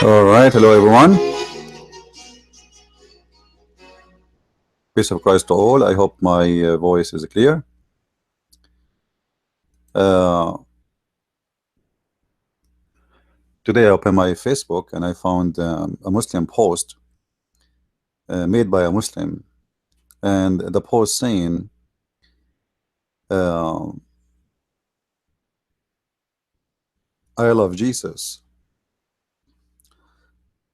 All right, hello everyone. Peace of Christ to all. I hope my voice is clear. Today I opened my Facebook and I found a Muslim post made by a Muslim, and the post saying I love Jesus.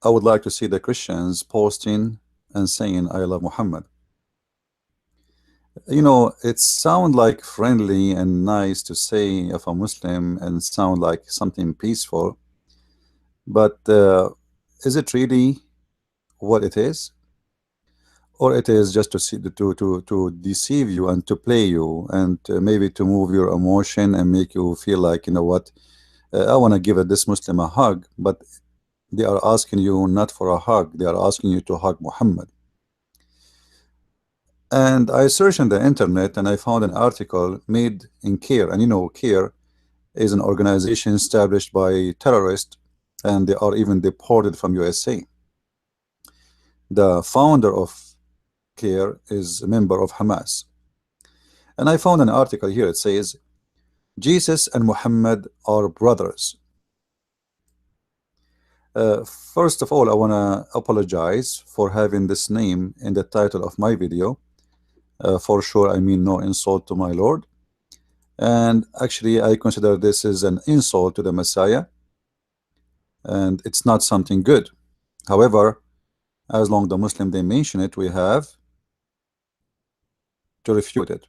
I would like to see the Christians posting and saying I love Muhammad. You know, it sounds like friendly and nice to say of a Muslim and sound like something peaceful, but is it really what it is? Or it is just to see to deceive you and to play you and maybe to move your emotion and make you feel like, you know what, I want to give this Muslim a hug, but they are asking you not for a hug, they are asking you to hug Muhammad. And I searched on the internet and I found an article made in CARE, and you know CARE is an organization established by terrorists, and they are even deported from USA. The founder of CARE is a member of Hamas. And I found an article here. It says Jesus and Muhammad are brothers. First of all, I want to apologize for having this name in the title of my video. For sure, I mean no insult to my Lord. And actually, I consider this is an insult to the Messiah. And it's not something good. However, as long as the Muslim they mention it, we have to refute it.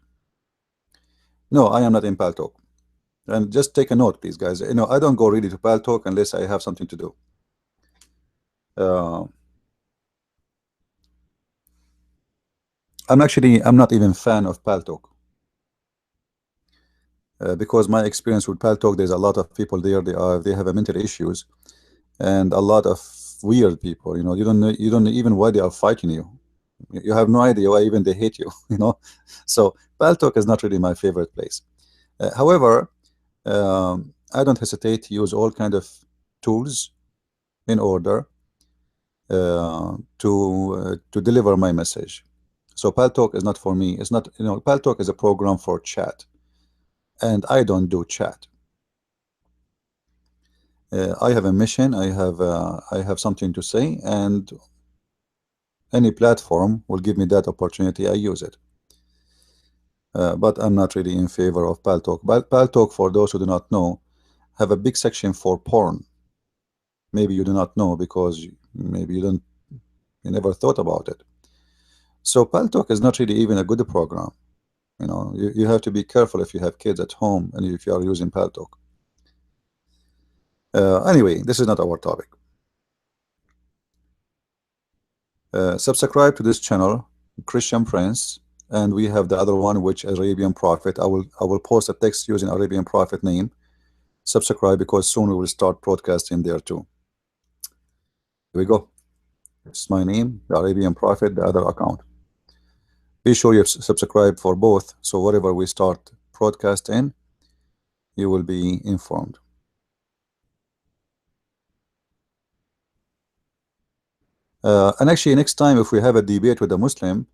No, I am not in Paltalk. And just take a note, please, guys. You know, I don't go really to Paltalk unless I have something to do. I'm not even fan of Paltalk. Because my experience with Paltalk, there's a lot of people there. They have mental issues, and a lot of weird people. You know, you don't know even why they are fighting you. You have no idea why even they hate you. You know, so Paltalk is not really my favorite place. However, I don't hesitate to use all kind of tools in order to deliver my message. So Paltalk is not for me. It's not, you know, Paltalk is a program for chat, and I don't do chat. I have a mission. I have something to say, and any platform will give me that opportunity. I use it. But I'm not really in favor of Paltalk. But Paltalk, for those who do not know, have a big section for porn. Maybe you do not know because maybe you never thought about it. So Paltalk is not really even a good program. You know, you have to be careful if you have kids at home and if you are using Paltalk. Anyway, this is not our topic. Subscribe to this channel, Christian Prince, and we have the other one, which Arabian Prophet. I will post a text using Arabian Prophet name. Subscribe, because soon we will start broadcasting there too. Here we go. It's my name, the Arabian Prophet, the other account. Be sure you subscribe for both, so whatever we start broadcasting, you will be informed. And actually, next time if we have a debate with a Muslim,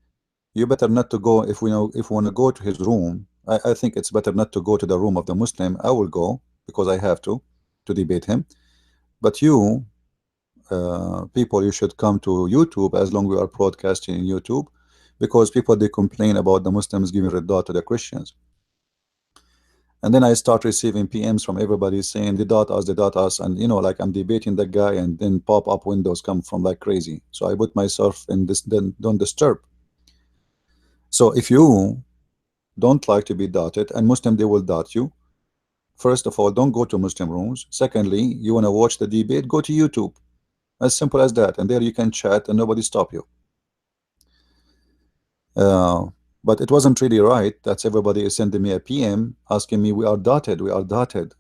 you better not to go. If we know, if we want to go to his room, I think it's better not to go to the room of the Muslim. I will go because I have to debate him. But you people, you should come to YouTube as long as we are broadcasting in YouTube, because people, they complain about the Muslims giving redda to the Christians. And then I start receiving PMs from everybody saying they dot us, they dot us, and you know, like I'm debating that guy, and then pop-up windows come from like crazy. So I put myself in this, then don't disturb. So if you don't like to be dotted, and Muslim, they will dot you. First of all, don't go to Muslim rooms. Secondly, you want to watch the debate, go to YouTube. As simple as that, and there you can chat and nobody stop you. Uh, but it wasn't really right that everybody is sending me a PM asking me, we are dotted, we are dotted.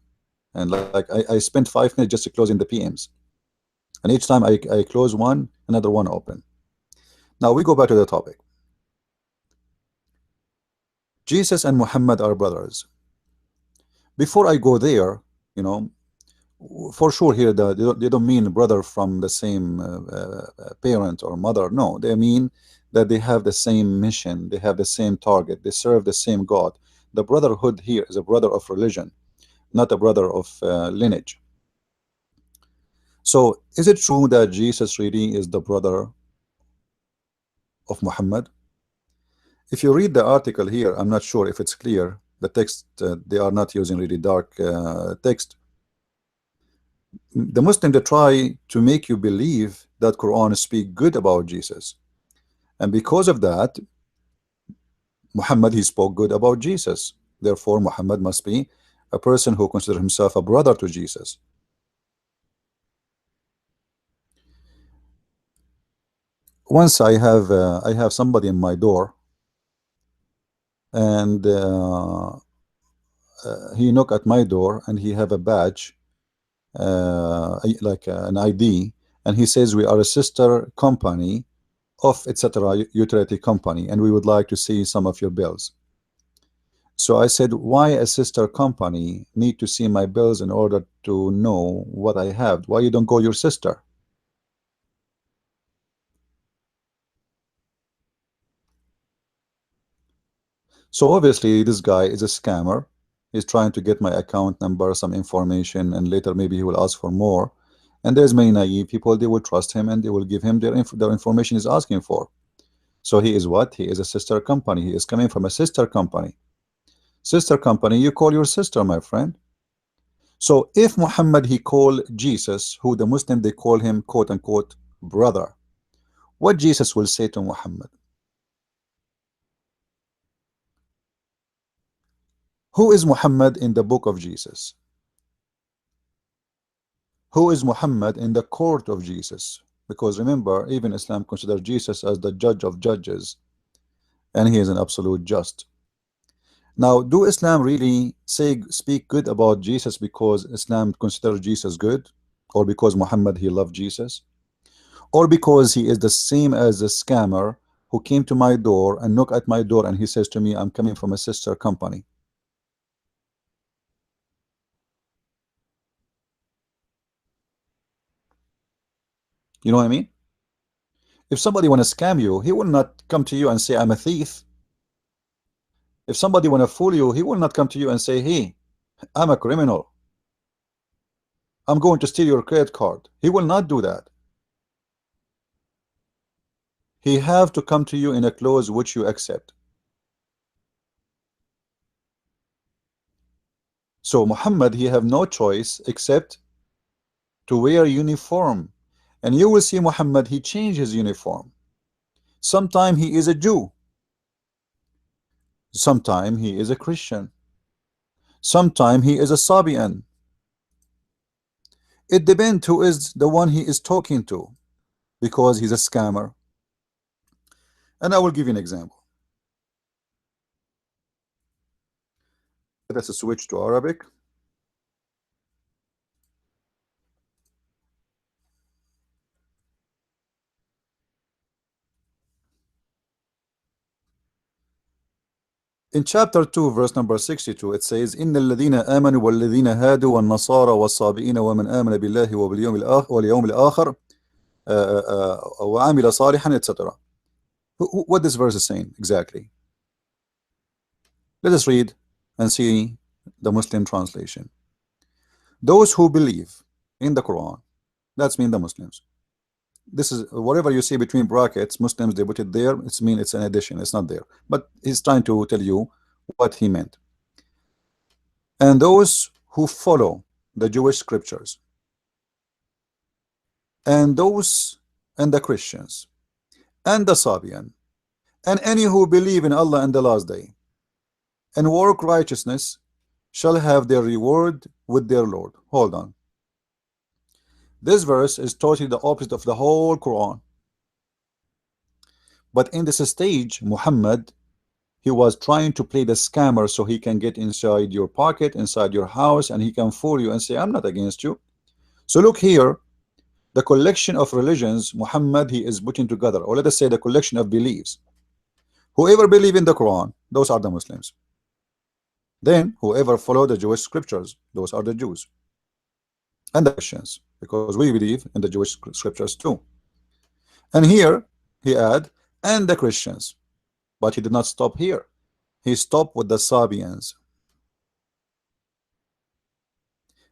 And like I spent 5 minutes just closing the PMs. And each time I close one, another one open. Now we go back to the topic. Jesus and Muhammad are brothers. Before I go there, you know, for sure here they don't mean brother from the same parent or mother. No, they mean that they have the same mission, they have the same target, they serve the same God. The brotherhood here is a brother of religion, not a brother of lineage. So is it true that Jesus really is the brother of Muhammad? If you read the article here, I'm not sure if it's clear, the text, they are not using really dark text. The Muslim, they try to make you believe that Quran speak good about Jesus, and because of that, Muhammad, he spoke good about Jesus. Therefore, Muhammad must be a person who considers himself a brother to Jesus. Once I have somebody in my door, and he knock at my door, and he have a badge, like an ID, and he says we are a sister company of etc. utility company, and we would like to see some of your bills. So I said, why a sister company need to see my bills in order to know what I have? Why you don't go your sister? So obviously this guy is a scammer. He's trying to get my account number, some information, and later maybe he will ask for more. And there's many naive people, they will trust him and they will give him their information he's asking for. So he is what? He is a sister company. He is coming from a sister company. Sister company, you call your sister, my friend. So if Muhammad, he called Jesus, who the Muslim, they call him quote unquote brother, what Jesus will say to Muhammad? Who is Muhammad in the book of Jesus? Who is Muhammad in the court of Jesus? Because remember, even Islam considers Jesus as the judge of judges, and he is an absolute just. Now, do Islam really speak good about Jesus because Islam considers Jesus good, or because Muhammad, he loved Jesus, or because he is the same as a scammer who came to my door and knocked at my door and he says to me, I'm coming from a sister company? You know what I mean? If somebody want to scam you, he will not come to you and say, I'm a thief. If somebody want to fool you, he will not come to you and say, hey, I'm a criminal, I'm going to steal your credit card. He will not do that. He have to come to you in a clothes which you accept. So Muhammad, he have no choice except to wear uniform. And you will see Muhammad, he changed his uniform. Sometime he is a Jew, sometime he is a Christian, sometime he is a Sabian. It depends who is the one he is talking to, because he's a scammer. And I will give you an example. Let us switch to Arabic. In chapter 2, verse number 62, it says, إن الذين آمنوا والذين هادوا والنصارى والصابئين ومن آمن بالله واليوم الآخر وعمل صالحا etc. What this verse is saying exactly? Let us read and see the Muslim translation. Those who believe in the Quran, that's mean the Muslims. This is whatever you see between brackets, Muslims, they put it there, it's mean it's an addition, it's not there. But he's trying to tell you what he meant. And those who follow the Jewish scriptures, and those and the Christians, and the Sabian, and any who believe in Allah and the last day, and work righteousness, shall have their reward with their Lord. Hold on. This verse is totally the opposite of the whole Quran. But in this stage, Muhammad, he was trying to play the scammer so he can get inside your pocket, inside your house, and he can fool you and say, I'm not against you. So look here, the collection of religions Muhammad he is putting together, or let us say the collection of beliefs. Whoever believe in the Quran, those are the Muslims. Then whoever follow the Jewish scriptures, those are the Jews. And the Christians, because we believe in the Jewish scriptures too. And here he add, and the Christians. But he did not stop here. He stopped with the Sabians.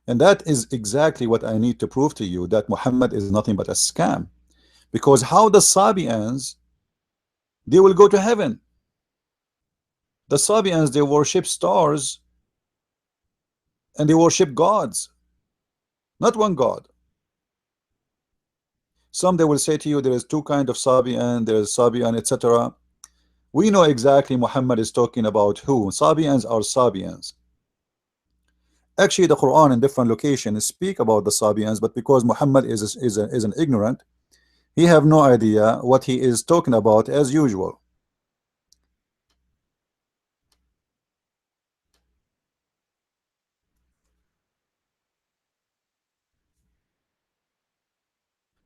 And that is exactly what I need to prove to you, that Muhammad is nothing but a scam. Because how the Sabians, they will go to heaven. The Sabians, they worship stars and they worship gods, not one God. Some they will say to you there is two kinds of Sabian, there is Sabian, etc. We know exactly Muhammad is talking about who. Sabians are Sabians. Actually, the Quran in different locations speak about the Sabians, but because Muhammad is an ignorant, he have no idea what he is talking about as usual.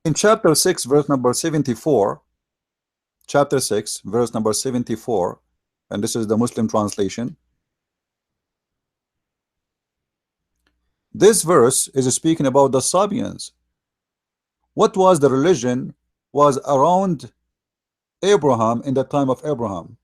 In chapter 6, verse number 74, chapter 6, verse number 74, and this is the Muslim translation. This verse is speaking about the Sabians. What was the religion was around Abraham in the time of Abraham?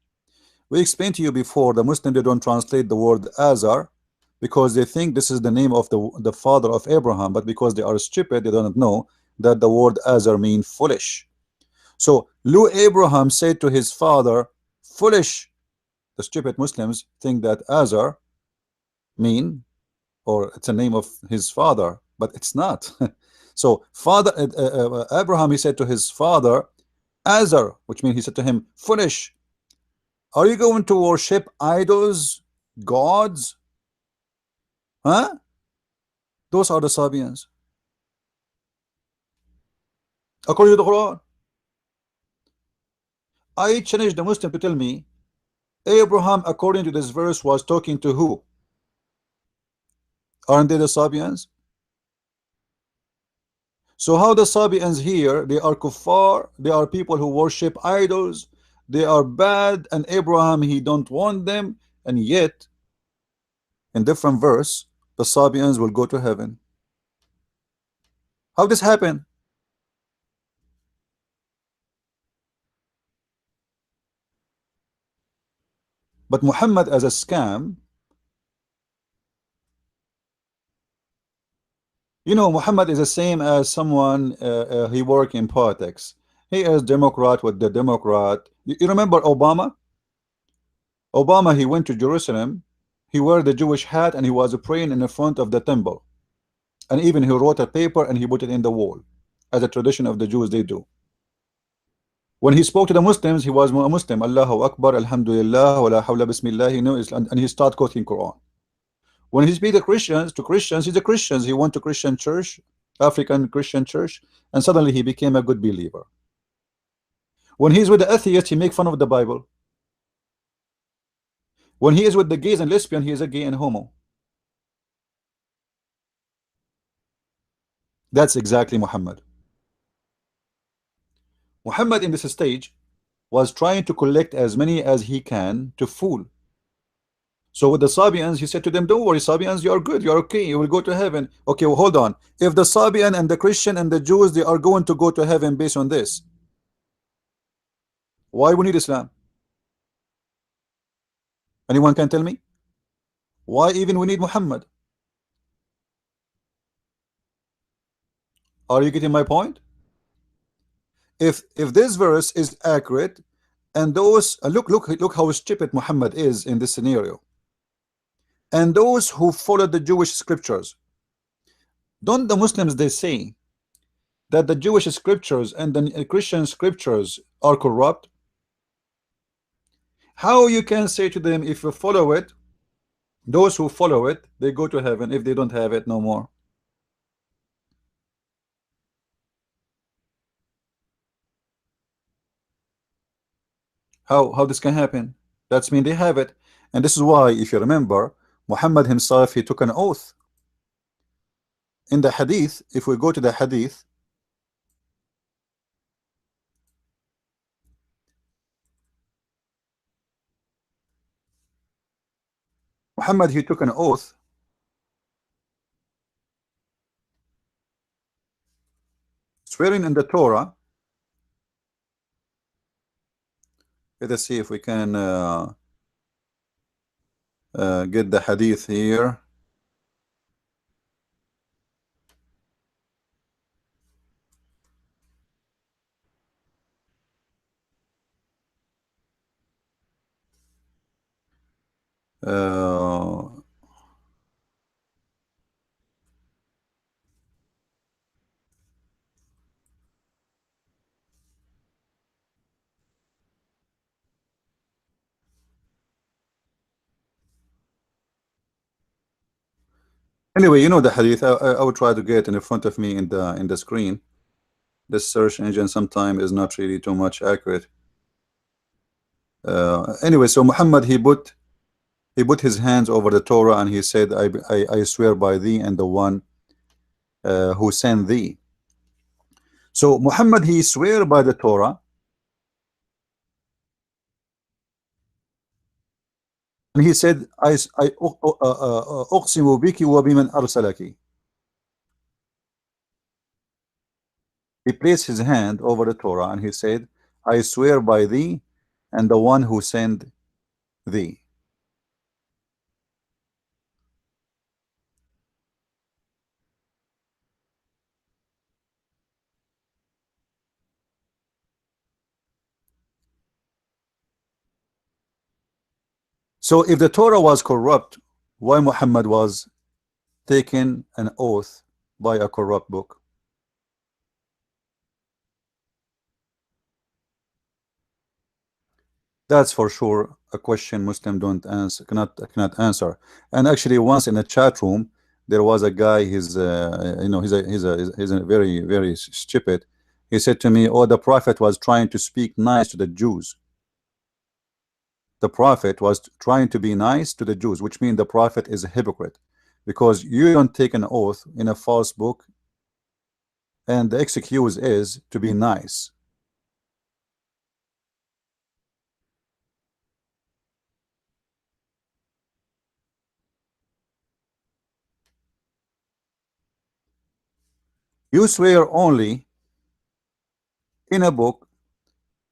We explained to you before, the Muslims, they don't translate the word Azar because they think this is the name of the father of Abraham, but because they are stupid, they don't know that the word Azar means foolish. So Lu Abraham said to his father, foolish. The stupid Muslims think that Azar mean, or it's a name of his father, but it's not. So father Abraham, he said to his father Azar, which means he said to him, foolish. Are you going to worship idols, gods? Huh? Those are the Sabians, according to the Quran. I challenge the Muslim to tell me Abraham, according to this verse, was talking to who? Aren't they the Sabians? So how the Sabians here, they are kuffar, they are people who worship idols, they are bad, and Abraham, he don't want them, and yet in different verse the Sabians will go to heaven. How this happen? But Muhammad as a scam, you know, Muhammad is the same as someone he work in politics. He is Democrat with the Democrat. You remember Obama? Obama, he went to Jerusalem, he wore the Jewish hat and he was praying in the front of the temple. And even he wrote a paper and he put it in the wall, as a tradition of the Jews they do. When he spoke to the Muslims, he was a Muslim. Allahu Akbar, Alhamdulillah, wa la hawla bismillah, you know, and he started quoting Quran. When he speaks to Christians, he's a Christian. He went to Christian church, African Christian church, and suddenly he became a good believer. When he's with the atheist, he make fun of the Bible. When he is with the gays and lesbian, he is a gay and homo. That's exactly Muhammad. Muhammad in this stage was trying to collect as many as he can to fool. So with the Sabians, he said to them, don't worry, Sabians, you are good, you are okay, you will go to heaven. Okay, well, hold on. If the Sabian and the Christian and the Jews, they are going to go to heaven based on this, Why we need Islam? Anyone can tell me? Why even we need Muhammad? Are you getting my point? If this verse is accurate, and those look how stupid Muhammad is in this scenario, and those who follow the Jewish scriptures, don't the Muslims they say that the Jewish scriptures and the Christian scriptures are corrupt? How you can say to them, if you follow it, those who follow it, they go to heaven, if they don't have it, no more? How this can happen? That's mean they have it. And this is why, if you remember, Muhammad himself, he took an oath in the hadith. If we go to the hadith, Muhammad, he took an oath swearing in the Torah. Let us see if we can get the hadith here. Uh, anyway, you know the hadith. I will try to get in front of me in the screen. This search engine sometimes is not really too much accurate. Anyway, so Muhammad, he put his hands over the Torah and he said, I swear by thee and the one who sent thee. So Muhammad, he swear by the Torah, and he said, I أقسم بك وبمن أرسلك. He placed his hand over the Torah and he said, I swear by thee and the one who sent thee. So if the Torah was corrupt, why Muhammad was taking an oath by a corrupt book? That's for sure a question Muslim don't answer, cannot answer. And actually, once in a chat room, there was a guy. He's you know, he's a very stupid. He said to me, "Oh, the Prophet was trying to speak nice to the Jews. The Prophet was trying to be nice to the Jews, which means the Prophet is a hypocrite, because you don't take an oath in a false book, and the excuse is to be nice." You swear only in a book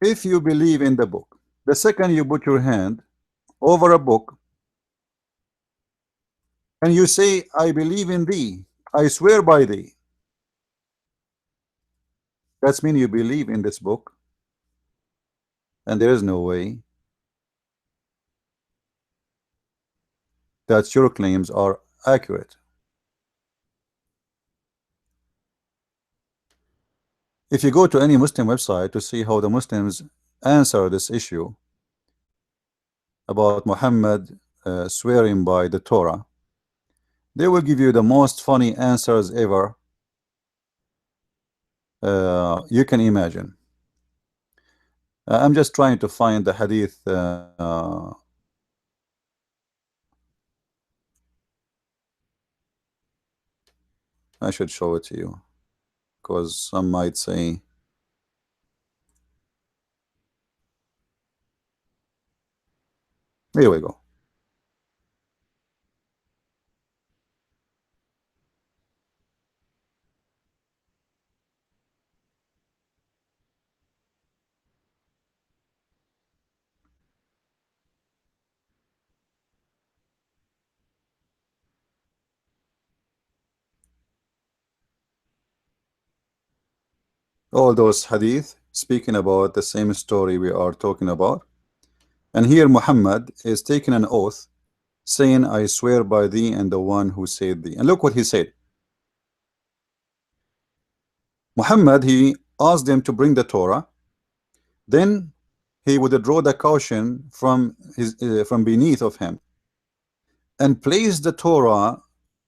if you believe in the book. The second you put your hand over a book and you say, I believe in thee, I swear by thee, that's mean you believe in this book, and there is no way that your claims are accurate. If you go to any Muslim website to see how the Muslims answer this issue about Muhammad swearing by the Torah, they will give you the most funny answers ever you can imagine. I'm just trying to find the hadith. I should show it to you, because some might say, here we go. all those hadith speaking about the same story we are talking about. And here Muhammad is taking an oath saying, I swear by thee and the one who saved thee. And look what he said. Muhammad, he asked them to bring the Torah. Then he would draw the caution from his from beneath of him and place the Torah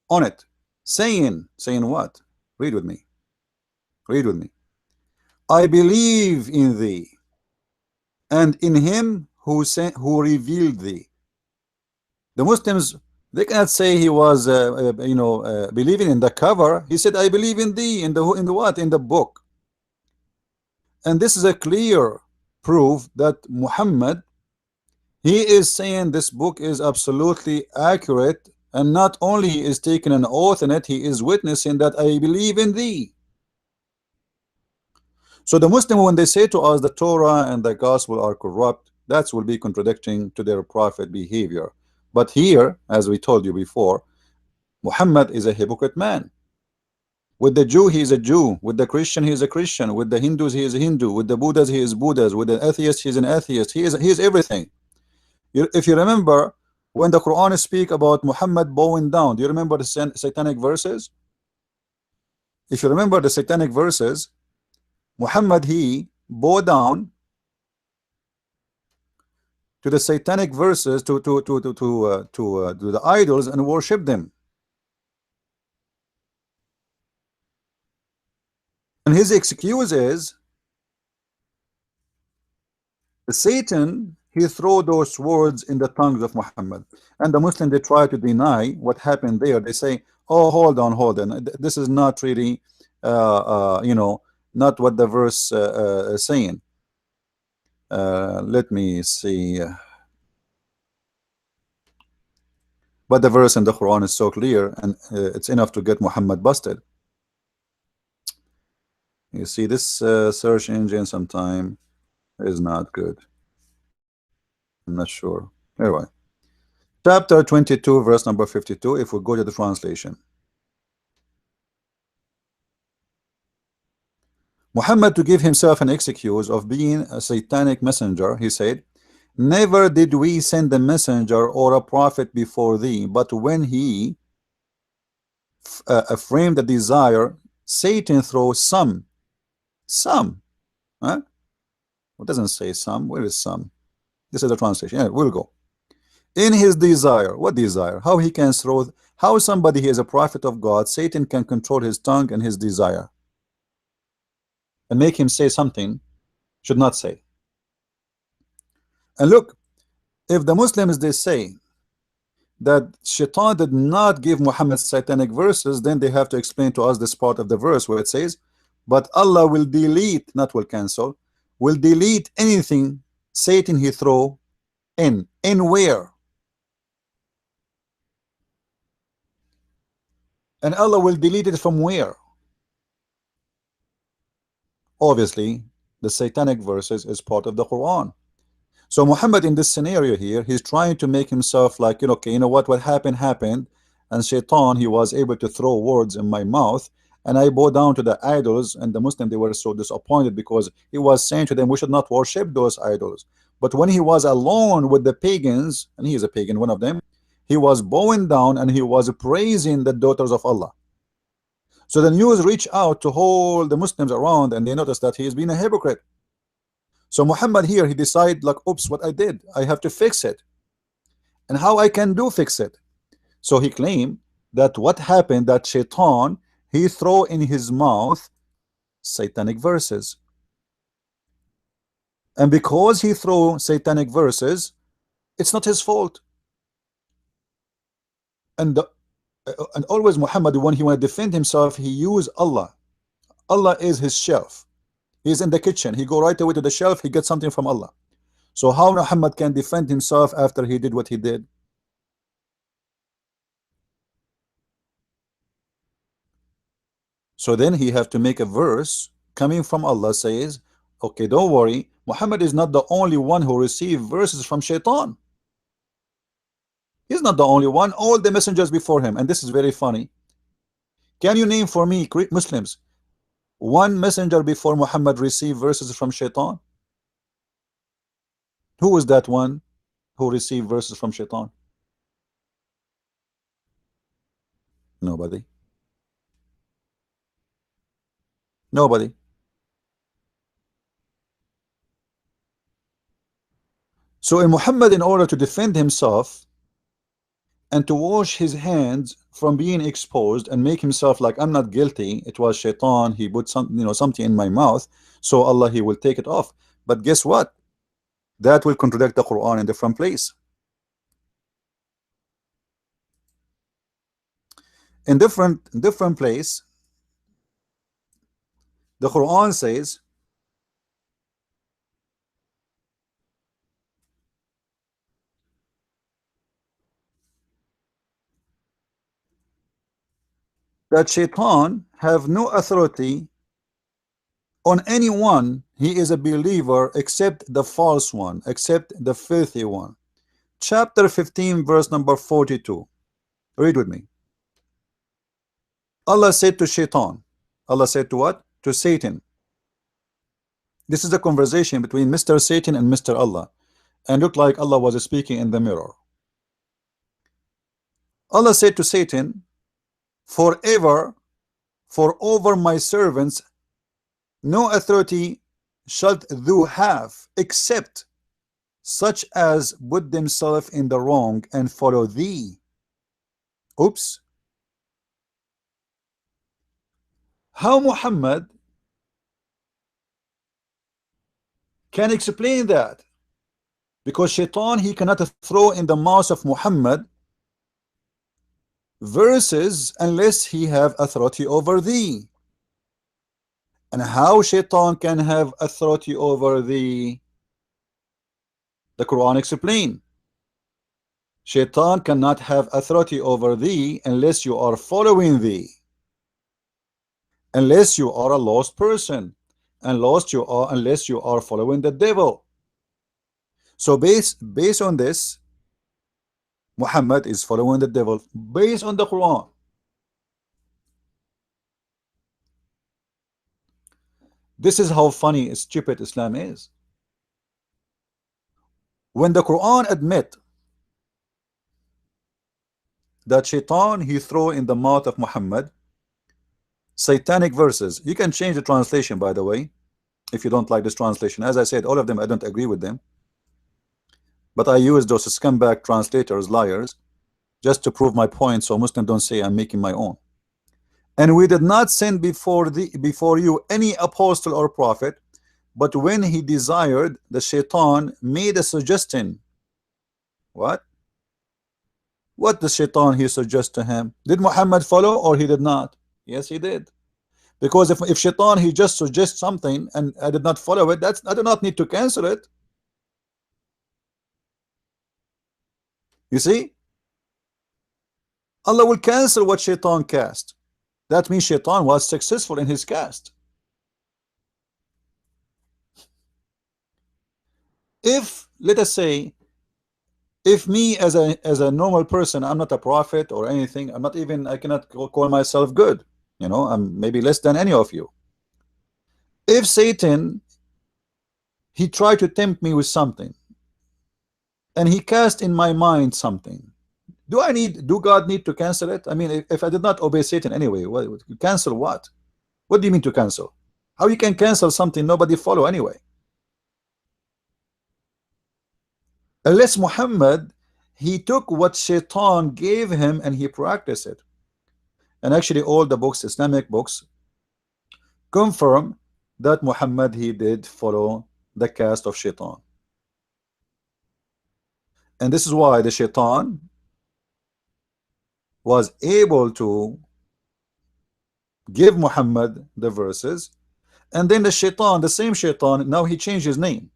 on it, saying what? Read with me. Read with me. I believe in thee and in him who sent, who revealed thee. The Muslims, they cannot say he was believing in the cover. He said, I believe in thee, in the what? In the book. And this is a clear proof that Muhammad, he is saying this book is absolutely accurate, and not only he is taking an oath in it, he is witnessing that I believe in thee. So the Muslim, when they say to us the Torah and the gospel are corrupt, that will be contradicting to their prophet behavior. But here, as we told you before, Muhammad is a hypocrite man. With the Jew, he is a Jew. With the Christian, he is a Christian. With the Hindus, he is a Hindu. With the Buddhas, he is Buddhas. With the atheist, he is an atheist. He is everything. If you remember, when the Quran speak about Muhammad bowing down, do you remember the satanic verses? If you remember the satanic verses, Muhammad, he bowed down to the satanic verses, to the idols, and worship them. And his excuse is Satan, he threw those words in the tongues of Muhammad. And the Muslim, they try to deny what happened there. They say, oh, hold on, this is not really not what the verse is saying. Let me see. But the verse in the Quran is so clear, and it's enough to get Muhammad busted. You see, this search engine sometime is not good. I'm not sure. Anyway, chapter 22, verse number 52. If we go to the translation, Muhammad, to give himself an excuse of being a satanic messenger, he said, never did we send a messenger or a prophet before thee, but when he framed a desire, Satan throws some. Huh? It doesn't say some. Where is some? This is the translation. Yeah, we'll go. In his desire. What desire? How he can throw, how somebody, he is a prophet of God, Satan can control his tongue and his desire and make him say something should not say. And look, if the Muslims, they say that Shaitan did not give Muhammad satanic verses, then they have to explain to us this part of the verse where it says, but Allah will delete, not will cancel, will delete anything Satan he throw in where? And Allah will delete it from where? Obviously, the satanic verses is part of the Quran. So Muhammad, in this scenario here, he's trying to make himself like, okay, you know what happened, and Shaitan, he was able to throw words in my mouth, and I bow down to the idols, and the Muslim, they were so disappointed because he was saying to them, we should not worship those idols. But when he was alone with the pagans, and he is a pagan, one of them, he was bowing down and he was praising the daughters of Allah. So the news reached out to all the Muslims around, and they noticed that he is being a hypocrite. So Muhammad here, he decided like, oops, what I did, I have to fix it. And how I can fix it? So he claimed that what happened, that Shaitan, he throw in his mouth satanic verses. And because he threw satanic verses, it's not his fault. And always Muhammad, when he want to defend himself, he use Allah. Allah is his shelf. He's in the kitchen. He go right away to the shelf. He gets something from Allah. So how Muhammad can defend himself after he did what he did? So then he have to make a verse coming from Allah says, okay, don't worry, Muhammad is not the only one who received verses from Shaitan. He's not the only one. All the messengers before him. And this is very funny. Can you name for me Muslims one messenger before Muhammad received verses from Shaitan? Who was that one who received verses from Shaitan? Nobody. Nobody. So in Muhammad, in order to defend himself and to wash his hands from being exposed and make himself like, I'm not guilty, it was Shaitan, he put some, something in my mouth, so Allah, he will take it off. But guess what? That will contradict the Quran in different place. In different place, the Quran says that Shaitan have no authority on anyone. He is a believer except the false one, except the filthy one. Chapter 15, verse number 42. Read with me. Allah said to Shaitan, Allah said to what? To Satan. This is a conversation between Mr. Satan and Mr. Allah, and looked like Allah was speaking in the mirror. Allah said to Satan, forever, for over my servants, no authority shalt thou have, except such as put themselves in the wrong and follow thee. Oops. How Muhammad can explain that? Because Shaitan, he cannot throw in the mouth of Muhammad verses unless he have authority over thee. And how Shaitan can have authority over thee? The Quran explain. Shaitan cannot have authority over thee unless you are following thee, unless you are a lost person, and lost you are unless you are following the devil. So based on this, Muhammad is following the devil based on the Quran. This is how funny and stupid Islam is. When the Quran admit that Shaitan, he throw in the mouth of Muhammad satanic verses. You can change the translation, by the way, if you don't like this translation. As I said, all of them I don't agree with them, but I use those scumbag translators, liars, just to prove my point, so Muslims don't say I'm making my own. And we did not send before you any apostle or prophet, but when he desired, the Shaitan made a suggestion. What the Shaitan he suggest to him? Did Muhammad follow or he did not? Yes, he did. Because if Shaitan he just suggests something and I did not follow it, I do not need to cancel it. You see, Allah will cancel what Shaitan cast. That means Shaitan was successful in his cast. If, let us say, if me as a normal person, I'm not a prophet or anything, I'm not even, I cannot call myself good, I'm maybe less than any of you. If Satan, he tried to tempt me with something and he cast in my mind something, do God need to cancel it? I mean, if I did not obey Satan anyway, cancel what? What do you mean to cancel? How you can cancel something nobody follow anyway? Unless Muhammad, he took what Shaitan gave him and he practiced it. And actually all the books, Islamic books, confirm that Muhammad, he did follow the cast of Shaitan. And this is why the Shaitan was able to give Muhammad the verses, and then the Shaitan, the same Shaitan, now he changed his name.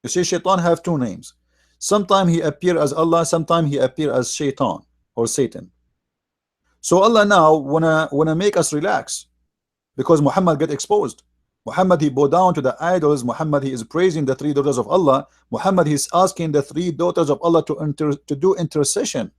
You see, Shaitan have two names. Sometimes he appear as Allah, sometimes he appear as Shaitan or Satan. So Allah now wanna make us relax, because Muhammad get exposed. Muhammad, he bow down to the idols. Muhammad, he is praising the three daughters of Allah. Muhammad, he's asking the three daughters of Allah to do intercession.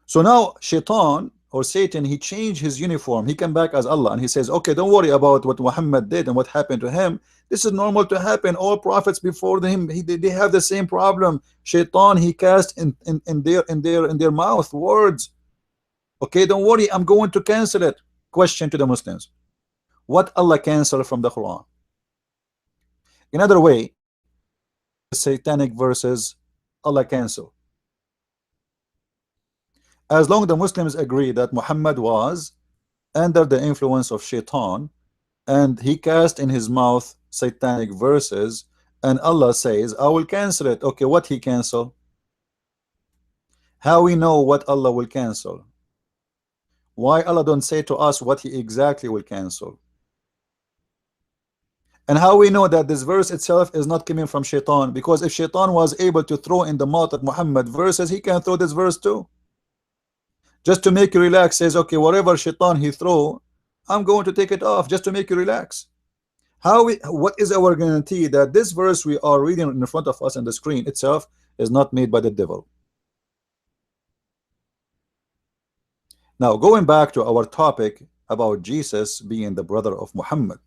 So now Shaitan, or Satan, he changed his uniform, he came back as Allah, and he says, okay, don't worry about what Muhammad did and what happened to him. This is normal to happen. All prophets before him, they have the same problem. Shaitan, he cast in their mouth words. Okay, don't worry, I'm going to cancel it. Question to the Muslims: what Allah cancel from the Quran? Another way, satanic verses Allah cancel. As long as the Muslims agree that Muhammad was under the influence of Shaitan and he cast in his mouth satanic verses, and Allah says, I will cancel it. Okay, what he cancel? How we know what Allah will cancel? Why Allah don't say to us what he exactly will cancel? And how we know that this verse itself is not coming from Shaitan? Because if Shaitan was able to throw in the mouth of Muhammad verses, he can throw this verse too. Just to make you relax, says, okay, whatever Shaitan he throw, I'm going to take it off just to make you relax. What is our guarantee that this verse we are reading in front of us on the screen itself is not made by the devil? Now, going back to our topic about Jesus being the brother of Muhammad.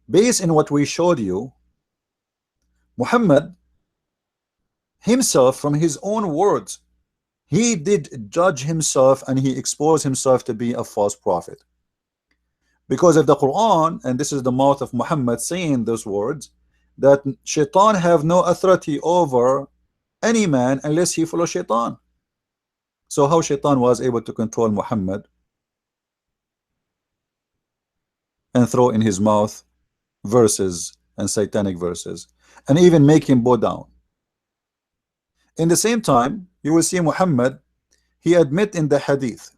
Based on what we showed you, Muhammad himself, from his own words, he did judge himself and he exposed himself to be a false prophet. Because of the Quran, and this is the mouth of Muhammad saying those words, that Shaitan have no authority over any man unless he follows Shaitan. So how Shaitan was able to control Muhammad and throw in his mouth verses and satanic verses and even make him bow down? In the same time, you will see Muhammad, he admit in the hadith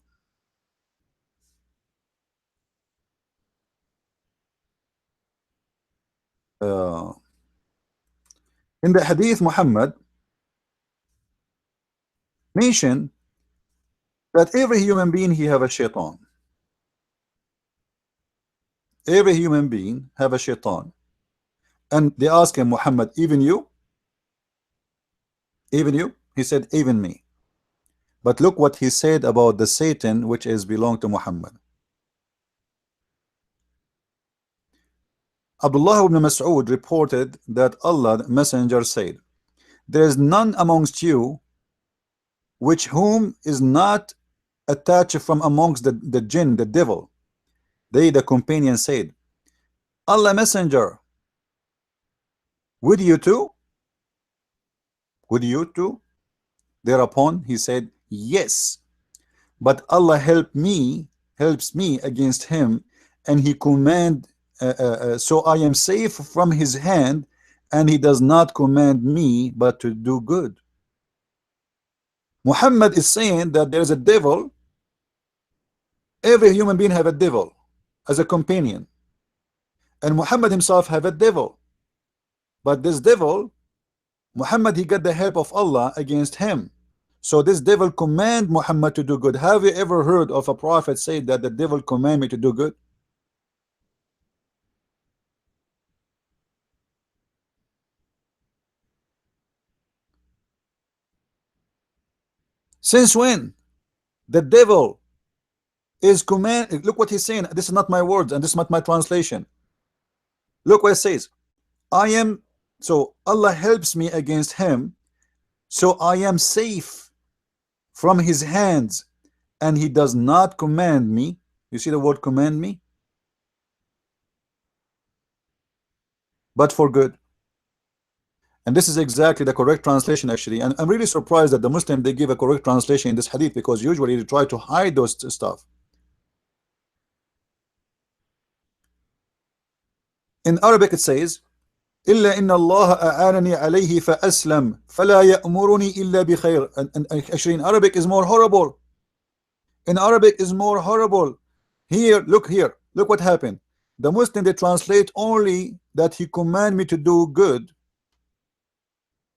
Muhammad mentioned that every human being he have a shaitan. Every human being have a shaitan. And they ask him, Muhammad, even you? Even you? He said, even me. But look what he said about the Satan which is belong to Muhammad. Abdullah ibn Mas'ud reported that Allah the messenger said, there is none amongst you which whom is not attached from amongst the jinn, the devil. They, the companion, said, Allah messenger, would you too? Would you too? Thereupon he said, yes, but Allah helps me against him, and he command so I am safe from his hand, and he does not command me but to do good. Muhammad is saying that there is a devil. Every human being have a devil as a companion, and Muhammad himself have a devil. But this devil, Muhammad, he got the help of Allah against him. So this devil command Muhammad to do good. Have you ever heard of a prophet say that the devil command me to do good? Since when? The devil is command. Look what he's saying. This is not my words, and this is not my translation. Look what it says. So Allah helps me against him, so I am safe from his hands, and he does not command me. You see the word command me? But for good. And this is exactly the correct translation, actually. And I'm really surprised that the Muslim, they give a correct translation in this hadith, because usually they try to hide those stuff. In Arabic it says, إلا إن الله أعانني عليه فأسلم فلا يأمرني إلا بخير. And actually in Arabic is more horrible. In Arabic is more horrible. Here, look what happened. The Muslim, they translate only that he command me to do good,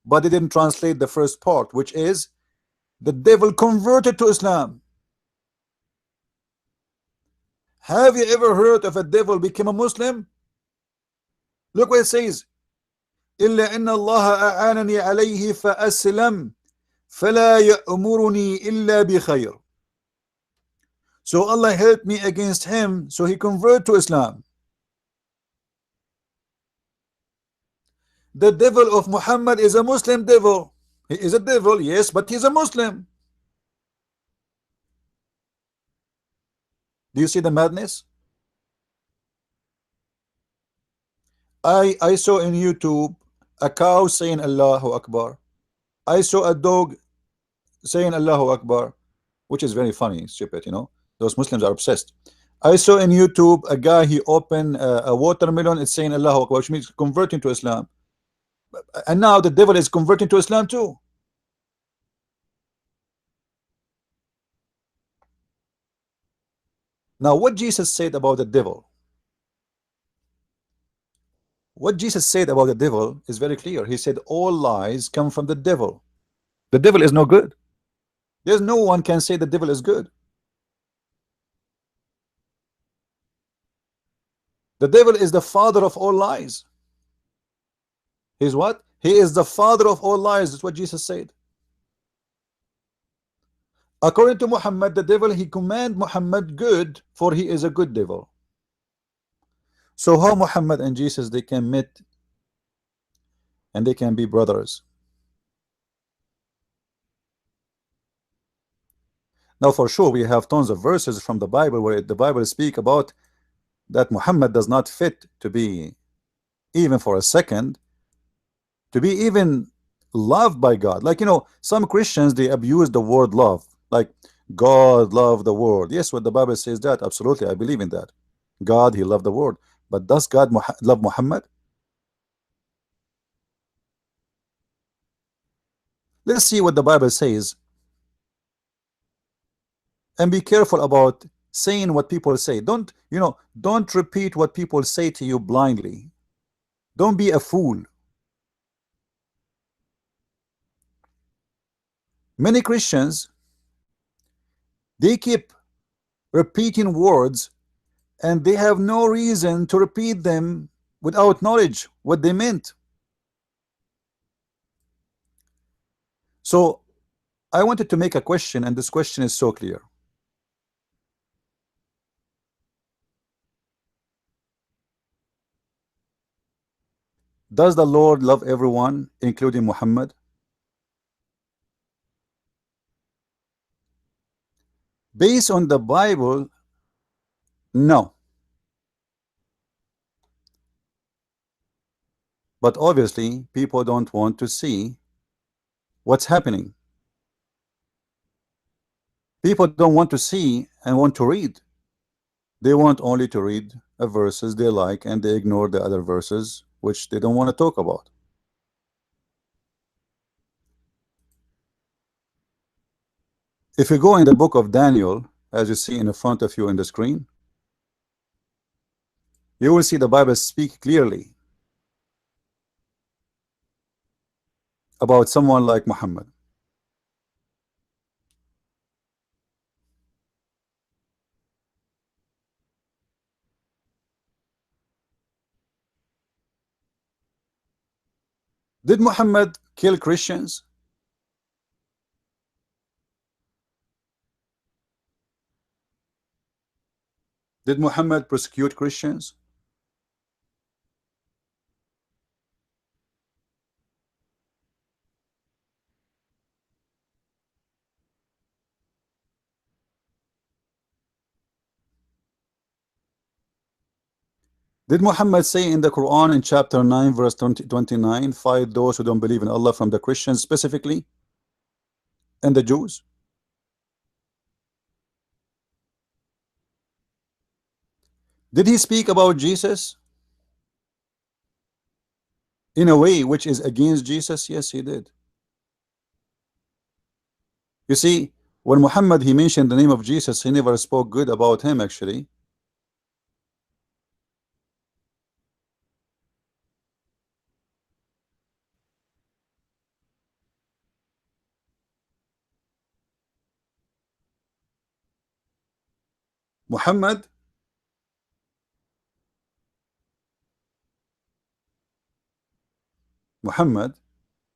but they didn't translate the first part, which is the devil converted to Islam. Have you ever heard of a devil become a Muslim? Look what it says. إلا إن الله أعانني عليه فأسلم فلا يأمرني إلا بخير. So Allah helped me against him, so he converted to Islam. The devil of Muhammad is a Muslim devil. He is a devil, yes, but he's a Muslim. Do you see the madness? I saw in YouTube a cow saying Allahu Akbar. I saw a dog saying Allahu Akbar, which is very funny, stupid, you know. Those Muslims are obsessed. I saw in YouTube a guy, he opened a watermelon, it's saying Allahu Akbar, which means converting to Islam. And now the devil is converting to Islam too. Now what Jesus said about the devil, what Jesus said about the devil is very clear. He said all lies come from the devil. The devil is no good. There's no one can say the devil is good. The devil is the father of all lies. He's what? He is the father of all lies. That's what Jesus said. According to Muhammad, the devil, he command Muhammad good, for he is a good devil. So how Muhammad and Jesus, they can meet and they can be brothers? Now for sure we have tons of verses from the Bible where the Bible speak about that Muhammad does not fit to be, even for a second, to be even loved by God. Like, you know, some Christians, they abuse the word love, like God loved the world. Yes, what the Bible says that, absolutely, I believe in that. God, he loved the world, but does God love Muhammad? Let's see what the Bible says, and be careful about saying what people say. Don't, you know, don't repeat what people say to you blindly. Don't be a fool. Many Christians, they keep repeating words and they have no reason to repeat them without knowledge what they meant. So I wanted to make a question, and this question is so clear. Does the Lord love everyone, including Muhammad? Based on the Bible, no. But obviously, people don't want to see what's happening. People don't want to see and want to read. They want only to read a verses they like, and they ignore the other verses which they don't want to talk about. If you go in the book of Daniel, as you see in the front of you in the screen, you will see the Bible speak clearly about someone like Muhammad. Did Muhammad kill Christians? Did Muhammad persecute Christians? Did Muhammad say in the Quran in chapter 9 verse 29, fight those who don't believe in Allah from the Christians specifically and the Jews? Did he speak about Jesus in a way which is against Jesus? Yes, he did. You see, when Muhammad, he mentioned the name of Jesus, he never spoke good about him actually. Muhammad,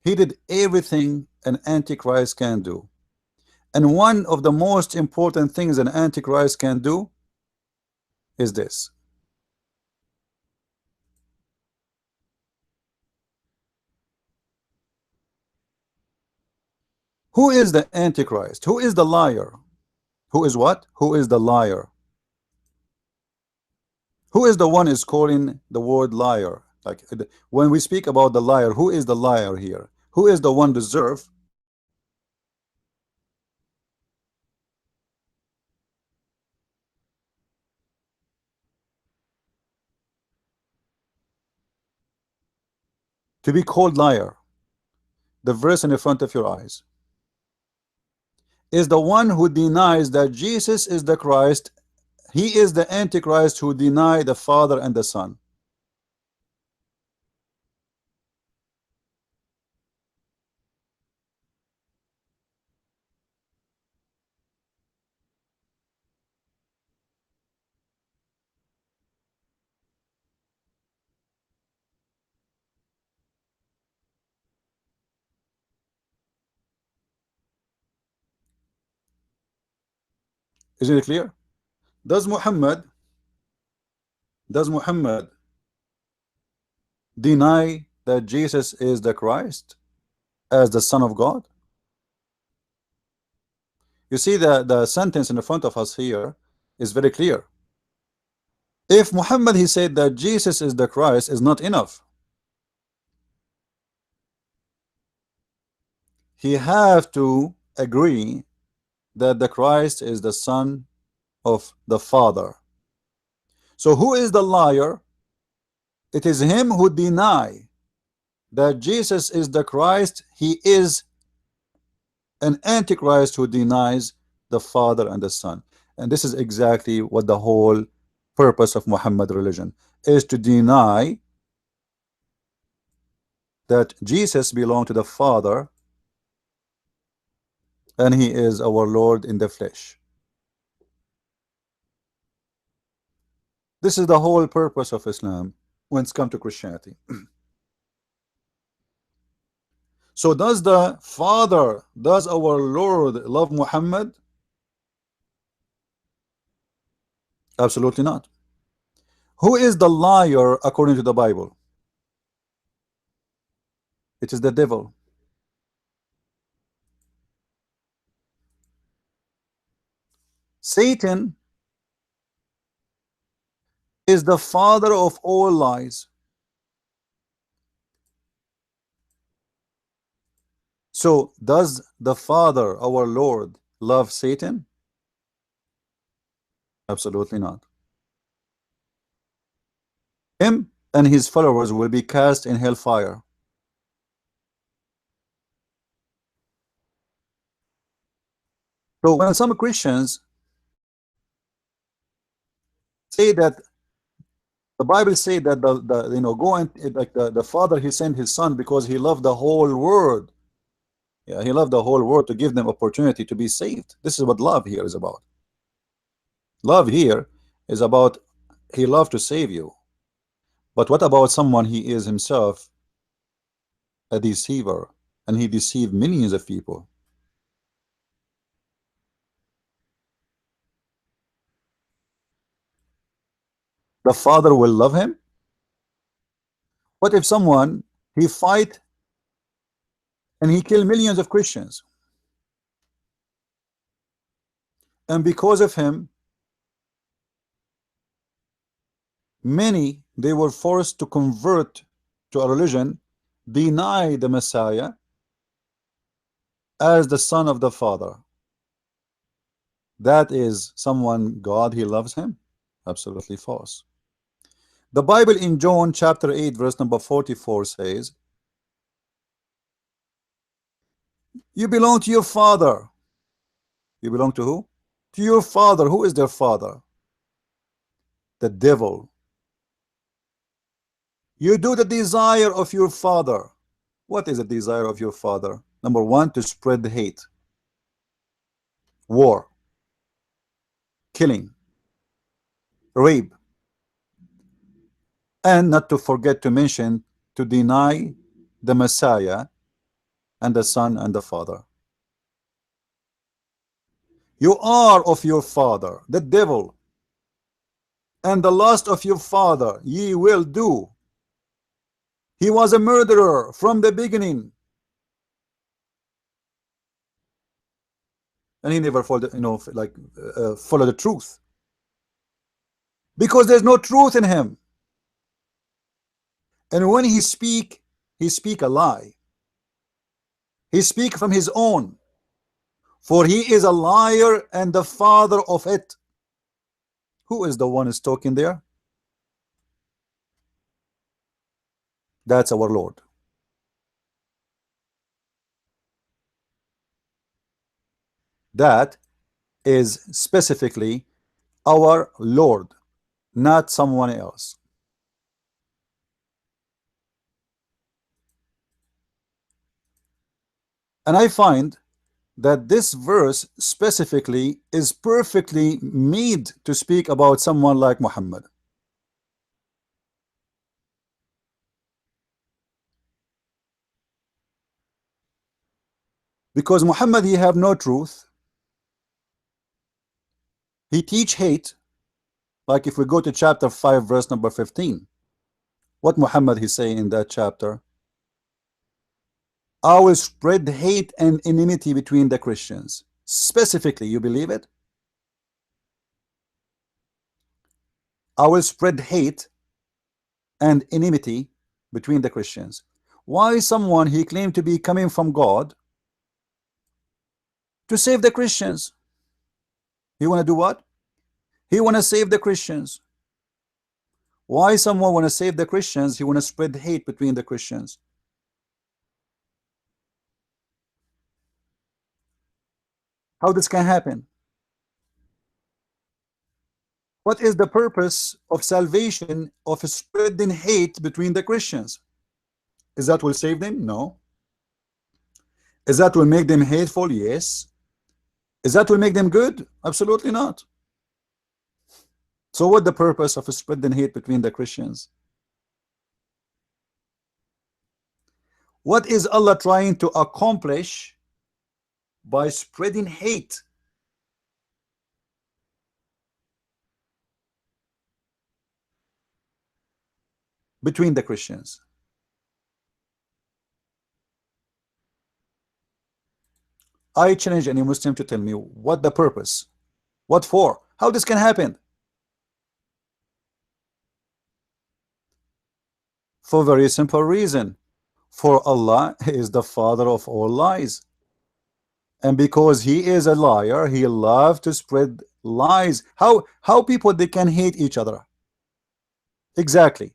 he did everything an antichrist can do. And one of the most important things an antichrist can do is this. Who is the antichrist? Who is the liar? Who is what? Who is the liar? Who is the one is calling the word liar? Like when we speak about the liar, who is the liar here? Who is the one deserve to be called liar? The verse in the front of your eyes is the one who denies that Jesus is the Christ. He is the antichrist who deny the Father and the Son. Isn't it clear? Does Muhammad deny that Jesus is the Christ as the Son of God? You see the sentence in the front of us here is very clear. If Muhammad he said that Jesus is the Christ is not enough. He have to agree that the Christ is the Son of the Father. So who is the liar? It is him who deny that Jesus is the Christ. He is an antichrist who denies the Father and the Son. And this is exactly what the whole purpose of Muhammad religion is, to deny that Jesus belonged to the Father and he is our Lord in the flesh. This is the whole purpose of Islam when it's come to Christianity. So does the Father, does our Lord love Muhammad? Absolutely not. Who is the liar according to the Bible? It is the devil. Satan is the father of all lies. So does the Father, our Lord, love Satan? Absolutely not. Him and his followers will be cast in hellfire. So when some Christians say that the Bible say that the you know, go and like the Father he sent his Son because he loved the whole world. Yeah, he loved the whole world to give them opportunity to be saved. This is what love here is about. Love here is about he loved to save you. But what about someone he is himself a deceiver and he deceived millions of people? The Father will love him? What if someone he fight and he kill millions of Christians, and because of him many they were forced to convert to a religion, deny the Messiah as the Son of the Father? That is someone God he loves him? Absolutely false. The Bible in John chapter 8 verse number 44 says, you belong to your father. You belong to who? To your father. Who is their father? The devil. You do the desire of your father. What is the desire of your father? Number one, to spread hate, war, killing, rape, and not to forget to mention to deny the Messiah and the Son and the Father. You are of your father, the devil, and the lust of your father ye will do. He was a murderer from the beginning, and he never followed, follow the truth, because there's no truth in him. And when he speak a lie. He speak from his own, for he is a liar and the father of it. Who is the one who's talking there? That's our Lord. That is specifically our Lord, not someone else. And I find that this verse specifically is perfectly made to speak about someone like Muhammad. Because Muhammad, he have no truth. He teach hate. Like if we go to chapter 5 verse number 15, what Muhammad he say in that chapter? I will spread hate and enmity between the Christians. Specifically, you believe it? I will spread hate and enmity between the Christians. Why someone he claimed to be coming from God to save the Christians? He want to do what? He want to save the Christians. Why someone want to save the Christians? He want to spread hate between the Christians. How this can happen? What is the purpose of salvation of spreading hate between the Christians? Is that will save them? No. Is that will make them hateful? Yes. Is that will make them good? Absolutely not. So what the purpose of spreading hate between the Christians? What is Allah trying to accomplish by spreading hate? Between the Christians. I challenge any Muslim to tell me what the purpose, what for, how this can happen. For a very simple reason. For Allah is the father of all lies. And because he is a liar, he loves to spread lies. How people they can hate each other? Exactly.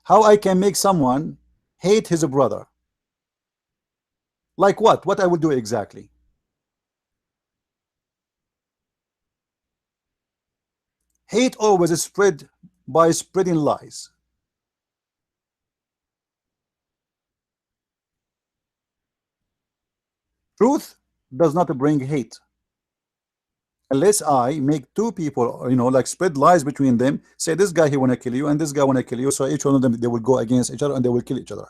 How I can make someone hate his brother? Like what? What I will do exactly? Hate always is spread by spreading lies. Truth does not bring hate. Unless I make two people, like spread lies between them, say this guy he want to kill you and this guy want to kill you, so each one of them they will go against each other and they will kill each other.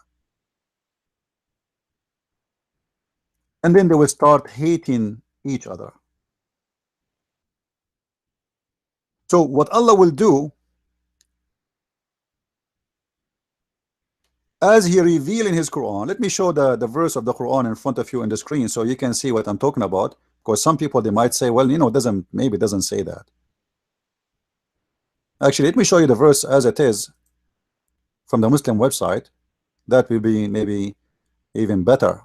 And then they will start hating each other. So what Allah will do, as he revealed in his Quran, let me show the verse of the Quran in front of you in the screen so you can see what I'm talking about, because some people they might say, well, maybe it doesn't say that. Actually, let me show you the verse as it is from the Muslim website. That will be maybe even better.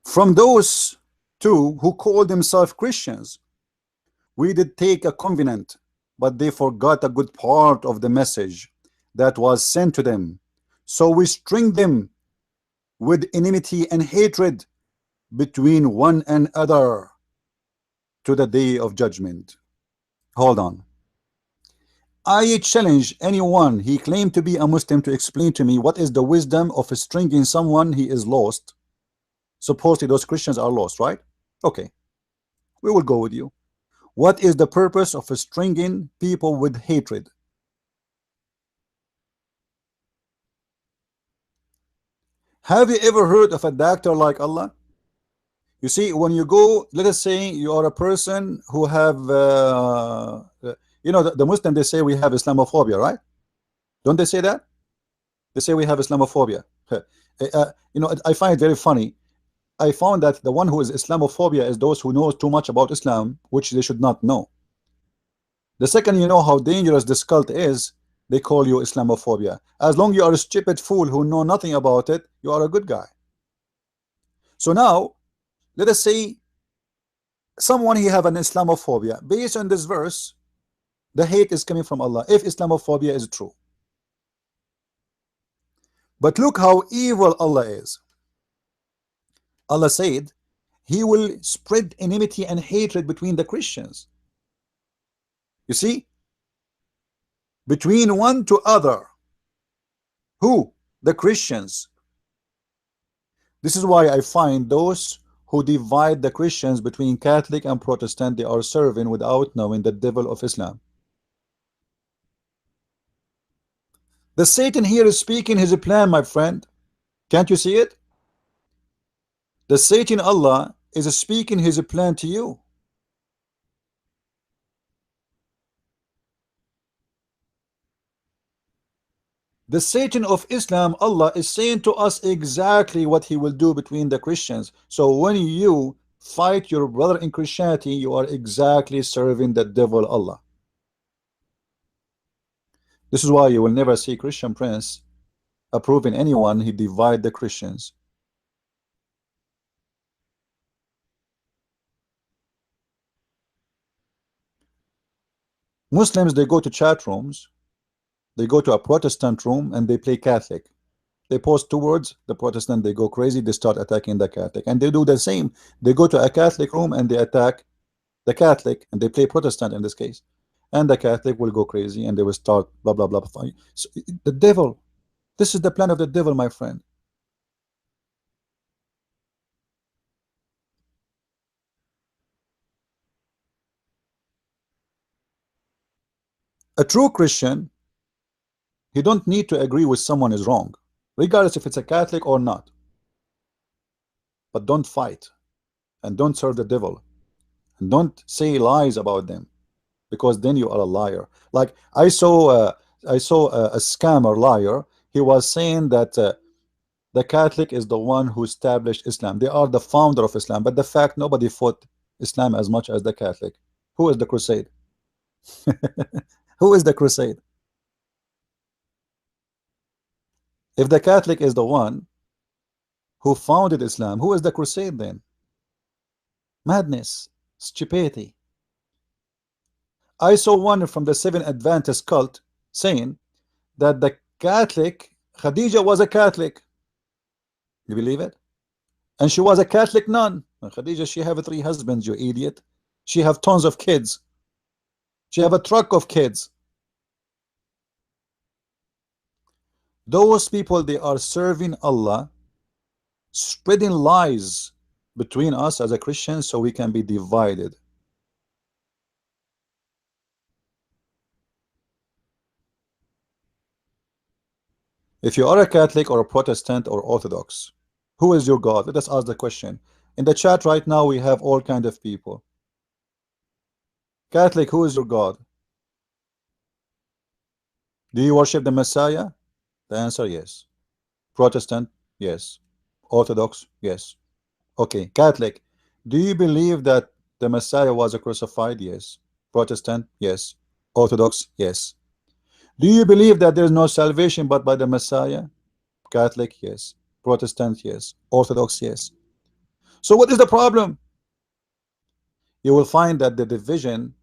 From those two who call themselves Christians, we did take a covenant, but they forgot a good part of the message that was sent to them. So we string them with enmity and hatred between one another to the day of judgment. Hold on. I challenge anyone he claimed to be a Muslim to explain to me what is the wisdom of stringing someone he is lost. Supposedly those Christians are lost, right? Okay, we will go with you. What is the purpose of stringing people with hatred? Have you ever heard of a doctor like Allah? You see, when you go, let us say you are a person who have, you know, the Muslim, they say we have Islamophobia, right? Don't they say that? They say we have Islamophobia. You know, I find it very funny. I found that the one who is Islamophobia is those who know too much about Islam, which they should not know. The second you know how dangerous this cult is, they call you Islamophobia. As long as you are a stupid fool who know nothing about it, you are a good guy. So now, let us say someone he have an Islamophobia. Based on this verse, the hate is coming from Allah, if Islamophobia is true. But look how evil Allah is. Allah said, He will spread enmity and hatred between the Christians. You see? Between one to other. Who? The Christians. This is why I find those who divide the Christians between Catholic and Protestant, they are serving without knowing the devil of Islam. The Satan here is speaking his plan, my friend. Can't you see it? The Satan Allah is speaking his plan to you. The Satan of Islam, Allah is saying to us exactly what he will do between the Christians. So when you fight your brother in Christianity, you are exactly serving the devil Allah. This is why you will never see Christian Prince approving anyone he divide the Christians. Muslims, they go to chat rooms, they go to a Protestant room and they play Catholic. They post two words, the Protestant, they go crazy, they start attacking the Catholic. And they do the same. They go to a Catholic room and they attack the Catholic, and they play Protestant in this case. And the Catholic will go crazy and they will start blah blah blah. So, the devil, this is the plan of the devil, my friend. A true Christian, he don't need to agree with someone is wrong, regardless if it's a Catholic or not. But don't fight and don't serve the devil and don't say lies about them, because then you are a liar. Like I saw a scammer liar. He was saying that the Catholic is the one who established Islam. They are the founder of Islam. But the fact, nobody fought Islam as much as the Catholic. Who is the crusade? Who is the crusade? If the Catholic is the one who founded Islam, who is the crusade then? Madness, stupidity. I saw one from the Seven Adventist cult saying that the Catholic, Khadija was a Catholic. You believe it? And she was a Catholic nun. And Khadija, she have 3 husbands, you idiot. She have tons of kids. She have a truck of kids. Those people, they are serving Allah, spreading lies between us as a Christian so we can be divided. If you are a Catholic or a Protestant or Orthodox, who is your God? Let us ask the question. In the chat right now, we have all kinds of people. Catholic, who is your God? Do you worship the Messiah? The answer, yes. Protestant, yes. Orthodox, yes. Okay, Catholic, do you believe that the Messiah was crucified? Yes. Protestant, yes. Orthodox, yes. Do you believe that there is no salvation but by the Messiah? Catholic, yes. Protestant, yes. Orthodox, yes. So what is the problem? You will find that the division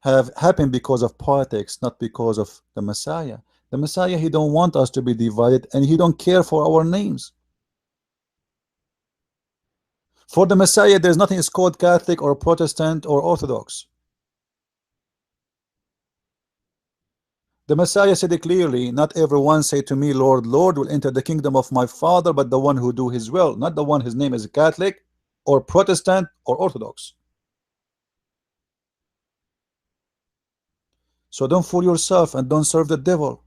have happened because of politics, not because of the Messiah. The Messiah, he don't want us to be divided, and he don't care for our names. For the Messiah, there's nothing is called Catholic or Protestant or Orthodox. The Messiah said it clearly, not everyone say to me, Lord, Lord, will enter the kingdom of my Father, but the one who do his will, not the one his name is Catholic or Protestant or Orthodox. So don't fool yourself and don't serve the devil.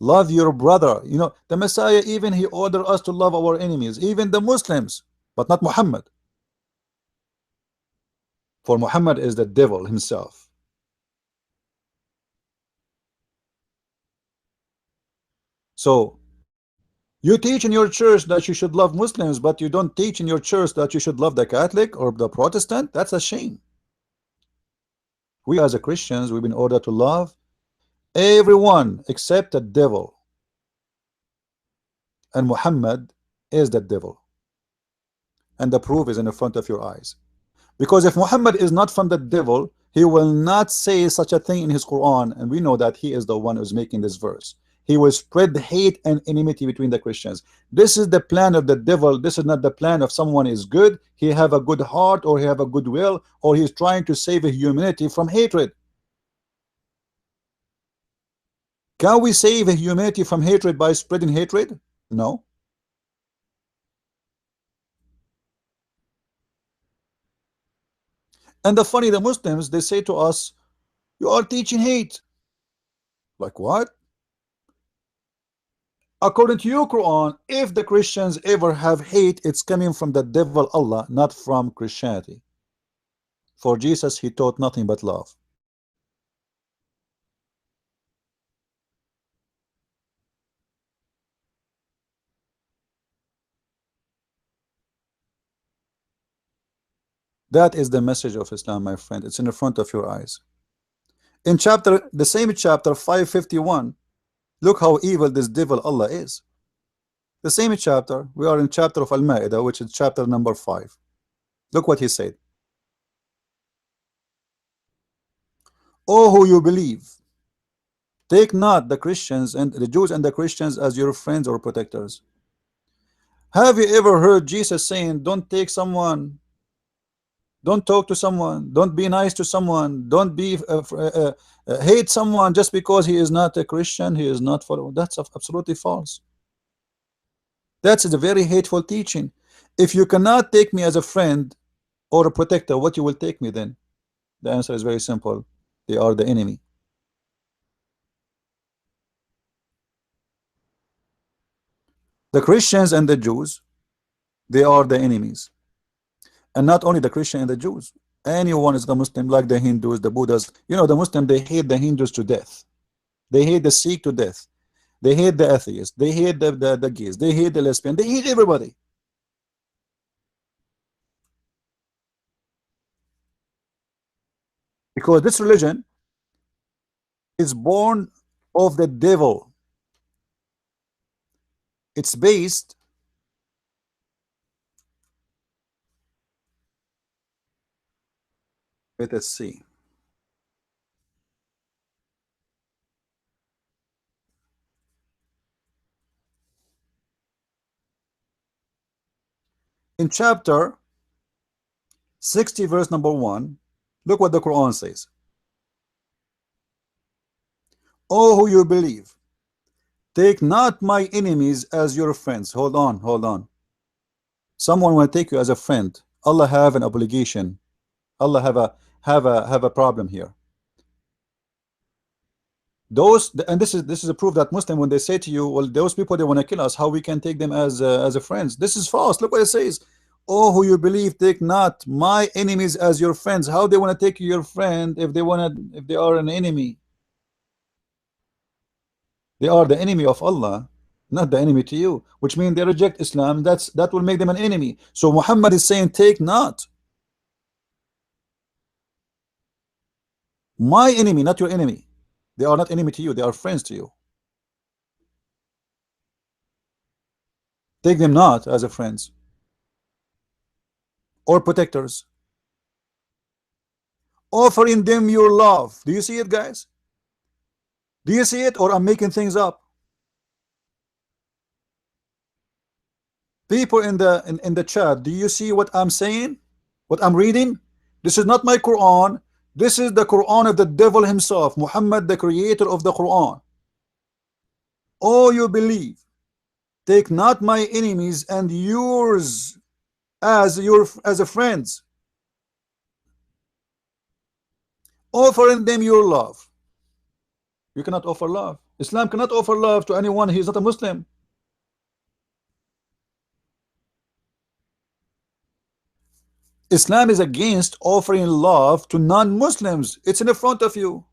Love your brother. You know, the Messiah, even he ordered us to love our enemies, even the Muslims, but not Muhammad. For Muhammad is the devil himself. So you teach in your church that you should love Muslims, but you don't teach in your church that you should love the Catholic or the Protestant. That's a shame. We as a Christians, we've been ordered to love everyone except the devil. And Muhammad is the devil. And the proof is in the front of your eyes. Because if Muhammad is not from the devil, he will not say such a thing in his Quran. And we know that he is the one who's making this verse. He will spread hate and enmity between the Christians. This is the plan of the devil. This is not the plan of someone is good. He have a good heart, or he have a good will, or he's trying to save humanity from hatred. Can we save humanity from hatred by spreading hatred? No. And the funny, the Muslims, they say to us, you are teaching hate. Like what? According to your Quran, if the Christians ever have hate, it's coming from the devil Allah, not from Christianity. For Jesus, he taught nothing but love. That is the message of Islam, my friend. It's in the front of your eyes. In the same chapter 551, look how evil this devil Allah is. The same chapter, we are in chapter of Al-Ma'idah, which is chapter number 5. Look what he said. Oh, who you believe, take not the Christians and the Jews and the Christians as your friends or protectors. Have you ever heard Jesus saying, don't take someone, don't talk to someone, don't be nice to someone, don't be hate someone just because he is not a Christian, he is not for? That's absolutely false. That's a very hateful teaching. If you cannot take me as a friend or a protector, what you will take me then? The answer is very simple. They are the enemy. The Christians and the Jews, they are the enemies. And not only the Christian and the Jews. Anyone is the Muslim, like the Hindus, the Buddhas. You know, the Muslim, they hate the Hindus to death. They hate the Sikh to death. They hate the atheists. They hate the gays. They hate the lesbian. They hate everybody. Because this religion is born of the devil. It's based, let us see. In chapter 60, verse number 1, look what the Quran says. Oh, who you believe, take not my enemies as your friends. Hold on, hold on. Someone will take you as a friend. Allah have an obligation. Allah have a problem here. Those, and this is a proof that Muslim, when they say to you, well, those people, they want to kill us, how we can take them as a friends? This is false. Look what it says. Oh, who you believe, take not my enemies as your friends. How they want to take you your friend if they are an enemy? They are the enemy of Allah, not the enemy to you, which means they reject Islam. That will make them an enemy. So Muhammad is saying, take not my enemy, not your enemy. They are not enemy to you, they are friends to you. Take them not as a friends or protectors, offering them your love. Do you see it, guys? Do you see it, or I'm making things up? People in the chat, do you see what I'm saying? What I'm reading? This is not my Quran. This is the Quran of the devil himself, Muhammad, the creator of the Quran. Oh, you believe, take not my enemies and yours as a friends, offering them your love. You cannot offer love. Islam cannot offer love to anyone. He is not a Muslim. Islam is against offering love to non-Muslims. It's in the front of you.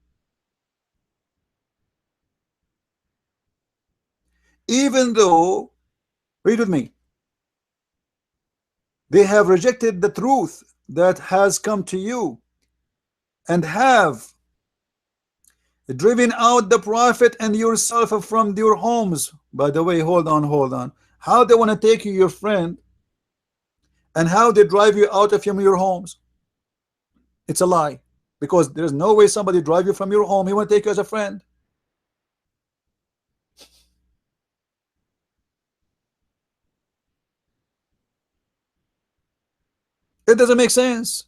Even though, read with me, they have rejected the truth that has come to you and have driven out the prophet and yourself from your homes. By the way, hold on. How they want to take you, your friend, and how they drive you out of your homes? It's a lie, because there's no way somebody drive you from your home. He want to take you as a friend. It doesn't make sense.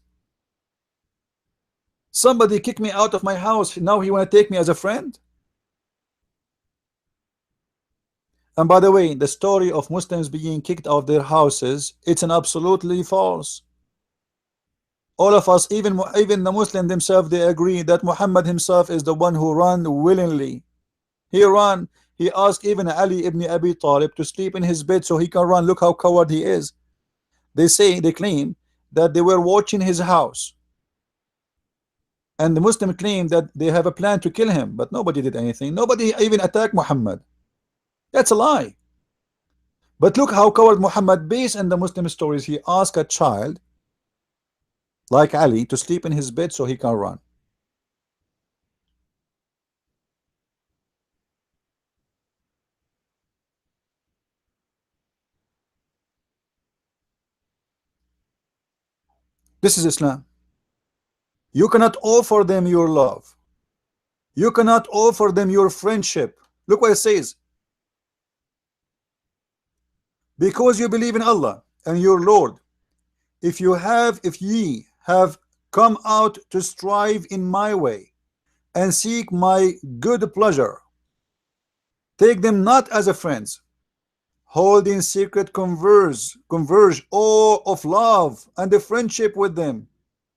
Somebody kicked me out of my house. Now he want to take me as a friend. And by the way, the story of Muslims being kicked out of their houses, it's an absolutely false. All of us, even the Muslim themselves, they agree that Muhammad himself is the one who ran willingly. He ran. He asked even Ali ibn Abi Talib to sleep in his bed so he can run. Look how coward he is. They claim that they were watching his house, and the Muslim claim that they have a plan to kill him, but nobody did anything. Nobody even attacked Muhammad. That's a lie. But look how coward Muhammad, based on the Muslim stories, he asked a child like Ali to sleep in his bed so he can run. This is Islam. You cannot offer them your love. You cannot offer them your friendship. Look what it says. Because you believe in Allah and your Lord, if ye have come out to strive in my way and seek my good pleasure, take them not as a friends. Hold in secret converge all of love and the friendship with them.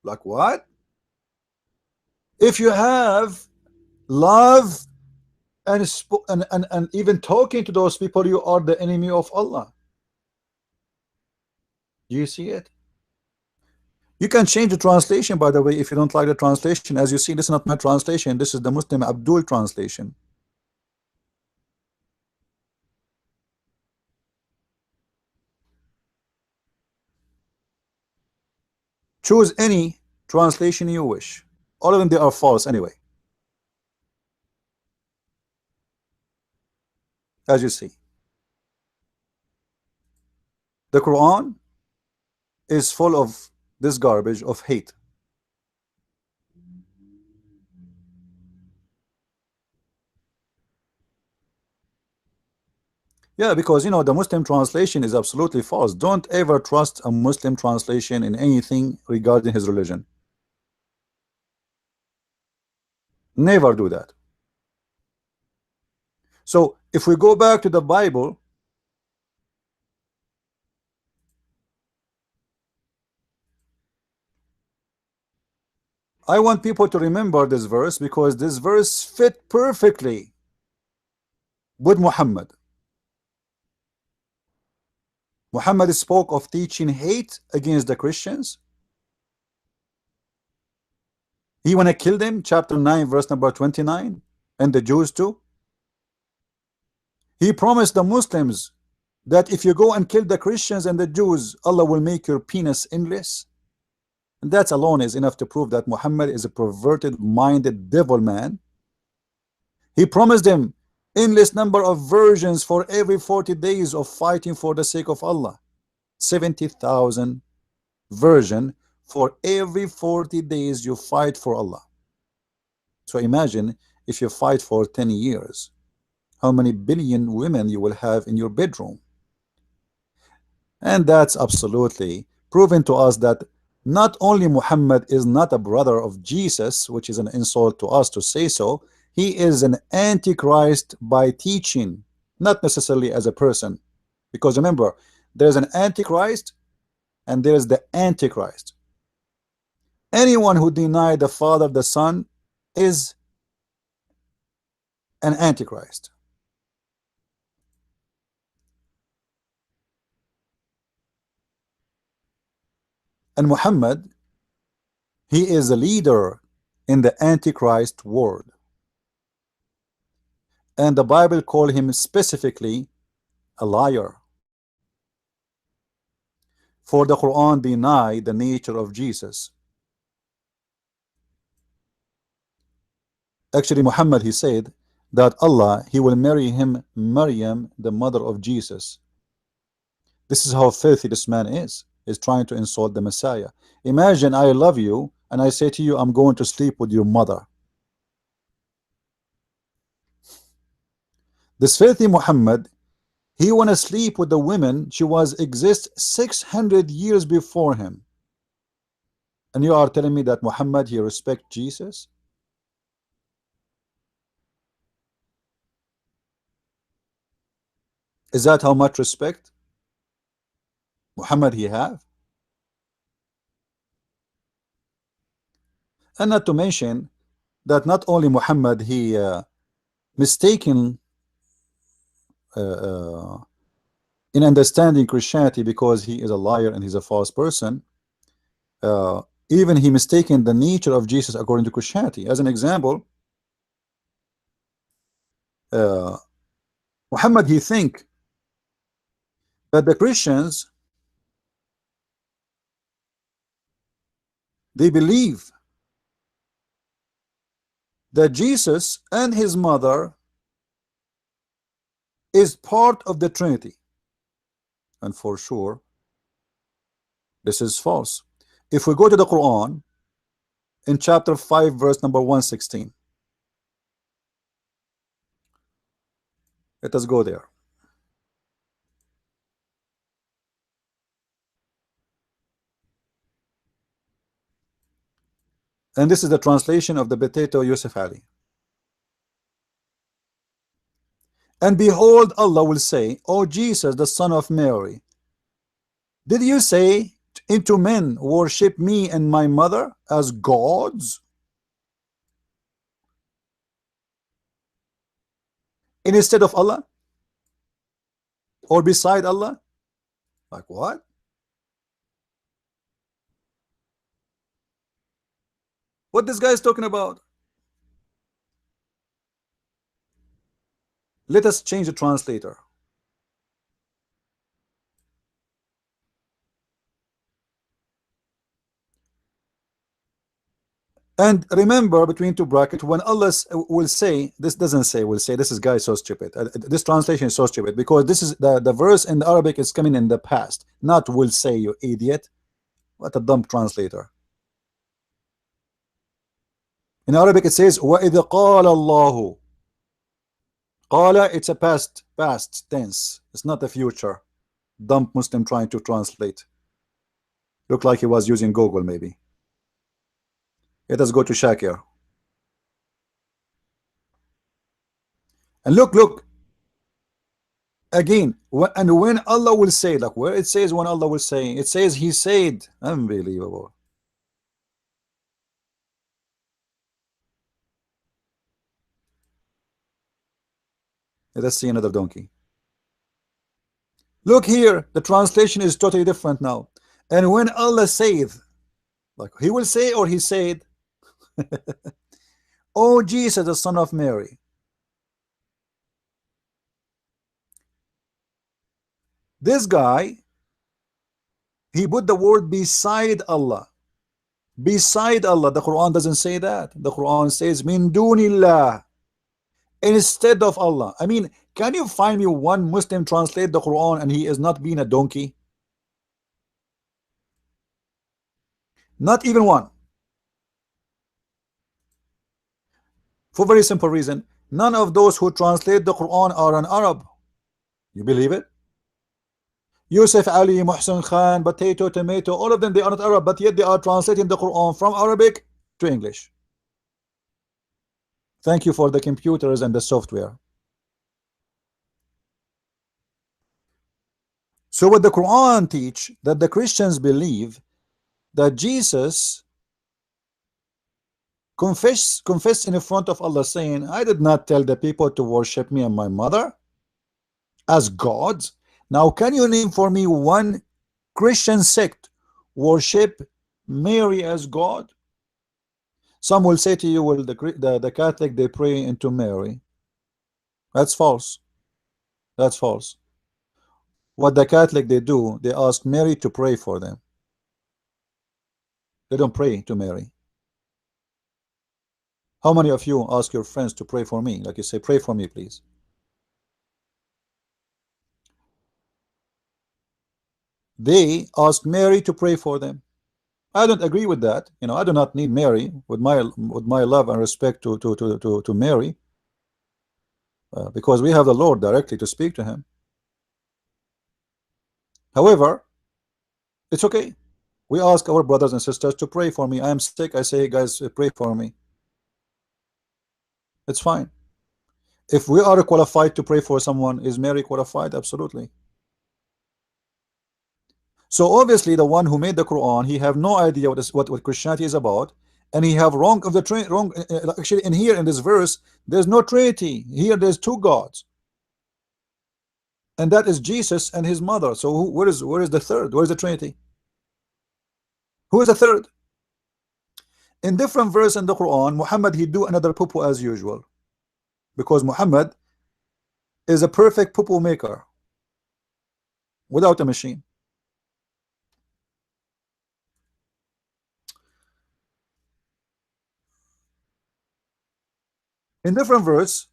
Like what? If you have love and even talking to those people, you are the enemy of Allah. Do you see it? You can change the translation, by the way, if you don't like the translation. As you see, this is not my translation. This is the Muslim Abdul translation. Choose any translation you wish. All of them, they are false anyway. As you see, the Quran is full of this garbage of hate. Yeah, because you know the Muslim translation is absolutely false. Don't ever trust a Muslim translation in anything regarding his religion. Never do that. So if we go back to the Bible, I want people to remember this verse, because this verse fit perfectly with Muhammad. Muhammad spoke of teaching hate against the Christians. He want to kill them, chapter 9 verse number 29, and the Jews too. He promised the Muslims that if you go and kill the Christians and the Jews, Allah will make your penis endless. And that alone is enough to prove that Muhammad is a perverted minded devil man. He promised them endless number of virgins for every 40 days of fighting for the sake of Allah. 70,000 virgin for every 40 days you fight for Allah. So imagine if you fight for 10 years, how many billion women you will have in your bedroom. And that's absolutely proven to us that not only Muhammad is not a brother of Jesus, which is an insult to us to say so, he is an antichrist by teaching, not necessarily as a person. Because remember, there's an antichrist and there's the antichrist. Anyone who denied the Father, the Son, is an antichrist. And Muhammad, he is a leader in the antichrist world. And the Bible call him specifically a liar. For the Quran deny the nature of Jesus. Actually, Muhammad, he said that Allah, he will marry him Maryam, the mother of Jesus. This is how filthy this man is trying to insult the Messiah. Imagine I love you and I say to you, I'm going to sleep with your mother. This filthy Muhammad, he want to sleep with the women she was exist 600 years before him. And you are telling me that Muhammad, he respect Jesus? Is that how much respect Muhammad he have? And not to mention that not only Muhammad he mistaken in understanding Christianity because he is a liar and he's a false person, even he mistaken the nature of Jesus according to Christianity. As an example, Muhammad he think that the Christians, they believe that Jesus and his mother is part of the Trinity. And for sure, this is false. If we go to the Quran in chapter 5 verse number 116, let us go there. And this is the translation of the potato Yusuf Ali. And behold, Allah will say, O Jesus, the son of Mary, did you say into men worship me and my mother as gods instead of Allah or beside Allah? Like what? What this guy is talking about? Let us change the translator. And remember, between two brackets, when Allah will say, this doesn't say will say, this is guy so stupid. This translation is so stupid because this is the verse in the Arabic is coming in the past, not will say, you idiot. What a dumb translator. In Arabic it says وَإِذْ قَالَ اللَّهُ. Qala, it's a past tense. It's not the future. Dumb Muslim trying to translate. Look like he was using Google maybe. Let us go to Shakir. And look again. And when Allah will say, like where it says when Allah will say, it says he said. Unbelievable. Let us see another donkey. Look here, the translation is totally different now. And when Allah saith, like he will say or he said, O Jesus, the son of Mary. This guy, he put the word beside Allah. Beside Allah. The Quran doesn't say that. The Quran says min dunillah, instead of Allah. I mean, can you find me one Muslim translate the Quran and he is not being a donkey? Not even one. For very simple reason, none of those who translate the Quran are an Arab. You believe it? Yusuf Ali, Muhsin Khan, Potato, Tomato, all of them, they are not Arab, but yet they are translating the Quran from Arabic to English. Thank you for the computers and the software. So what the Quran teach, that the Christians believe that Jesus Confess in front of Allah, saying, I did not tell the people to worship me and my mother as gods. Now can you name for me one Christian sect worship Mary as God? Some will say to you, well, the Catholic, they pray into Mary. That's false. That's false. What the Catholic they do, they ask Mary to pray for them. They don't pray to Mary. How many of you ask your friends to pray for me? Like you say, pray for me, please. They ask Mary to pray for them. I don't agree with that. You know, I do not need Mary with my love and respect to Mary, because we have the Lord directly to speak to him. However, it's okay. We ask our brothers and sisters to pray for me. I am sick. I say, hey guys, pray for me. It's fine. If we are qualified to pray for someone, is Mary qualified? Absolutely. So obviously the one who made the Quran, he have no idea what Christianity is about, and he have wrong of the wrong. Actually, in here in this verse, there's no Trinity. Here there's two gods, and that is Jesus and his mother. So where is the third? Where is the Trinity? Who is the third? In different verse in the Quran, Muhammad he do another poo as usual, because Muhammad is a perfect poo maker without a machine. In different verse,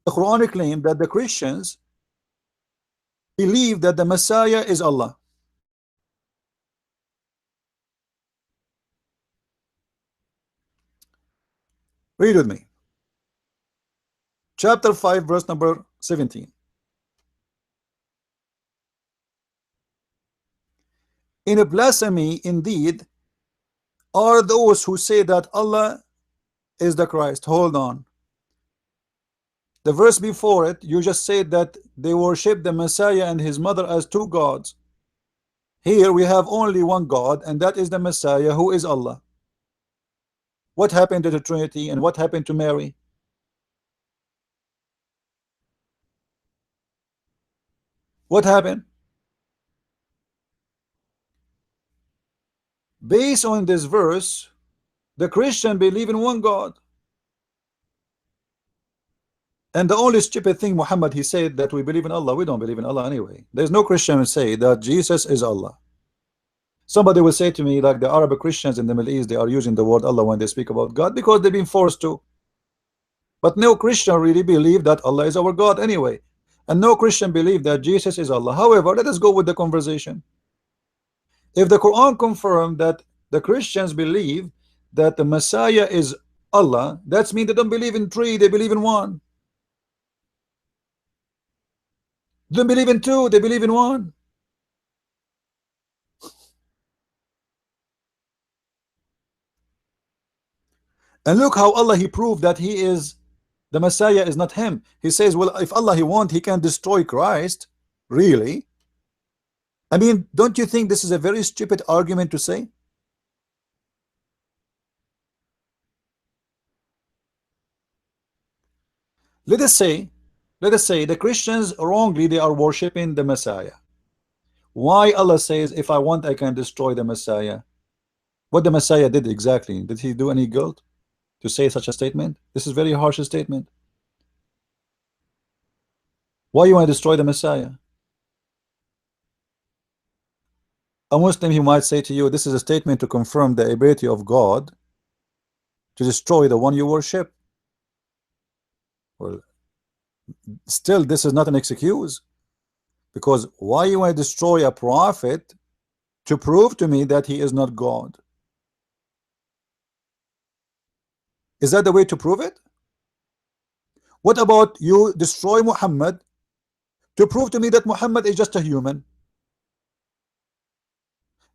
the Quran claim that the Christians believe that the Messiah is Allah. Read with me. Chapter 5, verse number 17. In a blasphemy indeed are those who say that Allah is the Christ. Hold on. The verse before it, you just said that they worship the Messiah and his mother as two gods. Here we have only one God, and that is the Messiah, who is Allah. What happened to the Trinity, and what happened to Mary? What happened? Based on this verse, the Christian believe in one God. And the only stupid thing Muhammad, he said that we believe in Allah. We don't believe in Allah anyway. There's no Christian who say that Jesus is Allah. Somebody will say to me, like the Arab Christians in the Middle East, they are using the word Allah when they speak about God because they've been forced to. But no Christian really believe that Allah is our God anyway. And no Christian believe that Jesus is Allah. However, let us go with the conversation. If the Quran confirmed that the Christians believe that the Messiah is Allah, that means they don't believe in three, they believe in one. They don't believe in two, they believe in one. And look how Allah he proved that he is the Messiah is not him. He says, well, if Allah he want, he can destroy Christ. Really? I mean, don't you think this is a very stupid argument to say? Let us say the Christians wrongly they are worshiping the Messiah. Why Allah says, if I want, I can destroy the Messiah? What the Messiah did exactly? Did he do any guilt to say such a statement? This is a very harsh statement. Why you want to destroy the Messiah? A Muslim, he might say to you, this is a statement to confirm the ability of God to destroy the one you worship. Well, still this is not an excuse, because why you want to destroy a prophet to prove to me that he is not God? Is that the way to prove it? What about you destroy Muhammad to prove to me that Muhammad is just a human?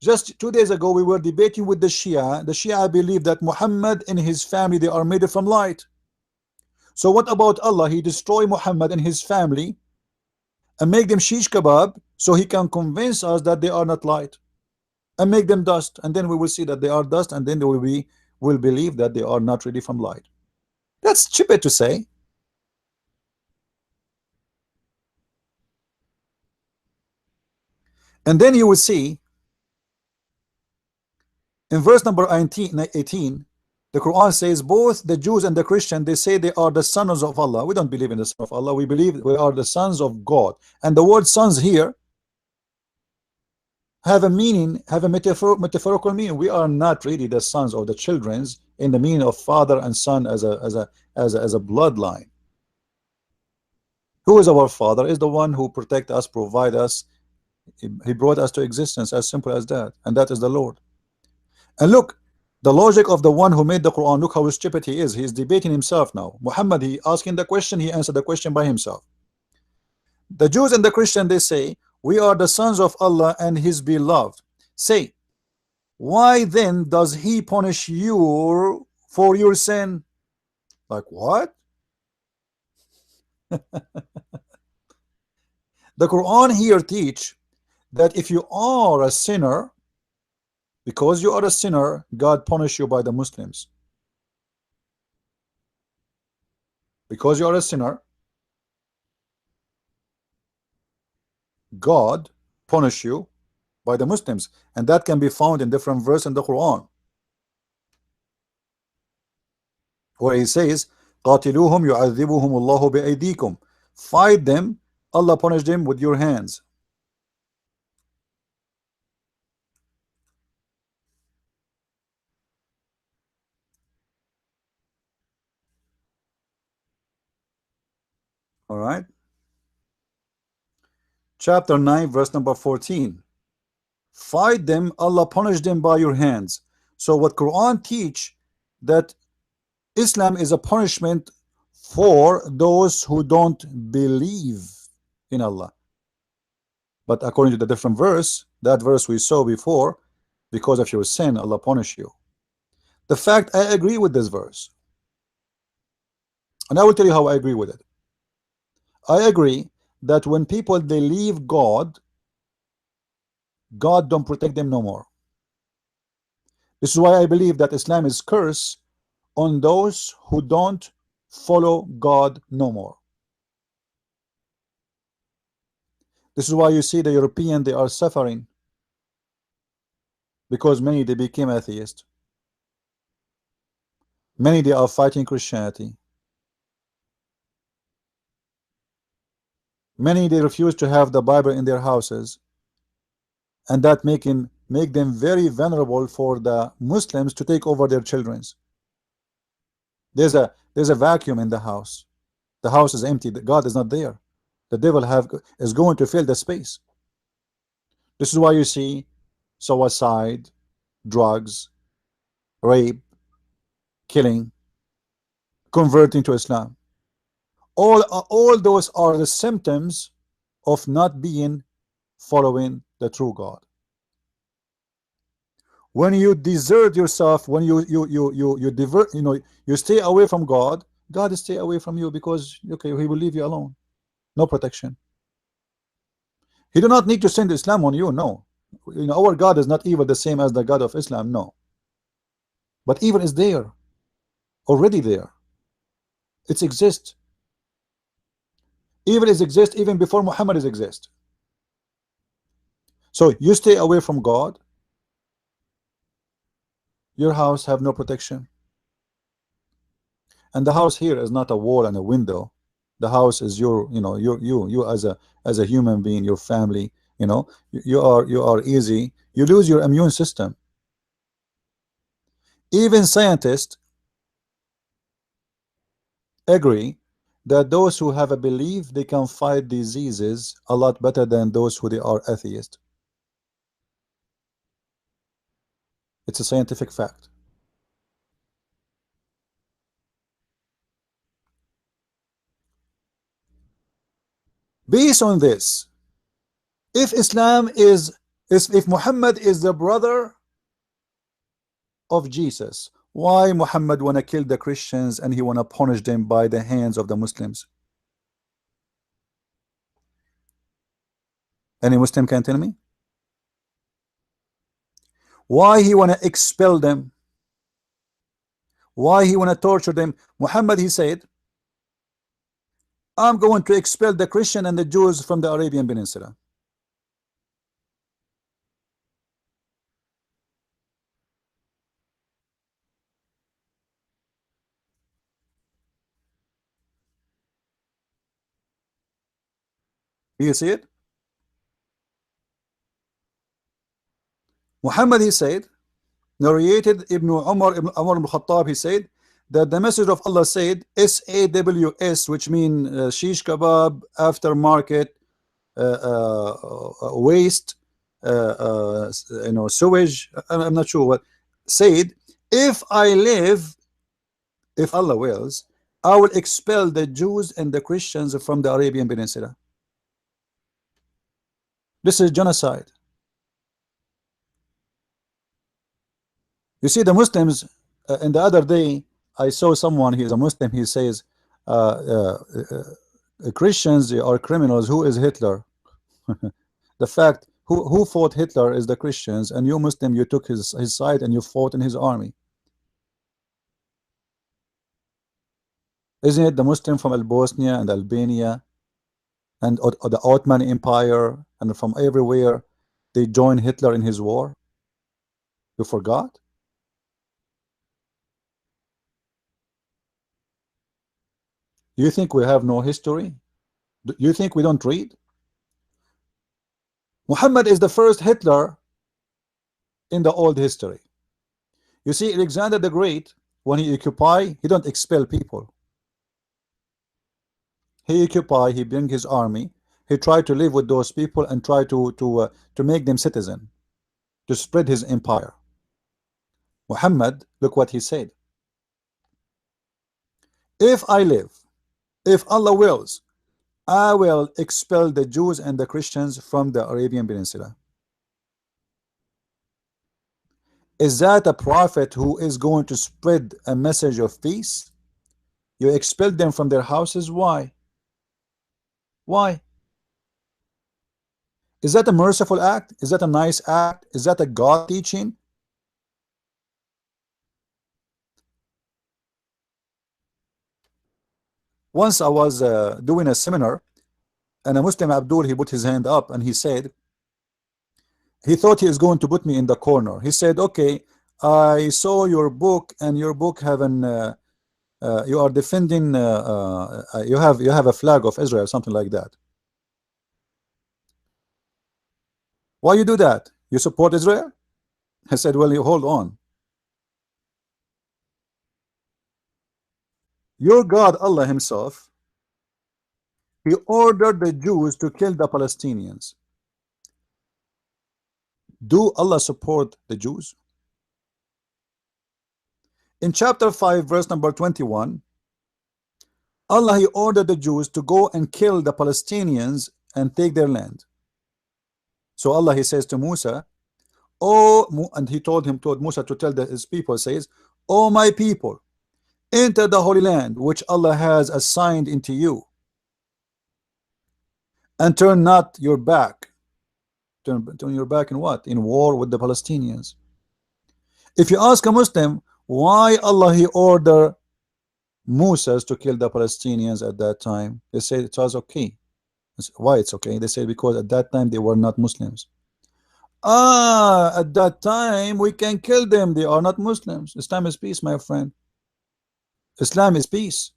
Just 2 days ago we were debating with the Shia. The Shia believe that Muhammad and his family, they are made from light. So what about Allah? He destroy Muhammad and his family and make them shish kebab so he can convince us that they are not light, and make them dust, and then we will see that they are dust, and then they will be will believe that they are not really from light. That's stupid to say. And then you will see in verse number 18, the Quran says both the Jews and the Christian, they say they are the sons of Allah. We don't believe in the son of Allah. We believe we are the sons of God. And the word sons here have a meaning, have a metaphorical meaning. We are not really the sons or the children's in the meaning of father and son as a bloodline. Who is our father? Is the one who protect us, provide us. He brought us to existence, as simple as that, and that is the Lord. And look, the logic of the one who made the Quran, look how stupid he is. He is debating himself now. Muhammad, he asking the question, he answered the question by himself. The Jews and the Christian, they say, we are the sons of Allah and his beloved. Say, why then does he punish you for your sin? Like what? The Quran here teach that if you are a sinner, because you are a sinner, God punish you by the Muslims. Because you are a sinner, God punish you by the Muslims, and that can be found in different verses in the Quran, where he says, قاتلوهم يعذبهم الله بأيديكم. Fight them, Allah punish them with your hands. All right. Chapter 9, verse number 14. Fight them, Allah punish them by your hands. So what Quran teach, that Islam is a punishment for those who don't believe in Allah. But according to the different verse, that verse we saw before, because of your sin, Allah punish you. The fact, I agree with this verse. And I will tell you how I agree with it. I agree that when people, they leave God, God don't protect them no more. This is why I believe that Islam is curse on those who don't follow God no more. This is why you see the European, they are suffering, because many, they became atheists. Many, they are fighting Christianity. Many, they refuse to have the Bible in their houses, and that make them very vulnerable for the Muslims to take over their children's. There's a vacuum in the house. The house is empty. God is not there. The devil is going to fill the space. This is why you see suicide, drugs, rape, killing, converting to Islam. All those are the symptoms of not being following the true God. When you desert yourself, when you divert, you stay away from God, God stay away from you, because okay, he will leave you alone. No protection. He do not need to send Islam on you. No, our God is not evil the same as the God of Islam. No, but evil is there, already there. It exists. Evil is exist even before Muhammad is exist. So you stay away from God, your house have no protection. And the house here is not a wall and a window. The house is your, you as a human being, your family. You are easy. You lose your immune system. Even scientists agree that those who have a belief, they can fight diseases a lot better than those who they are atheist. It's a scientific fact. Based on this, if if Muhammad is the brother of Jesus, why Muhammad wanna kill the Christians and he wanna punish them by the hands of the Muslims? Any Muslim can tell me? Why he wanna expel them? Why he want to torture them? Muhammad, he said, I'm going to expel the Christian and the Jews from the Arabian Peninsula. Do you see it? Muhammad, he said, narrated Ibn Umar ibn Khattab, he said that the message of Allah said SAWS, which mean shish kebab, aftermarket, waste, sewage. I'm not sure what. Said, if I live, if Allah wills, I will expel the Jews and the Christians from the Arabian Peninsula. This is genocide. You see, the Muslims, and the other day I saw someone, he's a Muslim, he says Christians are criminals. Who is Hitler? The fact, who fought Hitler is the Christians, and you Muslim, you took his side and you fought in his army. Isn't it the Muslim from Bosnia and Albania and the Ottoman Empire and from everywhere, they joined Hitler in his war? You forgot? You think we have no history? You think we don't read? Muhammad is the first Hitler in the old history. You see, Alexander the Great, when he occupy, he don't expel people. He occupy, he bring his army, he tried to live with those people and try to make them citizen, to spread his empire. Muhammad, look what he said. If I live, if Allah wills, I will expel the Jews and the Christians from the Arabian Peninsula. Is that a prophet who is going to spread a message of peace? You expel them from their houses. Why? Why? Is that a merciful act? Is that a nice act? Is that a God teaching? Once I was doing a seminar, and a Muslim Abdul, he put his hand up and he said, he thought he is going to put me in the corner. He said, okay, I saw your book, and your book have an you are defending you have a flag of Israel, something like that. Why you do that? You support Israel? I said, well, you hold on. Your God, Allah himself, he ordered the Jews to kill the Palestinians. Do Allah support the Jews? In chapter 5, verse number 21, Allah, he ordered the Jews to go and kill the Palestinians and take their land. So Allah, he says to Musa, and he told Musa to tell his people, says, oh my people, enter the Holy Land which Allah has assigned into you, and turn not your back. Turn your back in what? In war with the Palestinians. If you ask a Muslim why Allah he ordered Musa to kill the Palestinians at that time, they say it was okay. Why it's okay? They say because at that time they were not Muslims. At that time we can kill them, they are not Muslims. Islam is peace, my friend. Islam is peace.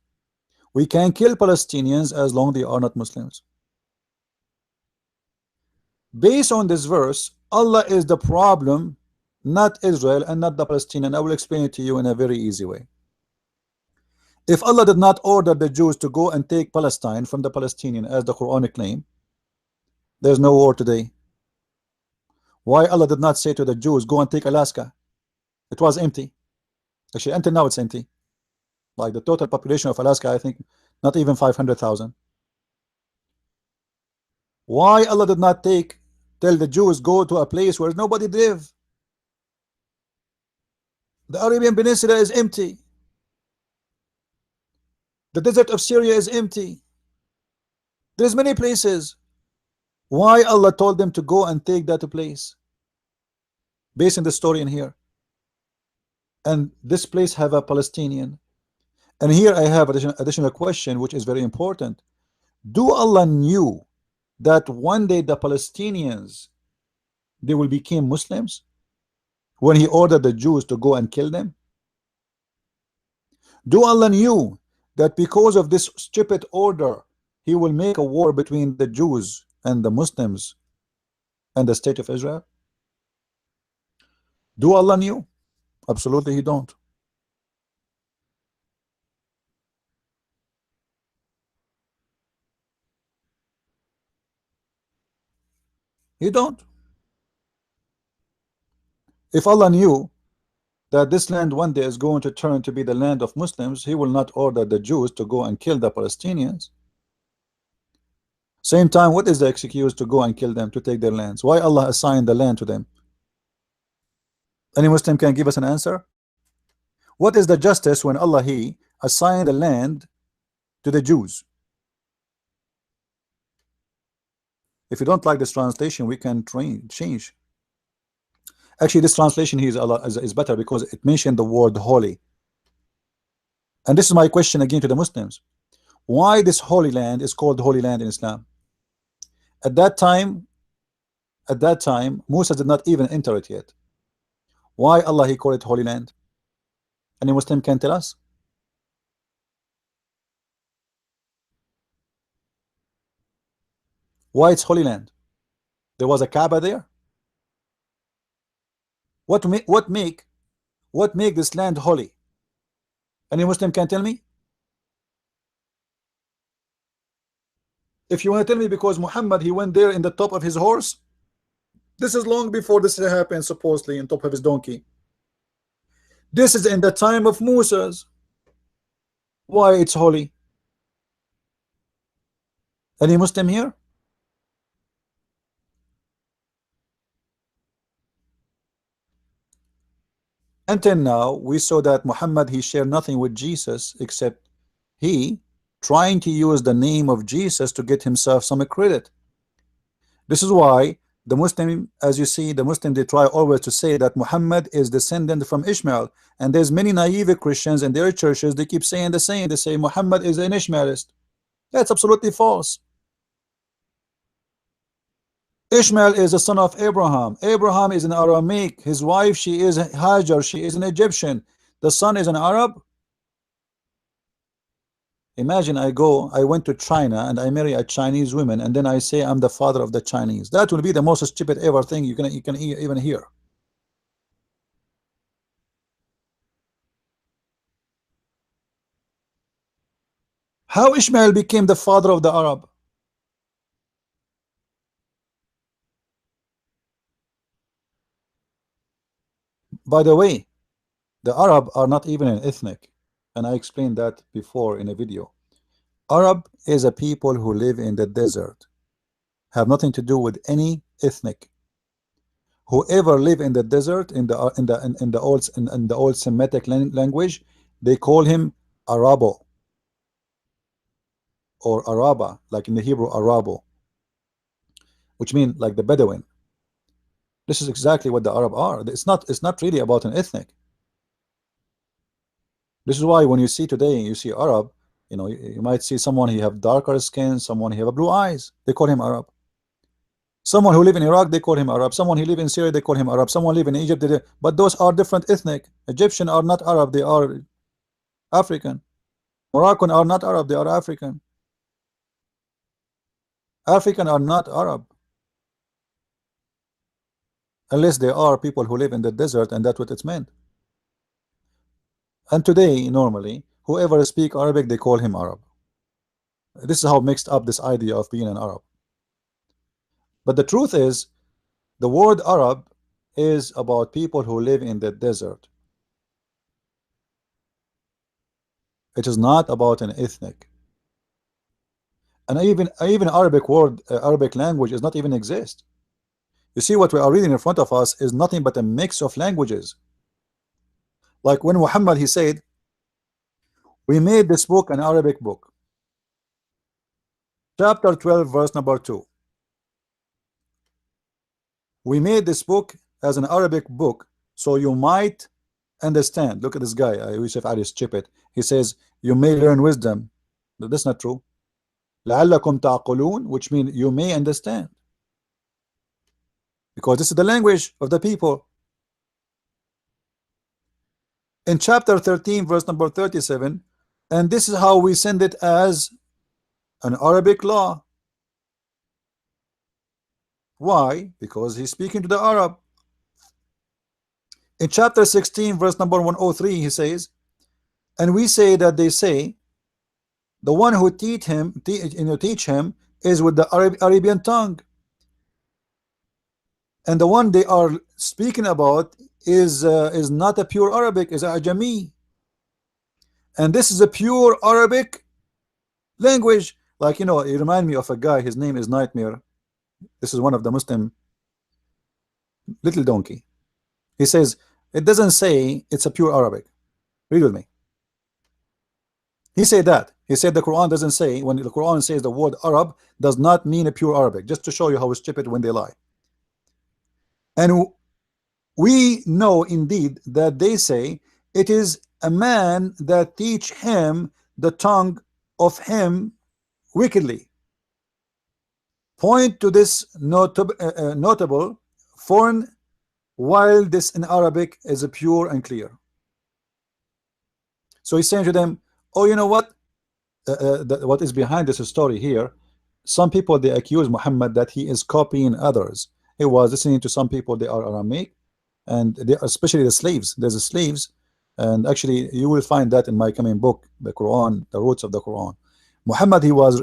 We can kill Palestinians as long as they are not Muslims. Based on this verse, Allah is the problem, not Israel and not the Palestinian. I will explain it to you in a very easy way. If Allah did not order the Jews to go and take Palestine from the Palestinian as the Quranic claim, there's no war today. Why Allah did not say to the Jews, go and take Alaska? It was empty. Actually, until now it's empty. Like the total population of Alaska, I think not even 500,000. Why Allah did not tell the Jews go to a place where nobody live? The Arabian Peninsula is empty. The desert of Syria is empty. There's many places. Why Allah told them to go and take that place? Based on the story in here. and this place have a Palestinian. And here I have additional question, which is very important. Do Allah knew that one day the Palestinians, they will become Muslims when he ordered the Jews to go and kill them? Do Allah knew that because of this stupid order, he will make a war between the Jews and the Muslims and the state of Israel? Do Allah knew? Absolutely he don't. He don't. If Allah knew that this land one day is going to turn to be the land of Muslims, he will not order the Jews to go and kill the Palestinians. Same time, what is the excuse to go and kill them, to take their lands? Why Allah assigned the land to them? Any Muslim can give us an answer? What is the justice when Allah he assigned the land to the Jews? If you don't like this translation, we can change. Actually, this translation here is better because it mentioned the word holy. And this is my question again to the Muslims. Why this holy land is called holy land in Islam? At that time, Musa did not even enter it yet. Why Allah he called it holy land? Any Muslim can tell us? Why it's holy land? There was a Kaaba there. What make this land holy? Any Muslim can tell me? If you want to tell me because Muhammad he went there in the top of his horse, this is long before this happened, supposedly in top of his donkey. This is in the time of Moses. Why it's holy? Any Muslim here? Until now, we saw that Muhammad he shared nothing with Jesus except he trying to use the name of Jesus to get himself some credit. This is why the Muslim, as you see, the Muslim they try always to say that Muhammad is descendant from Ishmael, and there's many naive Christians in their churches, they keep saying the same. They say Muhammad is an Ishmaelist. That's absolutely false. Ishmael is the son of Abraham. Abraham is an Aramaic. His wife, she is Hajar. She is an Egyptian. The son is an Arab. Imagine I went to China and I marry a Chinese woman, and then I say I'm the father of the Chinese. That will be the most stupid ever thing you can even hear. How Ishmael became the father of the Arab? By the way, the Arab are not even an ethnic, and I explained that before in a video. Arab is a people who live in the desert, have nothing to do with any ethnic. Whoever live in the desert in the old Semitic language, they call him Arabo or Araba, like in the Hebrew Arabo, which means like the Bedouin. This is exactly what the Arab are. It's not really about an ethnic. This is why when you see today, you see Arab, you might see someone he have darker skin, someone he have blue eyes, they call him Arab. Someone who live in Iraq, they call him Arab. Someone who live in Syria, they call him Arab. Someone live in Egypt, but those are different ethnic. Egyptian are not Arab, they are African. Moroccan are not Arab, they are African. African are not Arab, unless they are people who live in the desert, and that's what it's meant. And today, normally, whoever speak Arabic, they call him Arab. This is how mixed up this idea of being an Arab. But the truth is, the word Arab is about people who live in the desert. It is not about an ethnic. And even Arabic word, Arabic language does not even exist. You see, what we are reading in front of us is nothing but a mix of languages. Like when Muhammad he said, we made this book an Arabic book. Chapter 12, verse number 2. We made this book as an Arabic book, so you might understand. Look at this guy, Yusuf Ali stupid. He says you may learn wisdom. But that's not true. لعلكم تعقلون, which means you may understand, because this is the language of the people. In chapter 13 verse number 37, and this is how we send it as an Arabic law. Why? Because he's speaking to the Arab. In chapter 16 verse number 103, he says, and we say that they say the one who teach him is with the Arabian tongue, and the one they are speaking about is not a pure Arabic, is a Ajami, and this is a pure Arabic language. Like, you know, it remind me of a guy, his name is Nightmare. This is one of the Muslim little donkey. He says it doesn't say it's a pure Arabic. Read with me. He said that. He said the Quran doesn't say, when the Quran says the word Arab does not mean a pure Arabic, just to show you how stupid when they lie. And we know indeed that they say it is a man that teach him the tongue of him wickedly. Point to this notable foreign, while this in Arabic is a pure and clear. So he's saying to them, oh, you know what? What is behind this story here? Some people, they accuse Muhammad that he is copying others. He was listening to some people, they are Aramaic, and they, especially the slaves. There's the slaves, and actually you will find that in my coming book, the Quran, the roots of the Quran. Muhammad, he was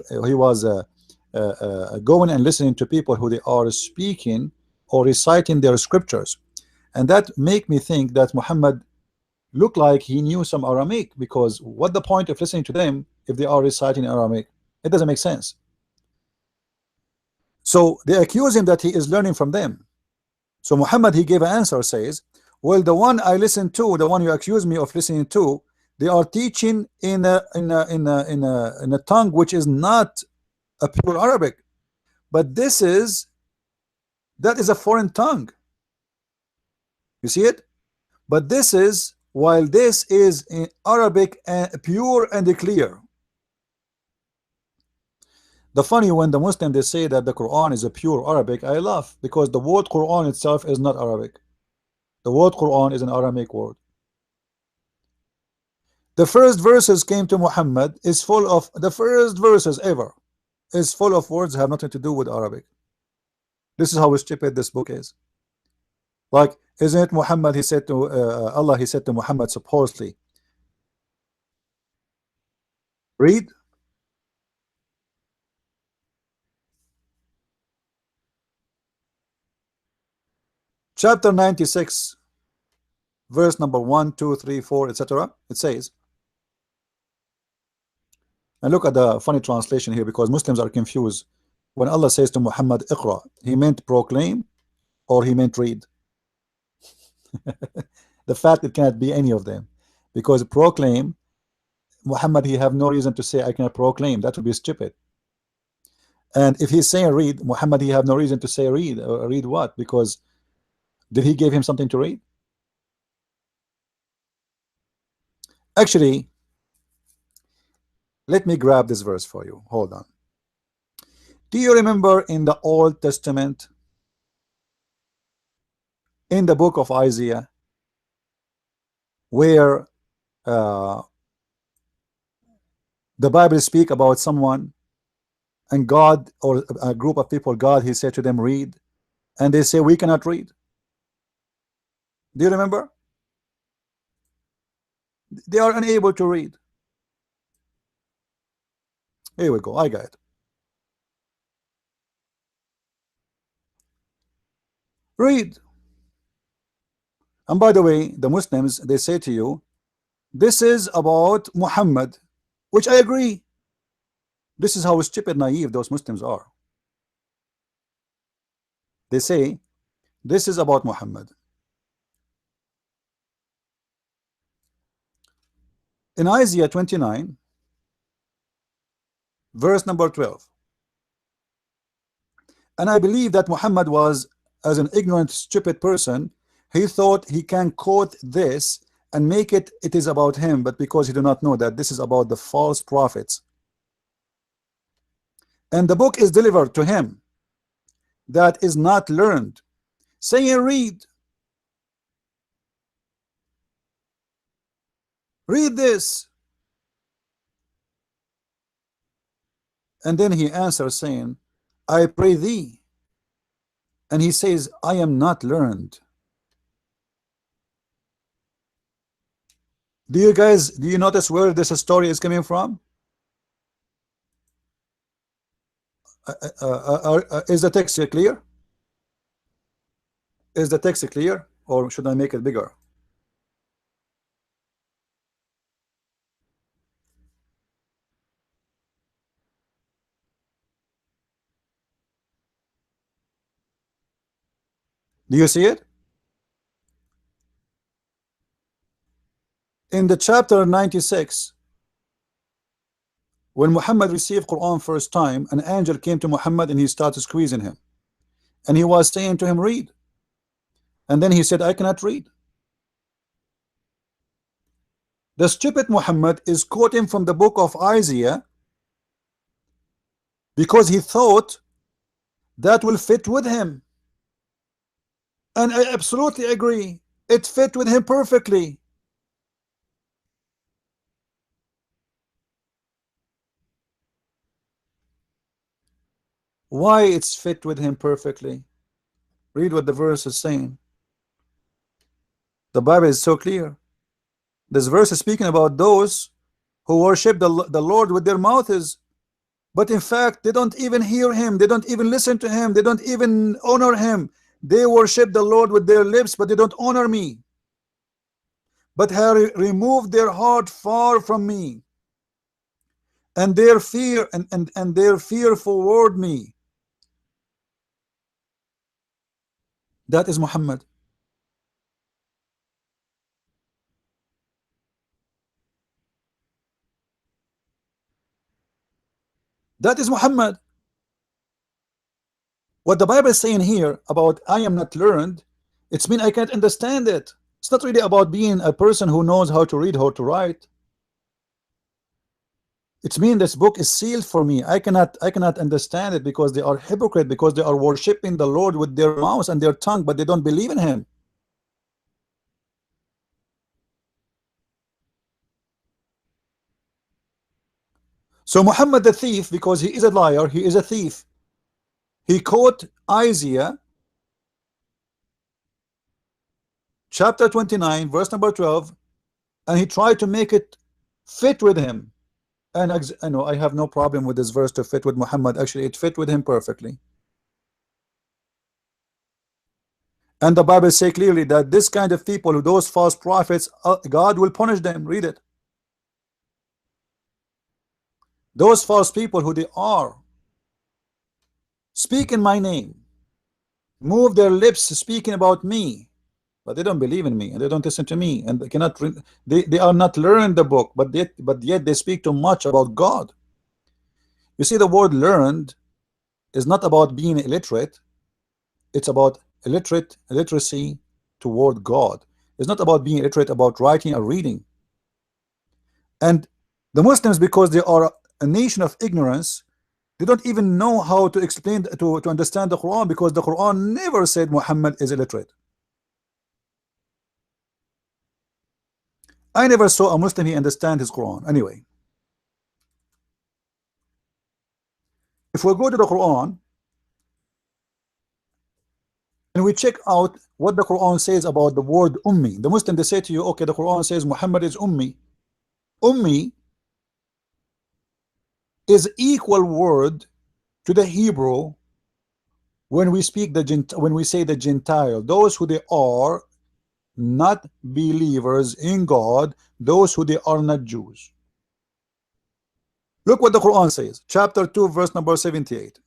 going and listening to people who they are speaking or reciting their scriptures, and that make me think that Muhammad looked like he knew some Aramaic, because what the point of listening to them if they are reciting Aramaic? It doesn't make sense. So they accuse him that he is learning from them. So Muhammad, he gave an answer, says, well, the one I listen to, the one you accuse me of listening to, they are teaching in a tongue which is not a pure Arabic, but that is a foreign tongue. You see it? But this is, while this is in Arabic and pure and clear. The funny, when the Muslim they say that the Quran is a pure Arabic, I laugh, because the word Quran itself is not Arabic. The word Quran is an Aramaic word. The first verses came to Muhammad is full of, the first verses ever is full of words that have nothing to do with Arabic. This is how stupid this book is. Like, isn't it Muhammad, he said to Allah, he said to Muhammad supposedly, read. Chapter 96, verse number 1, 2, 3, 4, etc. It says, and look at the funny translation here, because Muslims are confused. When Allah says to Muhammad, Iqra, he meant proclaim or he meant read. The fact it cannot be any of them, because proclaim, Muhammad, he have no reason to say I cannot proclaim. That would be stupid. And if he's saying read, Muhammad, he have no reason to say read. Read what? Because did he give him something to read? Actually, let me grab this verse for you. Hold on. Do you remember in the Old Testament, in the book of Isaiah, where the Bible speak about someone and God, or a group of people, God, he said to them, read, and they say we cannot read? Do you remember? They are unable to read. Here we go, I got it. Read. And by the way, the Muslims, they say to you, this is about Muhammad, which I agree. This is how stupid, naive those Muslims are. They say this is about Muhammad. In Isaiah 29, verse number 12, and I believe that Muhammad was, as an ignorant, stupid person, he thought he can quote this and make it is about him, but because he do not know that this is about the false prophets, and the book is delivered to him that is not learned, saying, read this, and then he answers saying, I pray thee, and he says, I am not learned. Do you notice where this story is coming from? Is the text clear? Is the text clear, or should I make it bigger? Do you see it? In the chapter 96, when Muhammad received Quran first time, an angel came to Muhammad and he started squeezing him, and he was saying to him, read, and then he said, I cannot read. The stupid Muhammad is quoting from the book of Isaiah because he thought that will fit with him, and I absolutely agree, it fit with him perfectly. Why it's fit with him perfectly? Read what the verse is saying. The Bible is so clear. This verse is speaking about those who worship the Lord with their mouths, but in fact they don't even hear him, they don't even listen to him, they don't even honor him. They worship the Lord with their lips, but they don't honor me, but have removed their heart far from me, and their fear and their fear forward me. That is Muhammad. That is Muhammad. What the Bible is saying here about I am not learned, it's mean I can't understand it. It's not really about being a person who knows how to read, how to write. It's mean this book is sealed for me. I cannot understand it because they are hypocrite, because they are worshiping the Lord with their mouths and their tongue, but they don't believe in him. So Muhammad the thief, because he is a liar, he is a thief. He quote Isaiah chapter 29 verse number 12, and he tried to make it fit with him. And I know I have no problem with this verse to fit with Muhammad. Actually, it fit with him perfectly. And the Bible say clearly that this kind of people, those false prophets, God will punish them. Read it. Those false people who they are speak in my name, move their lips speaking about me, but they don't believe in me and they don't listen to me, and they cannot they are not learned the book, but yet they speak too much about God. You see, the word learned is not about being illiterate, it's about illiteracy toward God. It's not about being illiterate about writing or reading. And the Muslims, because they are a nation of ignorance, they don't even know how to explain to understand the Quran, because the Quran never said Muhammad is illiterate. I never saw a Muslim he understand his Quran. Anyway, if we go to the Quran and we check out what the Quran says about the word ummi, the Muslim, they say to you, okay, the Quran says Muhammad is ummi. Ummi is equal word to the Hebrew when we speak when we say the Gentile, those who they are not believers in God, those who they are not Jews. Look what the Quran says, chapter 2 verse number 78.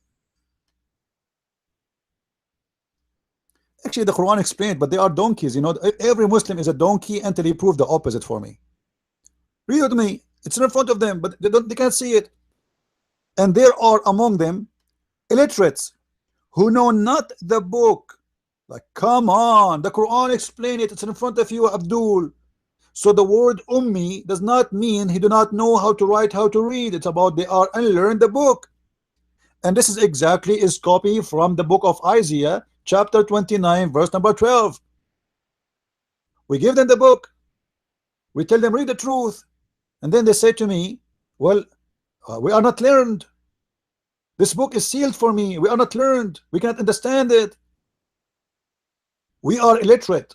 Actually the Quran explained, but they are donkeys. You know, every Muslim is a donkey until he proved the opposite for me. Read it to me. It's in front of them, but they can't see it. And there are among them illiterates who know not the book. Like, come on, the Quran explain it, it's in front of you, Abdul. So the word ummi does not mean he do not know how to write, how to read. It's about they are unlearned the book. And this is exactly is copy from the book of Isaiah chapter 29 verse number 12. We give them the book, we tell them read the truth, and then they say to me, well, we are not learned. This book is sealed for me. We are not learned. We cannot understand it. We are illiterate,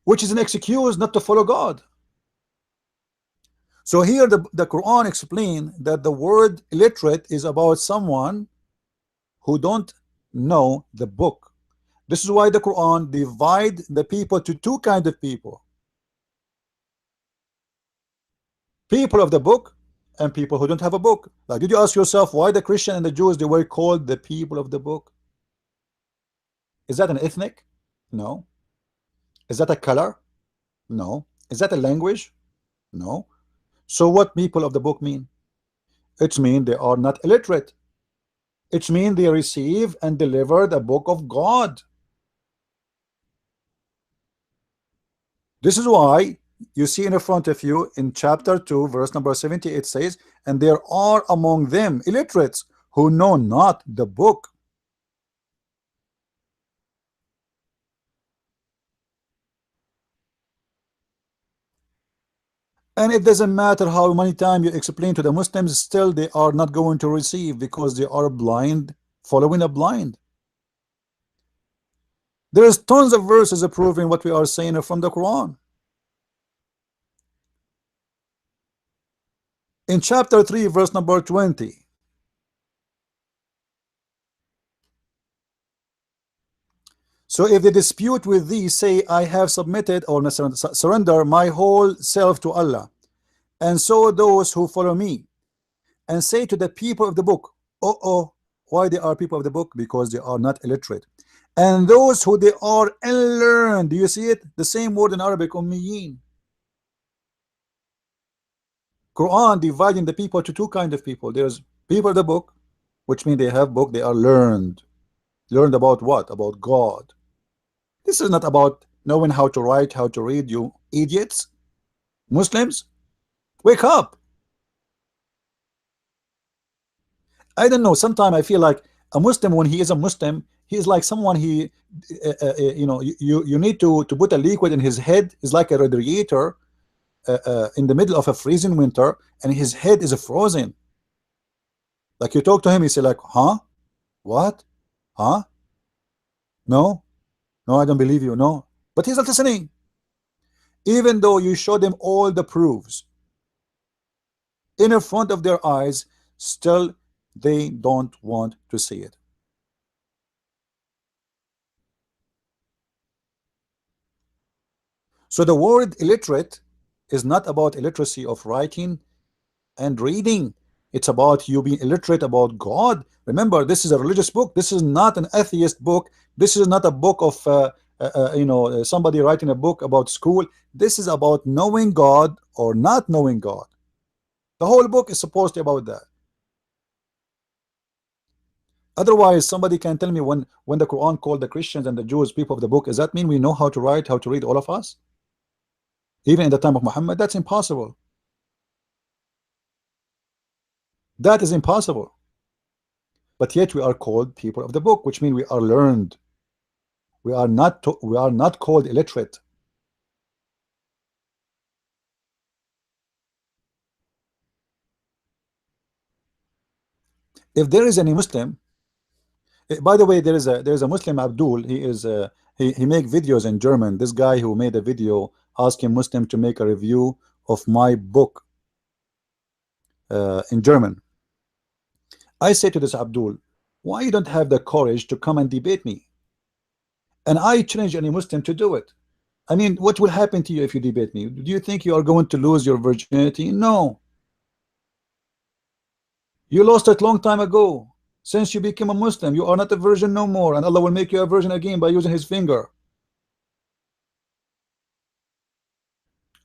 which is an excuse not to follow God. So here the Quran explains that the word illiterate is about someone who don't know the book. This is why the Quran divide the people to two kinds of people. People of the book and people who don't have a book. Like, did you ask yourself why the Christian and the Jews, they were called the people of the book? Is that an ethnic? No. Is that a color? No. Is that a language? No. So what people of the book mean? It means they are not illiterate. It means they receive and deliver the book of God. This is why you see in front of you in chapter 2 verse number 70, it says, and there are among them illiterates who know not the book. And it doesn't matter how many times you explain to the Muslims, still they are not going to receive because they are blind, following a blind. There's tons of verses proving what we are saying from the Quran. In chapter 3 verse number 20, so if they dispute with thee, say, I have submitted or surrender my whole self to Allah, and so those who follow me, and say to the people of the book, why they are people of the book? Because they are not illiterate. And those who they are unlearned, do you see it? The same word in Arabic, ummiyin. Quran dividing the people to two kinds of people. There's people of the book, which means they have book, they are learned. Learned about what? About God. This is not about knowing how to write, how to read, you idiots. Muslims, wake up. I don't know, sometimes I feel like a Muslim, when he is a Muslim, he is like someone you know, you need to put a liquid in his head. It's like a radiator in the middle of a freezing winter, and his head is frozen. Like you talk to him, he say like, huh? What? Huh? No, I don't believe you. No, but he's not listening. Even though you show them all the proofs in front of their eyes, still they don't want to see it. So the word illiterate is not about illiteracy of writing and reading. It's about you being illiterate about God. Remember, this is a religious book. This is not an atheist book. This is not a book of you know, somebody writing a book about school. This is about knowing God or not knowing God. The whole book is supposed to be about that. Otherwise, somebody can tell me when the Quran called the Christians and the Jews people of the book, does that mean we know how to write, how to read, all of us? Even in the time of Muhammad, that's impossible. That is impossible. But yet we are called people of the book, which means we are learned. We are not called illiterate. If there is any Muslim, by the way, there is a Muslim, Abdul. He is he make videos in German. This guy who made a video asking Muslim to make a review of my book in German. I say to this Abdul, why you don't have the courage to come and debate me? And I challenge any Muslim to do it. I mean, what will happen to you if you debate me? Do you think you are going to lose your virginity? No. You lost it long time ago. Since you became a Muslim, you are not a virgin no more, and Allah will make you a virgin again by using his finger.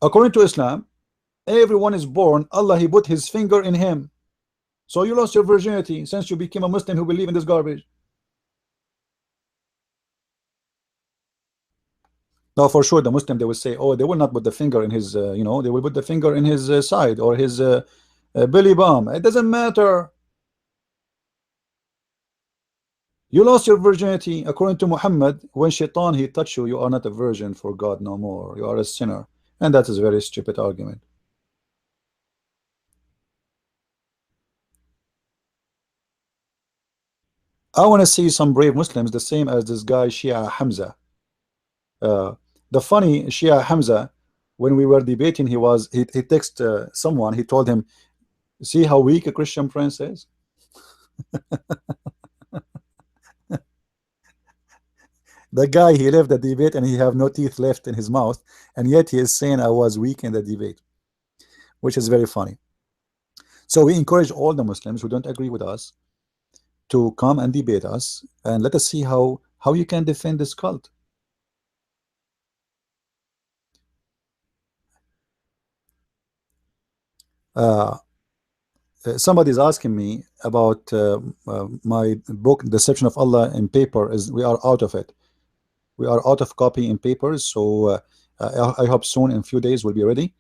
According to Islam, everyone is born, Allah he put his finger in him. So you lost your virginity since you became a Muslim who believe in this garbage. Now, for sure, the Muslim, they will say, oh, they will not put the finger in his, they will put the finger in his side or his belly bump. It doesn't matter. You lost your virginity. According to Muhammad, when Shaitan, he touched you, you are not a virgin for God no more. You are a sinner. And that is a very stupid argument. I want to see some brave Muslims, the same as this guy, Shia Hamza. Uh, the funny Shia Hamza, when we were debating, he texted someone, he told him, see how weak a Christian Prince is? The guy, he left the debate and he have no teeth left in his mouth, and yet he is saying I was weak in the debate, which is very funny. So we encourage all the Muslims who don't agree with us to come and debate us, and let us see how you can defend this cult. Uh, somebody's asking me about my book, Deception of Allah in paper. Is we are out of it. We are out of copy in papers, so I hope soon, in a few days, we'll be ready.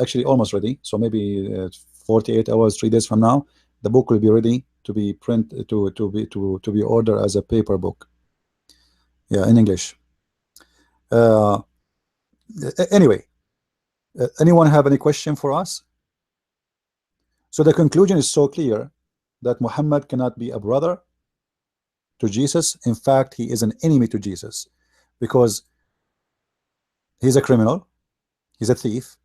Actually, almost ready. So maybe 48 hours, 3 days from now, the book will be ready to be to be ordered as a paper book. Yeah, in English. Anyway, anyone have any question for us? So the conclusion is so clear that Muhammad cannot be a brother to Jesus. In fact, he is an enemy to Jesus because he's a criminal, he's a thief,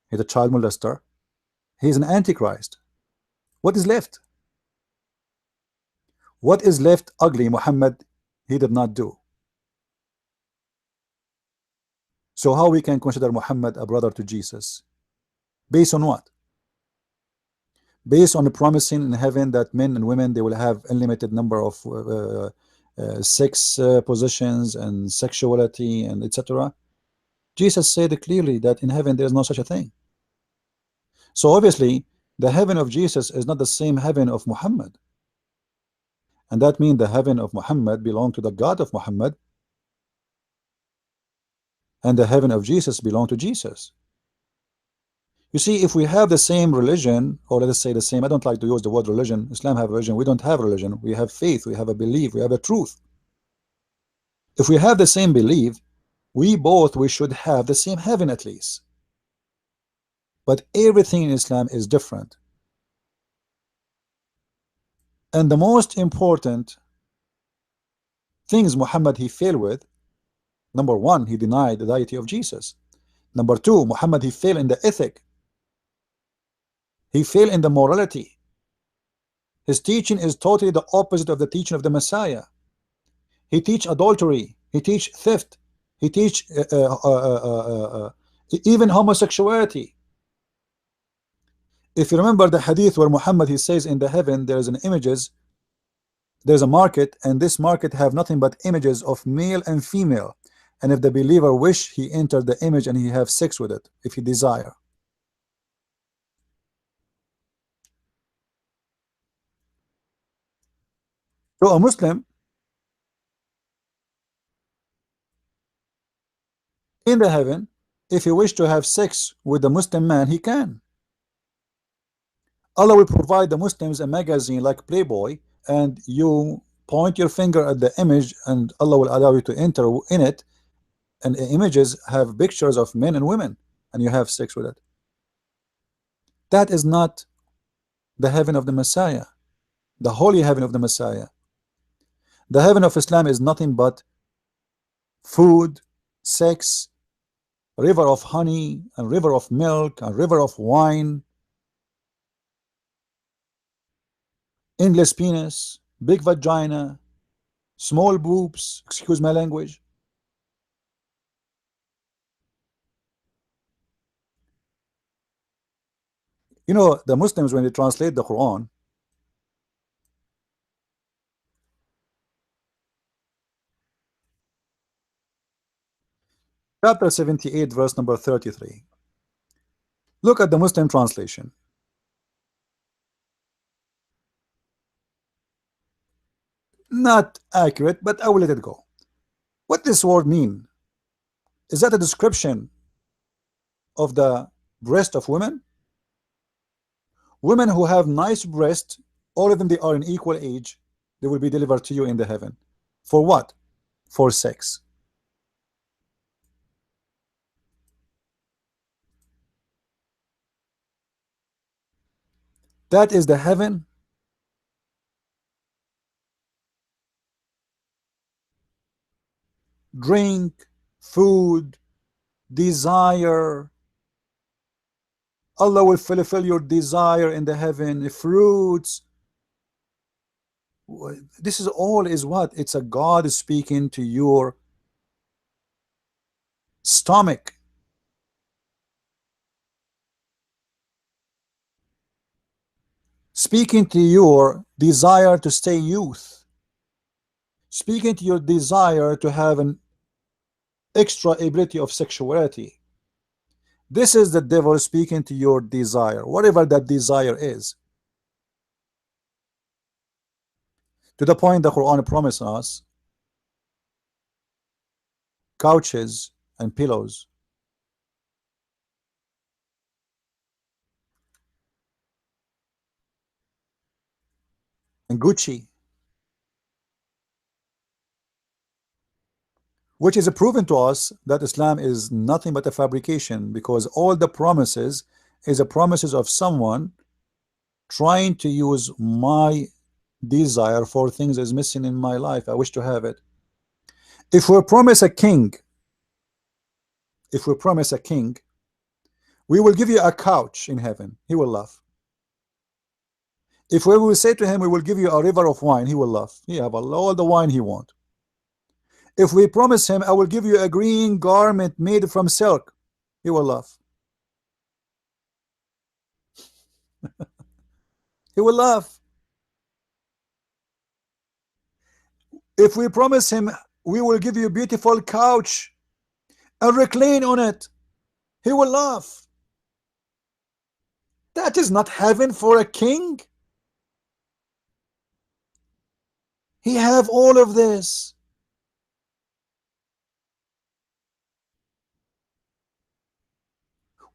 he's a child molester, he's an antichrist. What is left? What is left ugly Muhammad he did not do? So how we can consider Muhammad a brother to Jesus? Based on what? Based on the promising in heaven that men and women, they will have unlimited number of sex positions and sexuality and etc. Jesus said clearly that in heaven there is no such a thing. So obviously the heaven of Jesus is not the same heaven of Muhammad, and that means the heaven of Muhammad belong to the God of Muhammad, and the heaven of Jesus belong to Jesus. You see, if we have the same religion, or let us say the same, I don't like to use the word religion. Islam have religion. We don't have religion. We have faith. We have a belief. We have a truth. If we have the same belief, we should have the same heaven at least. But everything in Islam is different. And the most important things Muhammad he failed with, number one, he denied the deity of Jesus. Number two, Muhammad he failed in the ethic. He failed in the morality. His teaching is totally the opposite of the teaching of the Messiah. He teach adultery. He teach theft. He teach even homosexuality. If you remember the hadith where Muhammad he says in the heaven there is an images, there's a market, and this market have nothing but images of male and female, and if the believer wish, he enter the image and he have sex with it if he desire. So a Muslim in the heaven, if he wish to have sex with the Muslim man, he can. Allah will provide the Muslims a magazine like Playboy, and you point your finger at the image and Allah will allow you to enter in it, and the images have pictures of men and women, and you have sex with it. That is not the heaven of the Messiah, the holy heaven of the Messiah. The heaven of Islam is nothing but food, sex, river of honey, and river of milk, and river of wine, endless penis, big vagina, small boobs, excuse my language. You know, the Muslims, when they translate the Quran, chapter 78, verse number 33. Look at the Muslim translation. Not accurate, but I will let it go. What does this word mean? Is that a description of the breast of women? Women who have nice breasts, all of them, they are in equal age, they will be delivered to you in the heaven. For what? For sex. That is the heaven. Drink, food, desire. Allah will fulfill your desire in the heaven. Fruits. This is all is what? It's a God speaking to your stomach. Speaking to your desire to stay youth. Speaking to your desire to have an extra ability of sexuality. This is the devil speaking to your desire, whatever that desire is. To the point the Quran promised us couches and pillows. And Gucci, which is proven to us that Islam is nothing but a fabrication, because all the promises is a promises of someone trying to use my desire for things that is missing in my life. I wish to have it. If we promise a king, we will give you a couch in heaven, he will laugh. If we will say to him, we will give you a river of wine, he will laugh. He have all the wine he want. If we promise him, I will give you a green garment made from silk, he will laugh. He will laugh. If we promise him, we will give you a beautiful couch and recline on it, he will laugh. That is not heaven for a king. He have all of this.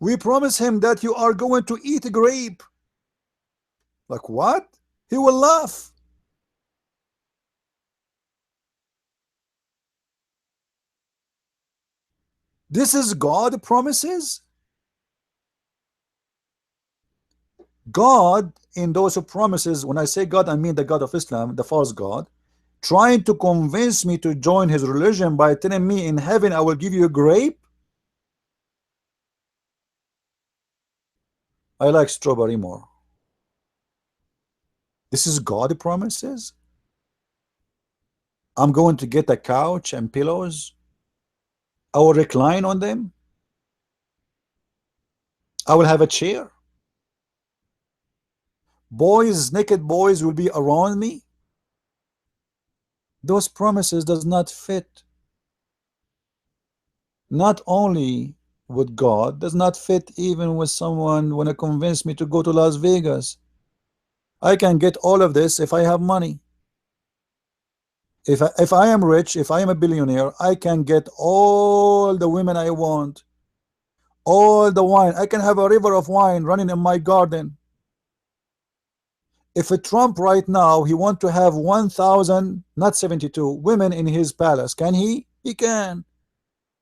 We promise him that you are going to eat a grape. Like what? He will laugh. This is God promises. God in those promises, when I say God, I mean the God of Islam, the false God, trying to convince me to join his religion by telling me in heaven I will give you a grape. I like strawberry more. This is God promises. I'm going to get a couch and pillows. I will recline on them. I will have a chair. Boys, naked boys will be around me. Those promises does not fit. Not only with God, does not fit even with someone when to convince me to go to Las Vegas. I can get all of this if I have money. If I am rich, if I am a billionaire, I can get all the women I want, all the wine. I can have a river of wine running in my garden. If a Trump right now, he want to have 1,000, not 72 women in his palace, can he? He can.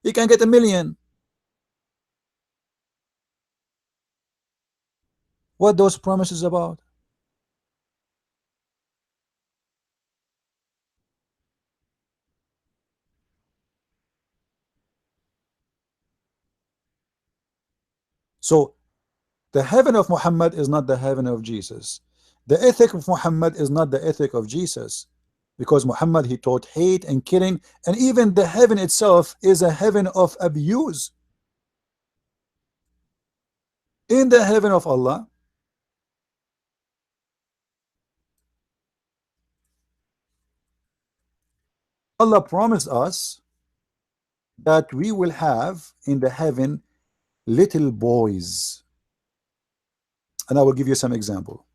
He can get 1,000,000. What those promises about? So the heaven of Muhammad is not the heaven of Jesus. The ethic of Muhammad is not the ethic of Jesus, because Muhammad, he taught hate and killing, and even the heaven itself is a heaven of abuse. In the heaven of Allah, Allah promised us that we will have in the heaven little boys, and I will give you some example.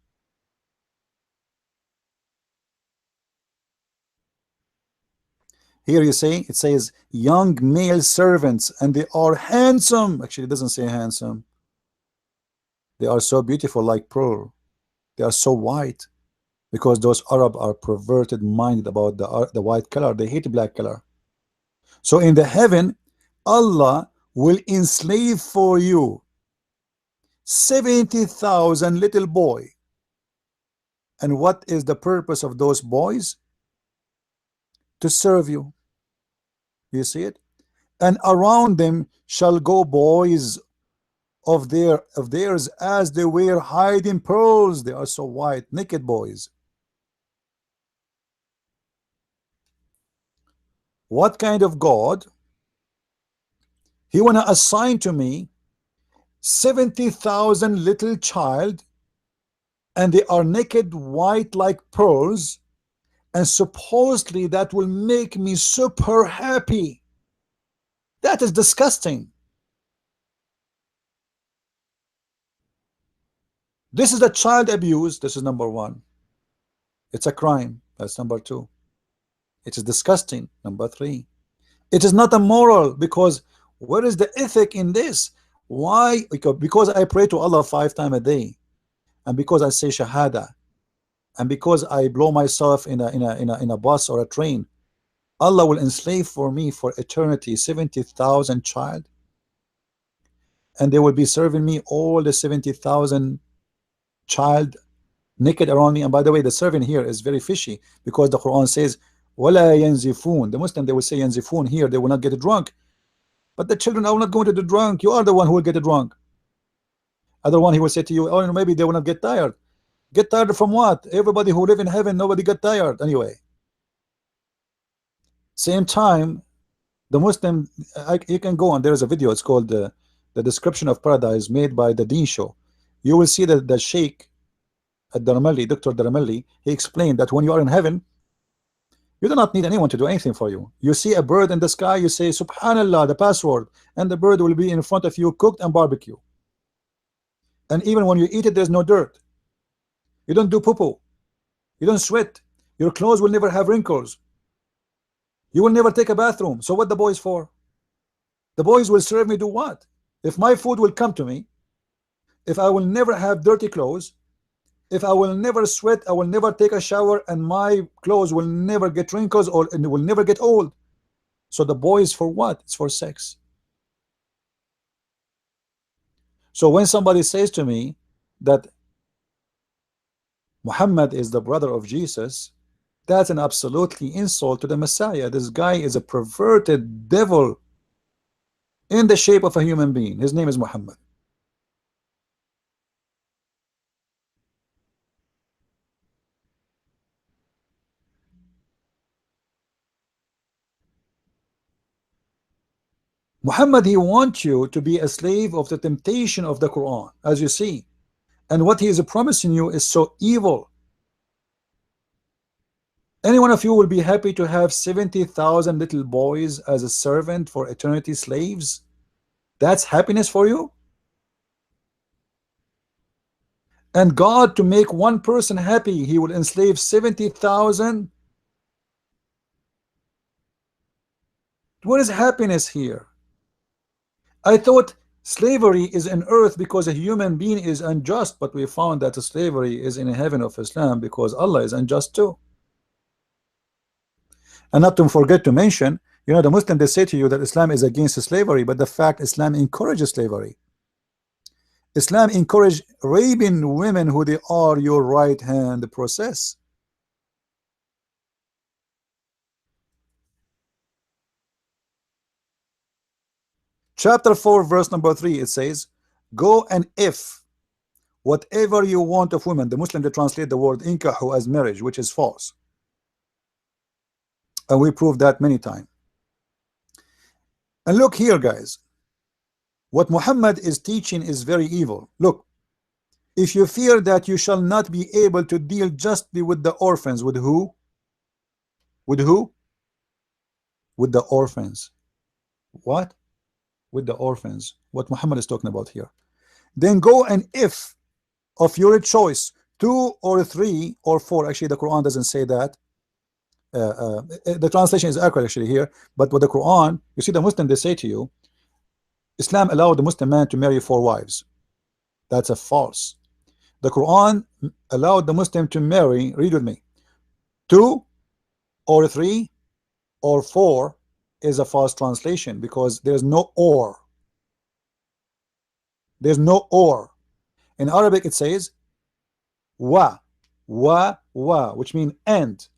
Here you say, it says young male servants, and they are handsome. Actually, it doesn't say handsome. They are so beautiful, like pearl. They are so white, because those Arab are perverted minded about the white color. They hate the black color. So in the heaven, Allah will enslave for you 70,000 little boy. And what is the purpose of those boys? To serve you. You see it? And around them shall go boys of theirs, as they were hiding pearls. They are so white, naked boys. What kind of God? He wanna assign to me 70,000 little child, and they are naked, white like pearls, and supposedly that will make me super happy. That is disgusting. This is the child abuse. This is number one. It's a crime. That's number two. It is disgusting. Number three. It is not a moral, because where is the ethic in this? Why? Because I pray to Allah 5 times a day, and because I say shahada, and because I blow myself in a bus or a train, Allah will enslave for me for eternity 70,000 child, and they will be serving me all the 70,000 child naked around me. And by the way, the serving here is very fishy, because the Quran says wala yanzifun. The Muslim, they will say yanzifun here, they will not get drunk. But the children are not going to the drunk. You are the one who will get drunk. Other one, he will say to you, oh, maybe they will not get tired. Get tired from what? Everybody who live in heaven, nobody get tired anyway. Same time, the Muslim, you can go on. There is a video. It's called the Description of Paradise, made by the Deen Show. You will see that the Sheikh at Daramelli, Dr. Daramelli, he explained that when you are in heaven, you do not need anyone to do anything for you. You see a bird in the sky, you say Subhanallah, the password, and the bird will be in front of you, cooked and barbecue. And even when you eat it, there's no dirt. You don't do poo-poo. You don't sweat. Your clothes will never have wrinkles. You will never take a bathroom. So what the boys for? The boys will serve me do what? If my food will come to me, if I will never have dirty clothes, if I will never sweat, I will never take a shower, and my clothes will never get wrinkles, or and it will never get old. So the boys for what? It's for sex. So when somebody says to me that Muhammad is the brother of Jesus, that's an absolutely insult to the Messiah. This guy is a perverted devil in the shape of a human being. His name is Muhammad. Muhammad, he wants you to be a slave of the temptation of the Quran, as you see. And what he is promising you is so evil. Any one of you will be happy to have 70,000 little boys as a servant for eternity, slaves? That's happiness for you? And God, to make one person happy, he will enslave 70,000? What is happiness here? I thought slavery is in earth because a human being is unjust, but we found that slavery is in heaven of Islam because Allah is unjust too. And not to forget to mention, you know, the Muslim, they say to you that Islam is against slavery, but the fact Islam encourages slavery. Islam encourage raping women who they are your right hand process. Chapter 4 verse number 3, it says, go and if whatever you want of women. The Muslim, they translate the word inkahu as marriage, which is false, and we proved that many times. And look here, guys, what Muhammad is teaching is very evil. Look, if you fear that you shall not be able to deal justly with the orphans, with who? With who? With the orphans. What? With the orphans. What Muhammad is talking about here. Then go and if of your choice 2 or 3 or 4. Actually, the Quran doesn't say that. The translation is accurate actually here, but with the Quran, you see the Muslim, they say to you, Islam allowed the Muslim man to marry 4 wives. That's a false. The Quran allowed the Muslim to marry, read with me, 2 or 3 or 4 is a false translation, because there's no or. There's no or. In Arabic it says wa, which means and.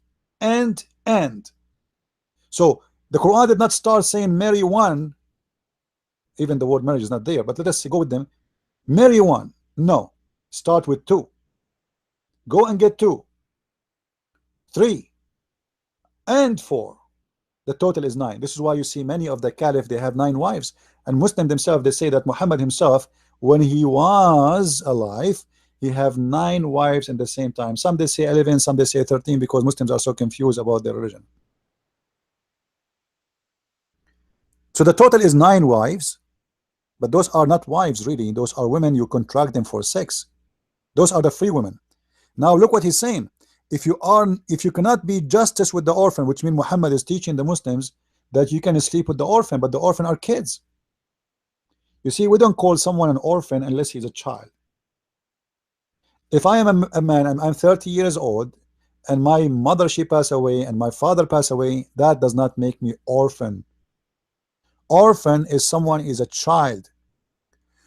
So the Quran did not start saying marry 1, even the word marriage is not there, but let us go with them. Marry 1, no, start with 2, go and get 2, 3 and 4. The total is 9. This is why you see many of the caliph, they have 9 wives, and Muslim themselves, they say that Muhammad himself, when he was alive, he have 9 wives at the same time. Some they say 11, some they say 13, because Muslims are so confused about their religion. So the total is 9 wives, but those are not wives really. Those are women you contract them for sex. Those are the free women. Now look what he's saying. If you cannot be justice with the orphan, which means Muhammad is teaching the Muslims that you can sleep with the orphan, but the orphan are kids. You see, we don't call someone an orphan unless he's a child. If I am a man, I'm 30 years old, and my mother, she passed away, and my father passed away, that does not make me orphan. Orphan is someone is a child.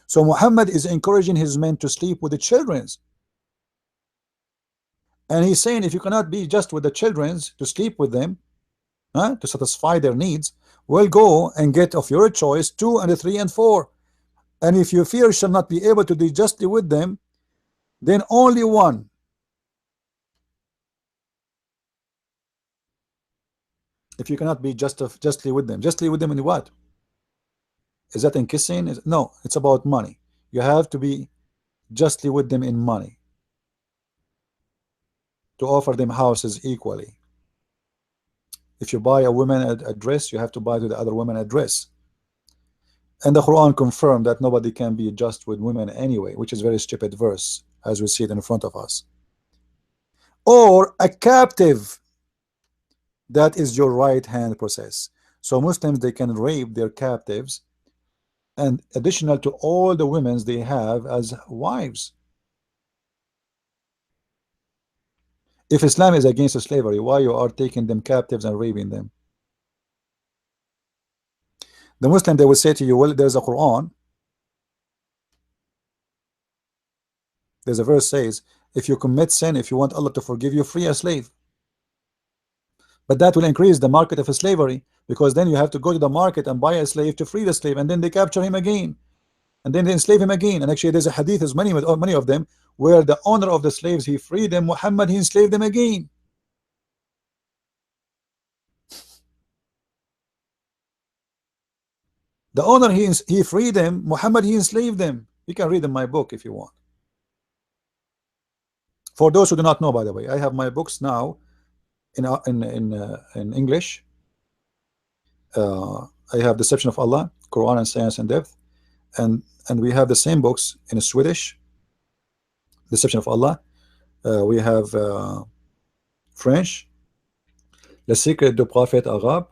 So Muhammad is encouraging his men to sleep with the children's. And he's saying, if you cannot be just with the children's to sleep with them, to satisfy their needs, well, go and get of your choice 2 and 3 and 4. And if you fear you shall not be able to do justly with them, then only 1. If you cannot be justly with them in what? Is that in kissing? No, it's about money. You have to be justly with them in money, to offer them houses equally. If you buy a woman a dress, you have to buy to the other woman a dress. And the Quran confirmed that nobody can be just with women anyway, which is a very stupid verse, as we see it in front of us. Or a captive, that is your right hand process. So Muslims, they can rape their captives, and additional to all the women they have as wives. If Islam is against slavery, why you are taking them captives and raping them? The Muslim, they will say to you, well, there's a Quran. There's a verse says, if you commit sin, if you want Allah to forgive you, free a slave. But that will increase the market of slavery, because then you have to go to the market and buy a slave to free the slave, and then they capture him again, and then they enslave him again. And actually there's a hadith, there's many of them, where the owner of the slaves, he freed them, Muhammad, he enslaved them again. The owner, he freed them, Muhammad, he enslaved them. You can read in my book if you want. For those who do not know, by the way, I have my books now in English. I have Deception of Allah, Qur'an and Science in Depth, and we have the same books in Swedish, Deception of Allah. We have French, Le Secret du Prophète Arabe,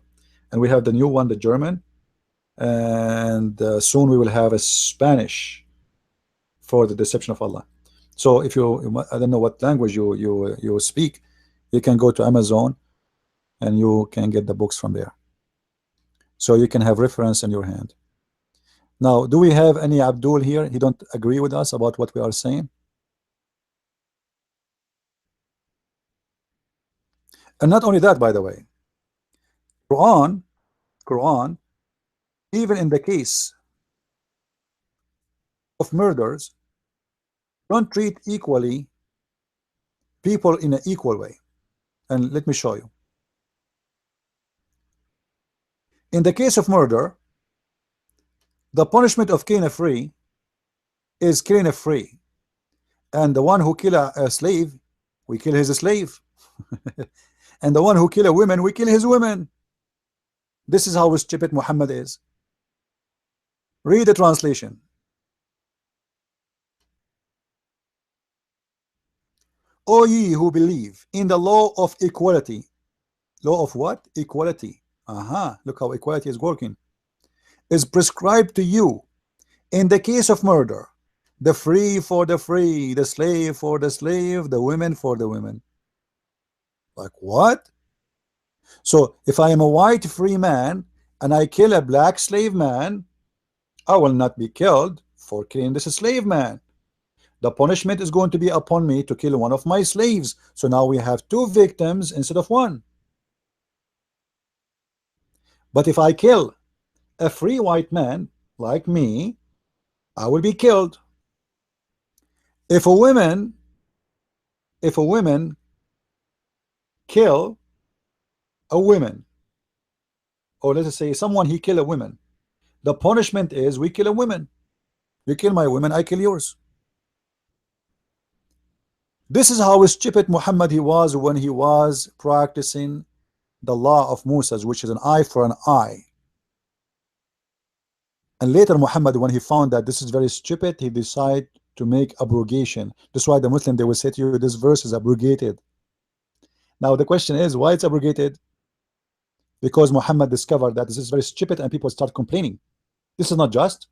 and we have the new one, the German, and soon we will have a Spanish for the Deception of Allah. So if you, I don't know what language you speak, you can go to Amazon and you can get the books from there, so you can have reference in your hand. Now, do we have any Abdul here? He don't agree with us about what we are saying? And not only that, by the way, Quran, even in the case of murders, don't treat equally people in an equal way. And let me show you. In the case of murder, the punishment of killing a free is killing a free, and the one who kill a slave, we kill his slave. And the one who kill a woman, we kill his women. This is how stupid Muhammad is. Read the translation. O ye who believe in the law of equality, Law of what? Equality. Look how equality is working. Is prescribed to you in the case of murder. The free for the free, the slave for the slave, the women for the women. Like what? So if I am a white free man and I kill a black slave man, I will not be killed for killing this slave man. The punishment is going to be upon me to kill one of my slaves. So now we have two victims instead of one. But if I kill a free white man like me, I will be killed. If a woman, if a woman kill a woman, or let's say someone he kill a woman, the punishment is we kill a woman. You kill my woman, I kill yours. This is how stupid Muhammad he was when he was practicing the law of Moses, which is an eye for an eye. And later Muhammad, when he found that this is very stupid, he decided to make abrogation. That's why the Muslim, they will say to you, this verse is abrogated. Now the question is, why it's abrogated? Because Muhammad discovered that this is very stupid and people start complaining. This is not just.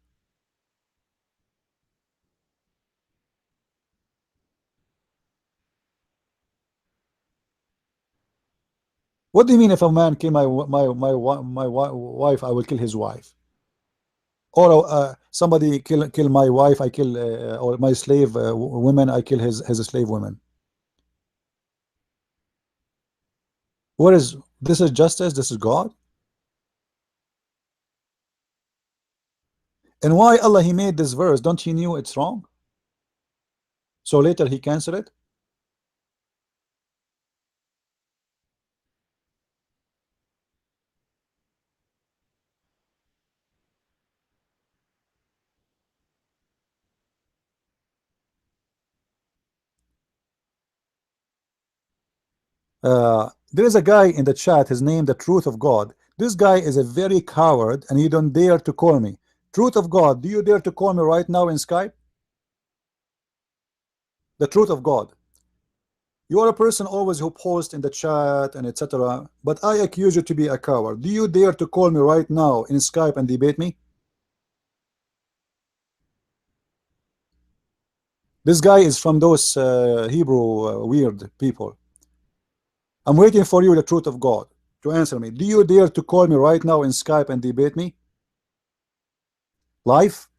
What do you mean if a man kill my wife, I will kill his wife? Or somebody kill my wife, I kill or my slave women, I kill his slave women. What is this? Is justice? This is God? And why Allah he made this verse? Don't he knew it's wrong? So later he canceled it. There is a guy in the chat, his name the Truth of God. This guy is a very coward and he don't dare to call me. Truth of God, do you dare to call me right now in Skype? The Truth of God. You are a person always who posts in the chat and etc. But I accuse you to be a coward. Do you dare to call me right now in Skype and debate me? This guy is from those Hebrew weird people. I'm waiting for you, the Truth of God, to answer me. Do you dare to call me right now in Skype and debate me? Live?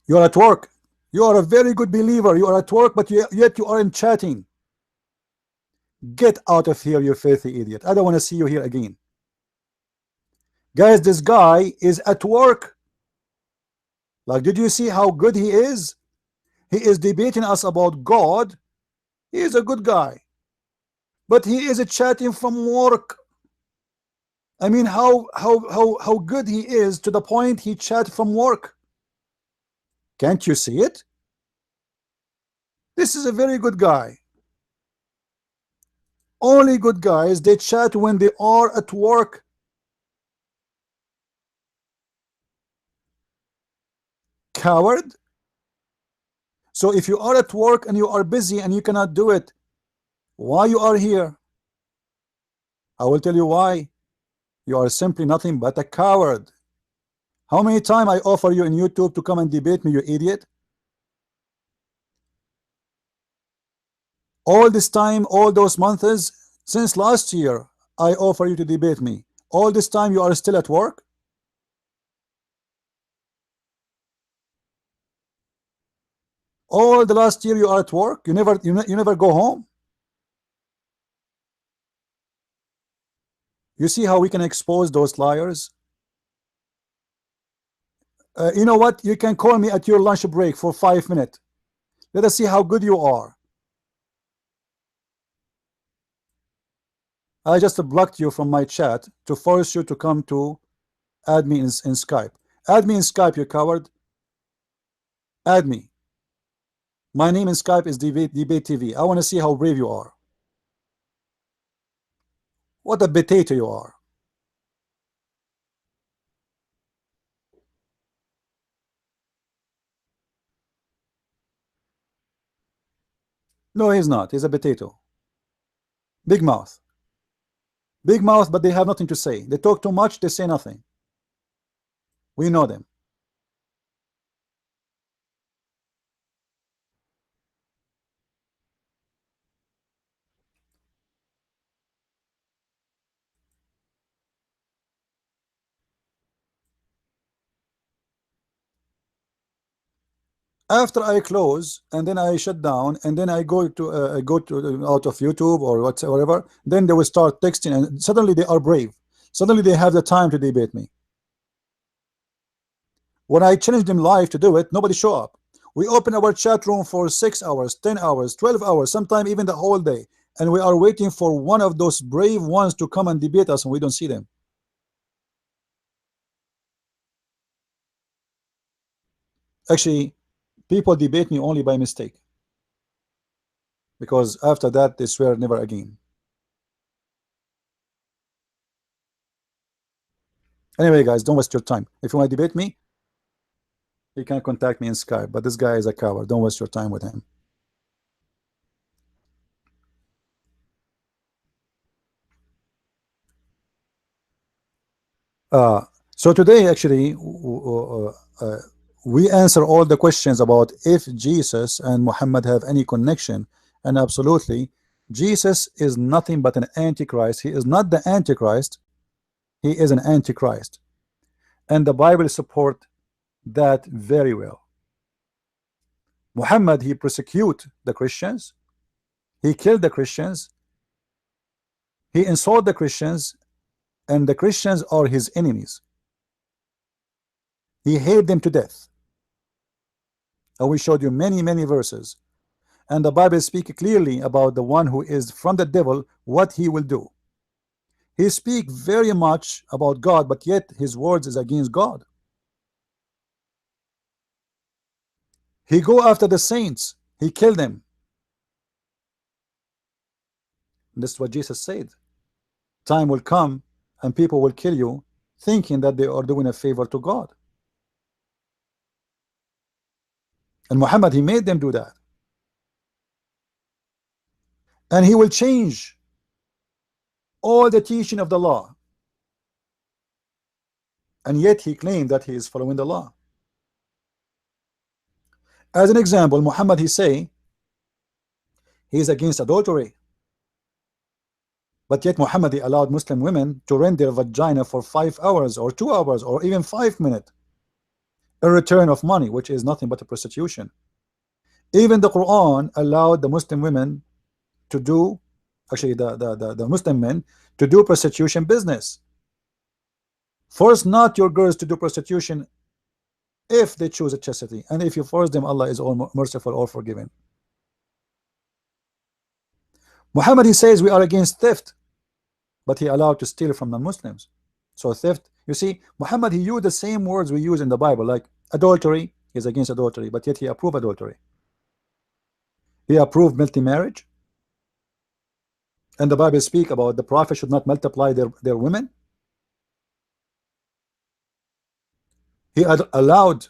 You are at work. You are a very good believer. You are at work, but yet you aren't chatting. Get out of here, you filthy idiot. I don't want to see you here again. Guys, this guy is at work. Like, did you see how good he is? He is debating us about God. He is a good guy. But he is chatting from work. I mean, how good he is to the point he chat from work. Can't you see it? This is a very good guy. Only good guys, they chat when they are at work. Coward. So if you are at work and you are busy and you cannot do it, why you are here? I will tell you why. You are simply nothing but a coward. How many times I offer you in YouTube to come and debate me, you idiot? All this time, all those months, since last year, I offer you to debate me. All this time you are still at work? All the last year you are at work? You never go home? You see how we can expose those liars? You know what? You can call me at your lunch break for 5 minutes. Let us see how good you are. I just blocked you from my chat to force you to come to add me in Skype. Add me in Skype, you coward. Add me. My name in Skype is Debate TV. I want to see how brave you are. What a potato you are. No, he's not. He's a potato. Big mouth. Big mouth, but they have nothing to say. They talk too much, they say nothing. We know them. After I close and then I shut down and then I go to out of YouTube or whatever, then they will start texting and suddenly they are brave. Suddenly they have the time to debate me. When I challenge them live to do it, nobody show up. We open our chat room for 6 hours, 10 hours, 12 hours, sometimes even the whole day, and we are waiting for one of those brave ones to come and debate us, and we don't see them. Actually, people debate me only by mistake, because after that they swear never again. Anyway, guys, don't waste your time. If you want to debate me, you can contact me in Skype, but this guy is a coward. Don't waste your time with him. Uh, so today, actually, we answer all the questions about if Jesus and Muhammad have any connection, and absolutely, Jesus is nothing but an antichrist. He is not the antichrist. He is an antichrist, and the Bible support that very well. Muhammad, he persecute the Christians. He killed the Christians. He insult the Christians, and the Christians are his enemies. He hated them to death. And we showed you many verses. And the Bible speaks clearly about the one who is from the devil, what he will do. He speaks very much about God, but yet his words is against God. He go after the saints. He killed them. And this is what Jesus said. Time will come and people will kill you thinking that they are doing a favor to God. And Muhammad, he made them do that. And he will change all the teaching of the law. And yet he claimed that he is following the law. As an example, Muhammad, he say he is against adultery. But yet Muhammad, he allowed Muslim women to rent their vagina for 5 hours or 2 hours or even 5 minutes in return of money, which is nothing but a prostitution. Even the Quran allowed the Muslim women to do, actually the Muslim men, to do prostitution business. Force not your girls to do prostitution if they choose a chastity, and if you force them, Allah is all merciful, all forgiving. Muhammad, he says we are against theft, but he allowed to steal from non-Muslims. So theft, you see, Muhammad, he used the same words we use in the Bible, like adultery. He's against adultery, but yet he approved adultery. He approved multi-marriage, and the Bible speak about the prophet should not multiply their women. He allowed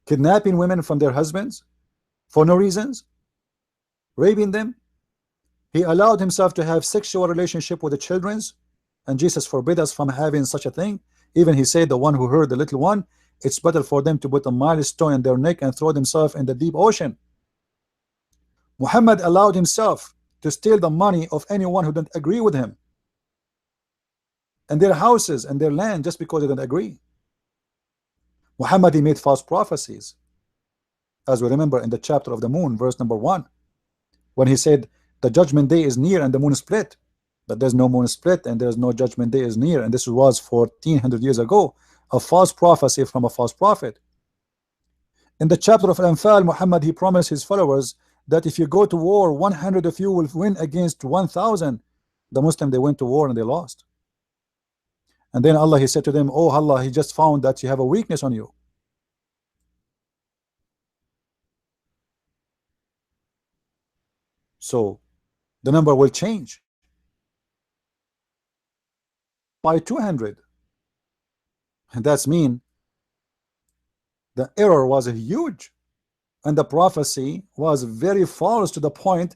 kidnapping women from their husbands for no reasons, raping them. He allowed himself to have sexual relationship with the children, and Jesus forbid us from having such a thing. Even he said, the one who heard the little one, it's better for them to put a milestone in their neck and throw themselves in the deep ocean. Muhammad allowed himself to steal the money of anyone who didn't agree with him, and their houses and their land, just because they didn't agree. Muhammad, he made false prophecies, as we remember in the chapter of the moon, verse number 1, when he said the judgment day is near and the moon is split. But there's no moon split and there's no judgment day is near, and this was 1400 years ago, a false prophecy from a false prophet. In the chapter of Al-Anfal, Muhammad, he promised his followers that if you go to war, 100 of you will win against 1000. The Muslim, they went to war and they lost. And then Allah, he said to them, oh Allah, he just found that you have a weakness on you. So the number will change by 200, and that's mean the error was huge, and the prophecy was very false, to the point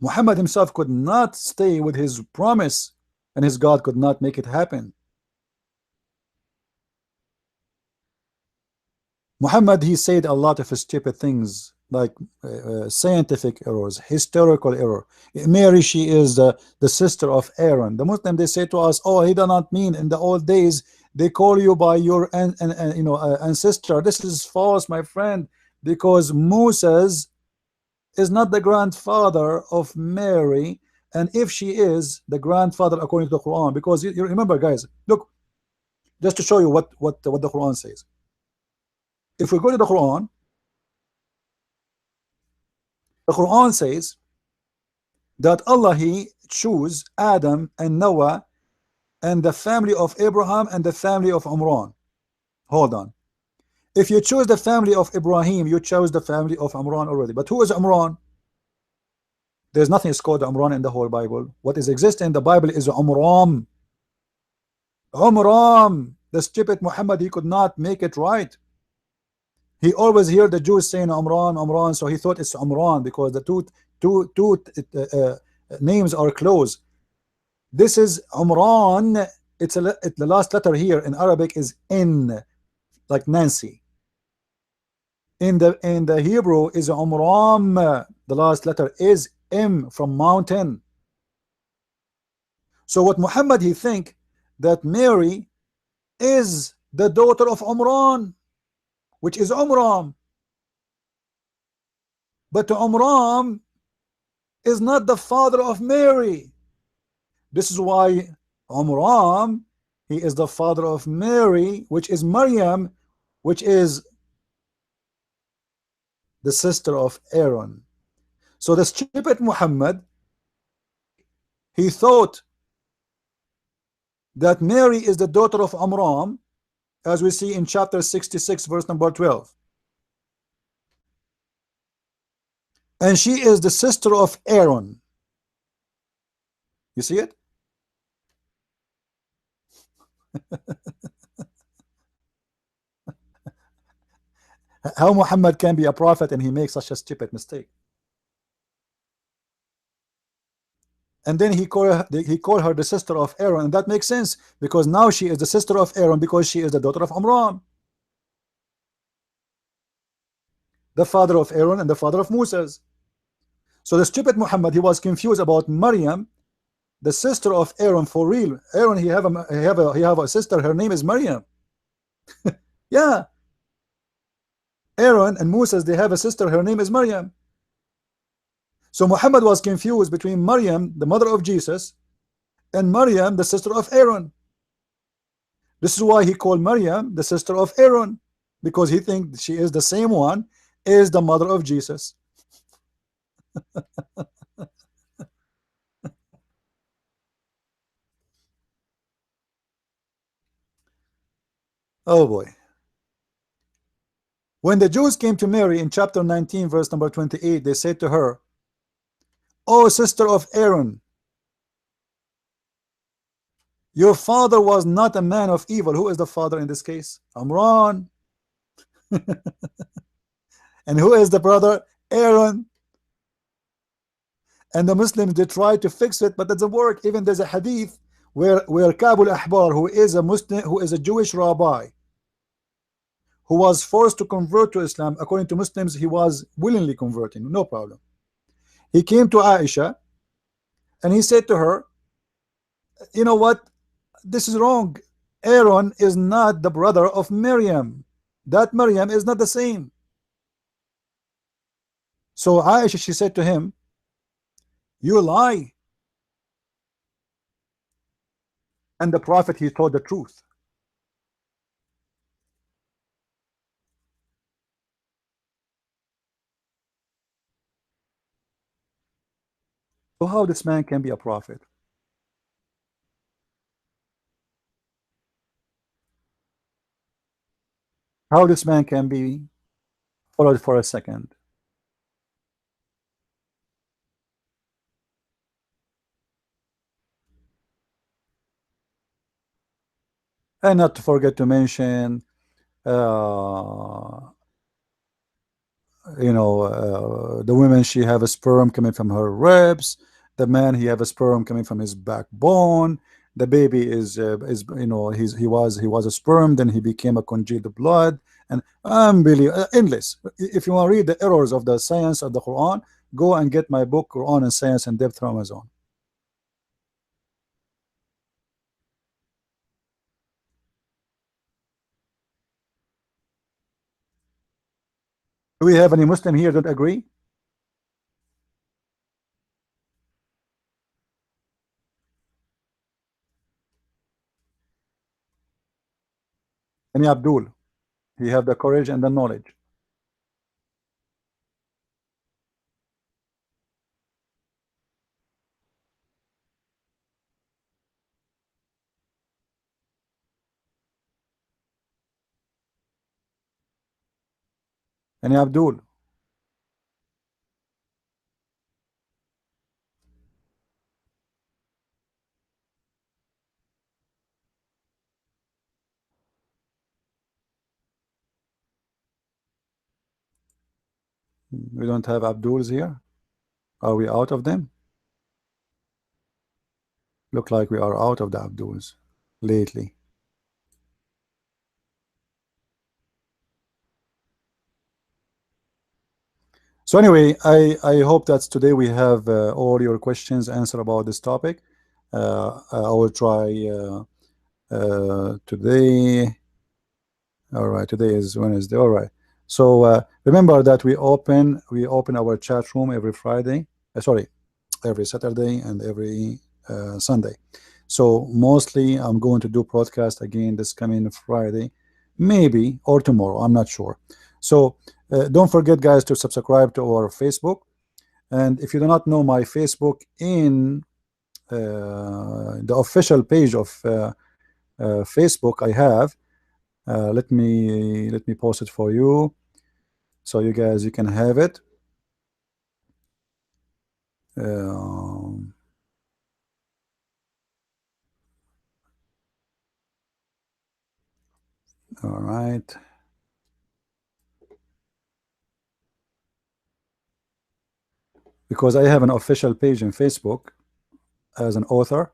Muhammad himself could not stay with his promise, and his God could not make it happen. Muhammad, he said a lot of stupid things, like scientific errors, historical error. Mary, she is the sister of Aaron. The Muslim, they say to us, oh, he did not mean in the old days they call you by your ancestor. This is false, my friend, because Moses is not the grandfather of Mary, and if she is the grandfather according to the Quran, because you remember, guys, look, just to show you what the Quran says. If we go to the Quran says that Allah, he chose Adam and Noah and the family of Abraham and the family of Imran. Hold on. If you choose the family of Ibrahim, you chose the family of Imran already. But who is Imran? There's nothing is called Imran in the whole Bible. What is existing in the Bible is Umram. Umram. The stupid Muhammad, he could not make it right. He always hear the Jews saying Umran, Umran, so he thought it's Umran because the two names are close. This is Umran. It's the last letter here in Arabic is N, like Nancy. In the Hebrew is Umram. The last letter is M from mountain. So what Muhammad, he think that Mary is the daughter of Umran, which is Umram. But Umram is not the father of Mary. This is why Umram, he is the father of Mary, which is Maryam, which is the sister of Aaron. So the stupid Muhammad, he thought that Mary is the daughter of Amram, as we see in chapter 66, verse number 12. And she is the sister of Aaron. You see it? How Muhammad can be a prophet and he makes such a stupid mistake? And then he called her the sister of Aaron, and that makes sense because now she is the sister of Aaron because she is the daughter of Amram, the father of Aaron and the father of Moses. So the stupid Muhammad, he was confused about Maryam, the sister of Aaron. For real, Aaron, he have a sister, her name is Maryam. Yeah, Aaron and Moses, they have a sister, her name is Maryam. So Muhammad was confused between Maryam, the mother of Jesus, and Maryam, the sister of Aaron. This is why he called Maryam the sister of Aaron, because he thinks she is the same one as the mother of Jesus. Oh boy. When the Jews came to Mary in chapter 19, verse number 28, they said to her, "O sister of Aaron, your father was not a man of evil." Who is the father in this case? Amran. And who is the brother? Aaron. And the Muslims, they try to fix it, but that doesn't work. Even there's a hadith where Kabul Ahbar, who is a Muslim, who is a Jewish rabbi, who was forced to convert to Islam. According to Muslims, he was willingly converting, no problem. He came to Aisha and he said to her, you know what, this is wrong. Aaron is not the brother of Miriam. That Miriam is not the same. So Aisha, she said to him, you lie. And the Prophet, he told the truth. So how this man can be a prophet? How this man can be followed for a second? And not to forget to mention the women, she have a sperm coming from her ribs. The man, he have a sperm coming from his backbone. The baby is he was a sperm, then he became a congealed blood, and unbelievable, endless. If you want to read the errors of the science of the Quran, go and get my book Quran and Science in Depth from Amazon. Do we have any Muslim here that agree? Any Abdul? He have the courage and the knowledge. Any Abdul? We don't have Abduls here. Are we out of them? Look like we are out of the Abduls lately. So anyway, I hope that today we have all your questions answered about this topic. I will try today. All right, today is Wednesday. All right. So remember that we open our chat room every Friday. Sorry, every Saturday and every Sunday. So mostly I'm going to do broadcast again this coming Friday, maybe, or tomorrow. I'm not sure. So don't forget, guys, to subscribe to our Facebook. And if you do not know my Facebook, in the official page of Facebook, I have. Let me post it for you, so you guys, you can have it. All right. Because I have an official page in Facebook as an author,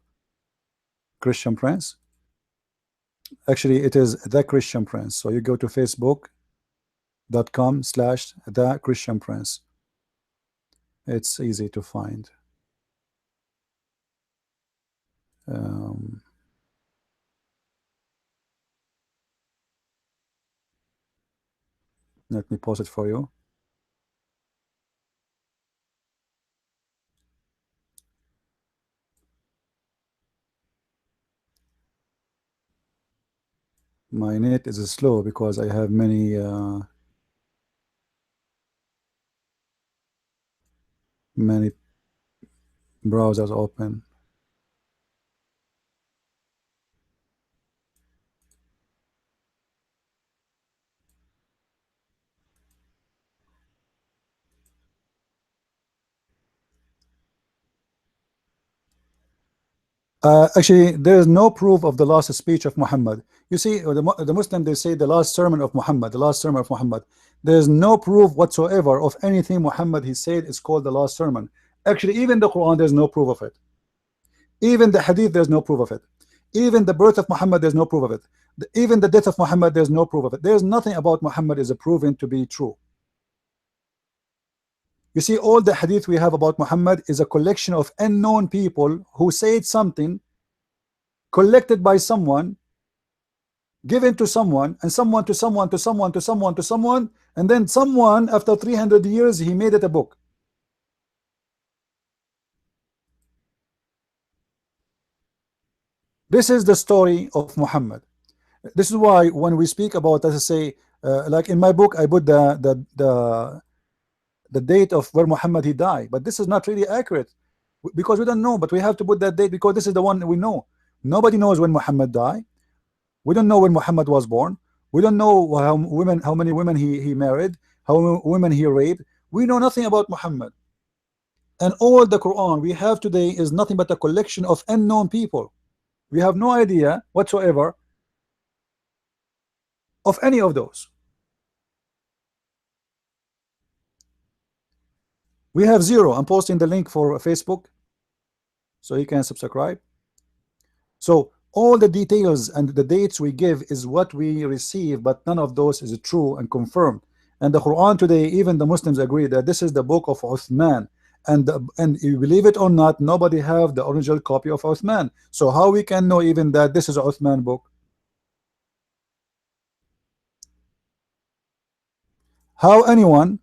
Christian Prince. Actually, it is the Christian Prince. So you go to facebook.com/the Christian Prince. It's easy to find. Let me post it for you. My net is slow because I have many browsers open. Actually, there is no proof of the last speech of Muhammad. You see, the Muslim, they say the last sermon of Muhammad, the last sermon of Muhammad. There is no proof whatsoever of anything Muhammad he said is called the last sermon. Actually, even the Quran, there's no proof of it. Even the Hadith, there's no proof of it. Even the birth of Muhammad, there's no proof of it. Even the death of Muhammad, there's no proof of it. There's nothing about Muhammad is proven to be true. You see, all the Hadith we have about Muhammad is a collection of unknown people who said something, collected by someone, given to someone, and someone to someone to someone to someone to someone, and then someone after 300 years he made it a book. This is the story of Muhammad. This is why when we speak about, as I say, like in my book, I put the date of where Muhammad he died, but this is not really accurate because we don't know. But we have to put that date because this is the one we know. Nobody knows when Muhammad died. We don't know when Muhammad was born. We don't know how many women he married, how many women he raped. We know nothing about Muhammad. And all the Quran we have today is nothing but a collection of unknown people. We have no idea whatsoever of any of those. We have zero. I'm posting the link for Facebook so you can subscribe. So all the details and the dates we give is what we receive, but none of those is true and confirmed. And the Quran today, even the Muslims agree that this is the book of Uthman. And you believe it or not, nobody have the original copy of Uthman. So how we can know even that this is a Uthman book? How anyone?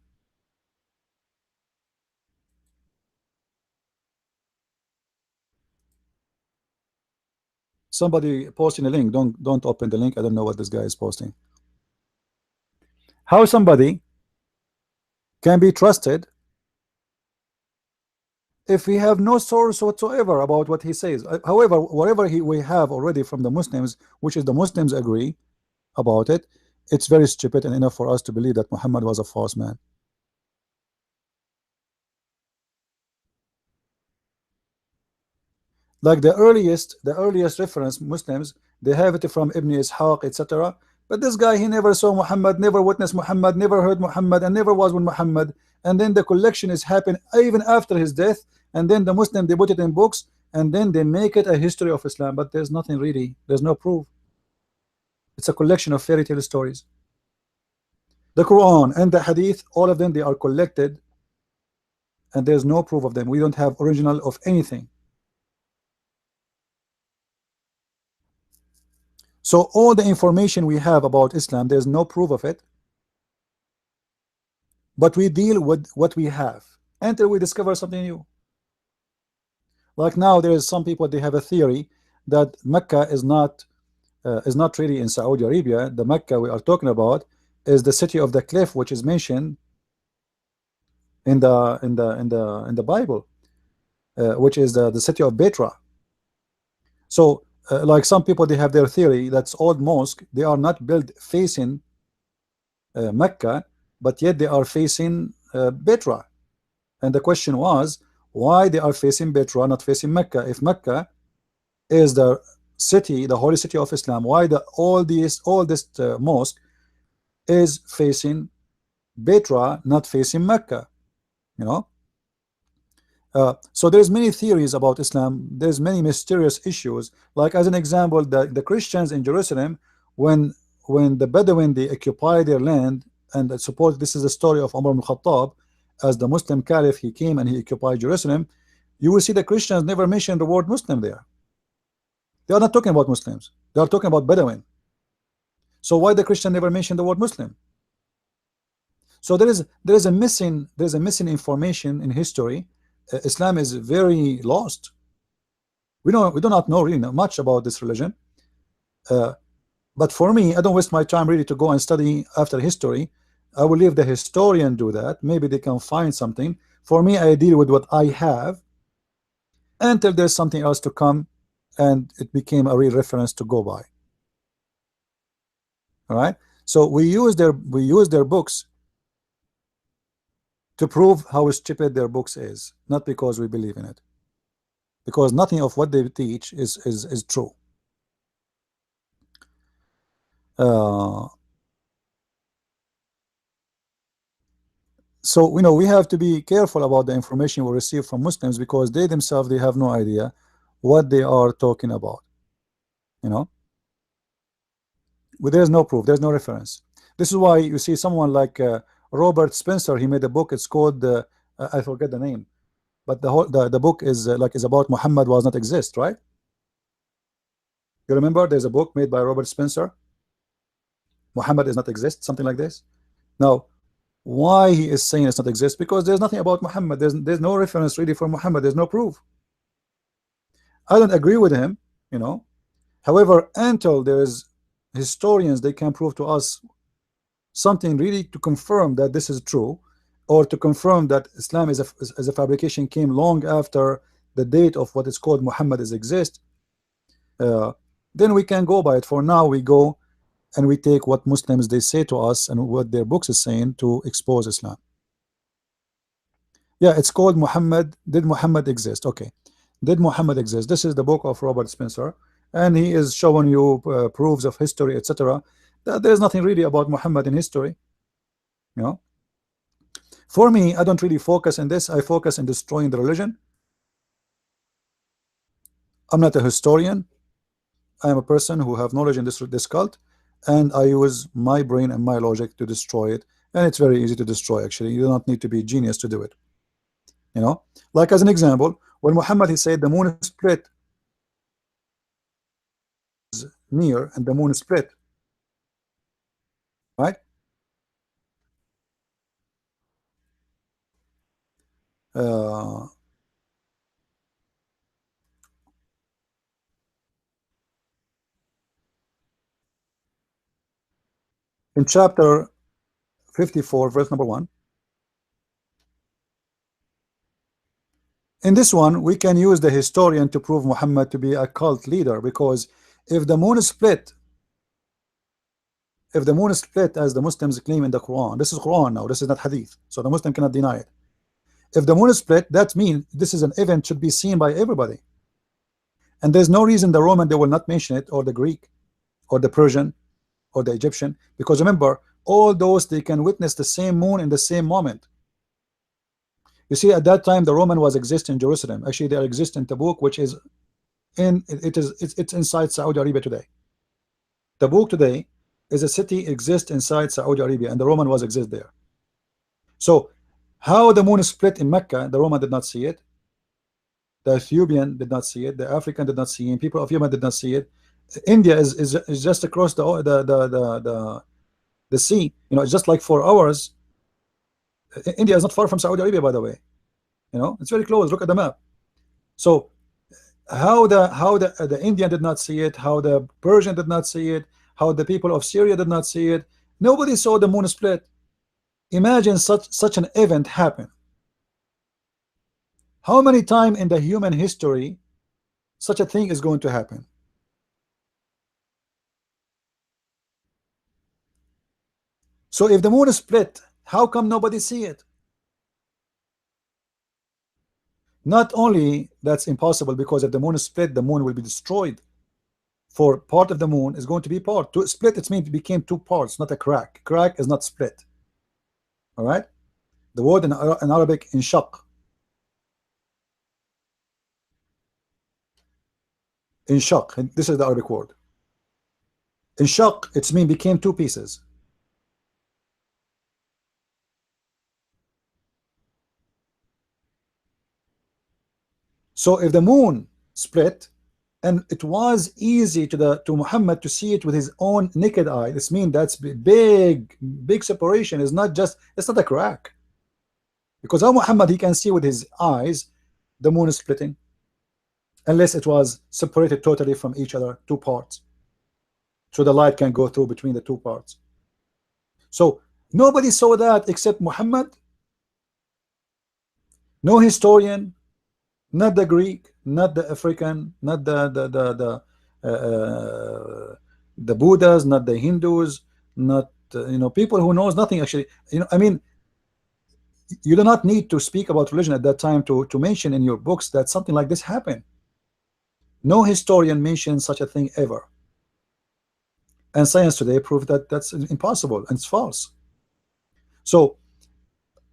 Somebody posting a link. Don't open the link. I don't know what this guy is posting. How somebody can be trusted if we have no source whatsoever about what he says? However, whatever we have already from the Muslims, which is the Muslims agree about it, it's very stupid and enough for us to believe that Muhammad was a false man. Like the earliest reference Muslims, they have it from Ibn Ishaq, etc. But this guy, he never saw Muhammad, never witnessed Muhammad, never heard Muhammad, and never was with Muhammad. And then the collection is happened even after his death, and then the Muslim, they put it in books, and then they make it a history of Islam. But there's nothing really, there's no proof. It's a collection of fairy tale stories. The Quran and the Hadith, all of them, they are collected, and there's no proof of them. We don't have original of anything. So all the information we have about Islam, there's no proof of it, but we deal with what we have until we discover something new. Like now, there is some people, they have a theory that Mecca is not really in Saudi Arabia. The Mecca we are talking about is the city of the cliff, which is mentioned in the Bible, which is the city of Petra. So like some people, they have their theory that's old mosque, they are not built facing Mecca, but yet they are facing Petra. And the question was, why they are facing Petra, not facing Mecca? If Mecca is the city, the holy city of Islam, why all this mosque is facing Petra, not facing Mecca? You know. So there's many theories about Islam. There's many mysterious issues. Like as an example, the Christians in Jerusalem, when the Bedouin, they occupy their land, and I suppose this is the story of Umar ibn Khattab, as the Muslim caliph, he came and he occupied Jerusalem. You will see the Christians never mention the word Muslim there. They are not talking about Muslims. They are talking about Bedouin. So why the Christian never mention the word Muslim? So there is a missing information in history. Islam is very lost. We do not know really much about this religion. But for me, I don't waste my time really to go and study after history. I will leave the historian do that. Maybe they can find something. For me, I deal with what I have until there's something else to come, and it became a real reference to go by. All right. So we use their books to prove how stupid their books is, not because we believe in it, because nothing of what they teach is true. So we have to be careful about the information we receive from Muslims, because they themselves, they have no idea what they are talking about. There's no proof, there's no reference. This is why you see someone like Robert Spencer. He made a book. It's called I forget the name, but the book is about Muhammad was not exist, right? You remember there's a book made by Robert Spencer, Muhammad is not exist, something like this. Now, why he is saying it's not exist? Because there's nothing about Muhammad. There's no reference really for Muhammad. There's no proof. I don't agree with him, However, until there is historians, they can prove to us something really to confirm that this is true, or to confirm that Islam is a fabrication, came long after the date of what is called Muhammad is exist, then we can go by it. For now, we go and we take what Muslims they say to us and what their books is saying to expose Islam. Yeah, it's called Muhammad. Did Muhammad exist? Okay, did Muhammad exist? This is the book of Robert Spencer, and he is showing you proofs of history, etc. That there's nothing really about Muhammad in history. For me, I don't really focus on this. I focus on destroying the religion. I'm not a historian. I am a person who have knowledge in this cult, and I use my brain and my logic to destroy it. And it's very easy to destroy, actually. You do not need to be a genius to do it. You know, like as an example, when Muhammad, he said the moon split near and the moon split, right? Uh, in chapter 54, verse number 1, in this one, we can use the historian to prove Muhammad to be a cult leader, because if the moon split, as the Muslims claim in the Quran, this is Quran now, this is not Hadith, so the Muslim cannot deny it. If the moon split, that means this is an event should be seen by everybody, and there's no reason the Roman they will not mention it, or the Greek, or the Persian, or the Egyptian, because remember, all those they can witness the same moon in the same moment. You see, at that time the Roman was exist in Jerusalem. Actually, they exist in Tabuk, which is it's inside Saudi Arabia today. Tabuk today is a city exists inside Saudi Arabia, and the Roman was exist there. So how the moon split in Mecca, the Roman did not see it, the Ethiopian did not see it, the African did not see it, people of Yemen did not see it. India is just across the sea. You know, it's just like 4 hours. India is not far from Saudi Arabia, by the way. You know, it's very close. Look at the map. So how the Indian did not see it, how the Persian did not see it, how the people of Syria did not see it. Nobody saw the moon split. Imagine such an event happen. How many times in the human history such a thing is going to happen? So if the moon is split, how come nobody see it? Not only that's impossible, because if the moon is split, the moon will be destroyed. For part of the moon is going to be part. To split, it means it became 2 parts, not a crack. Crack is not split. All right. The word in Arabic, inshaq. Inshaq. This is the Arabic word. Inshaq, it's mean became 2 pieces. So if the moon split, and it was easy to Muhammad to see it with his own naked eye, this means that's big separation. It's not a crack, because how Muhammad he can see with his eyes the moon is splitting, unless it was separated totally from each other, 2 parts, so the light can go through between the 2 parts. So nobody saw that except Muhammad. No historian, not the Greek, not the African, not the Buddhas, not the Hindus, not you know, people who knows nothing actually. You know, I mean, you do not need to speak about religion at that time to mention in your books that something like this happened. No historian mentions such a thing ever, and science today proved that that's impossible and it's false. So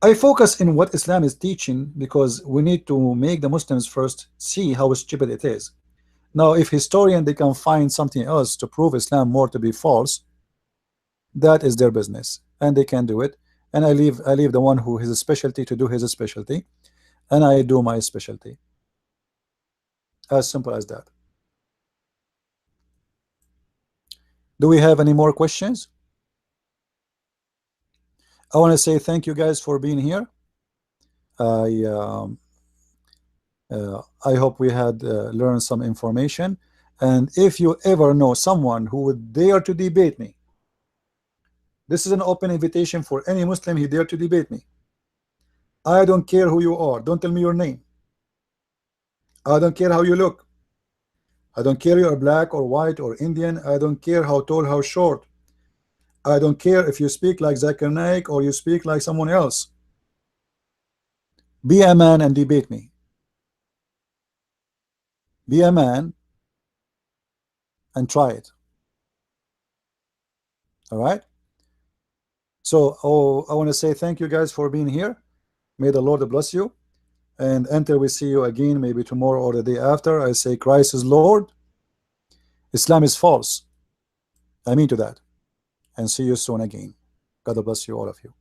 I focus in what Islam is teaching, because we need to make the Muslims first see how stupid it is. Now, if historian they can find something else to prove Islam more to be false, that is their business, and they can do it. And I leave the one who has a specialty to do his specialty, and I do my specialty. As simple as that. Do we have any more questions? I want to say thank you guys for being here. I hope we had learned some information. And if you ever know someone who would dare to debate me, this is an open invitation for any Muslim who dare to debate me. I don't care who you are. Don't tell me your name. I don't care how you look. I don't care you are black or white or Indian. I don't care how tall, how short. I don't care if you speak like Zakir Naik or you speak like someone else. Be a man and debate me. Be a man and try it. All right. So I want to say thank you guys for being here. May the Lord bless you. And until we see you again, maybe tomorrow or the day after, I say Christ is Lord, Islam is false. I mean to that. And see you soon again. God bless you, all of you.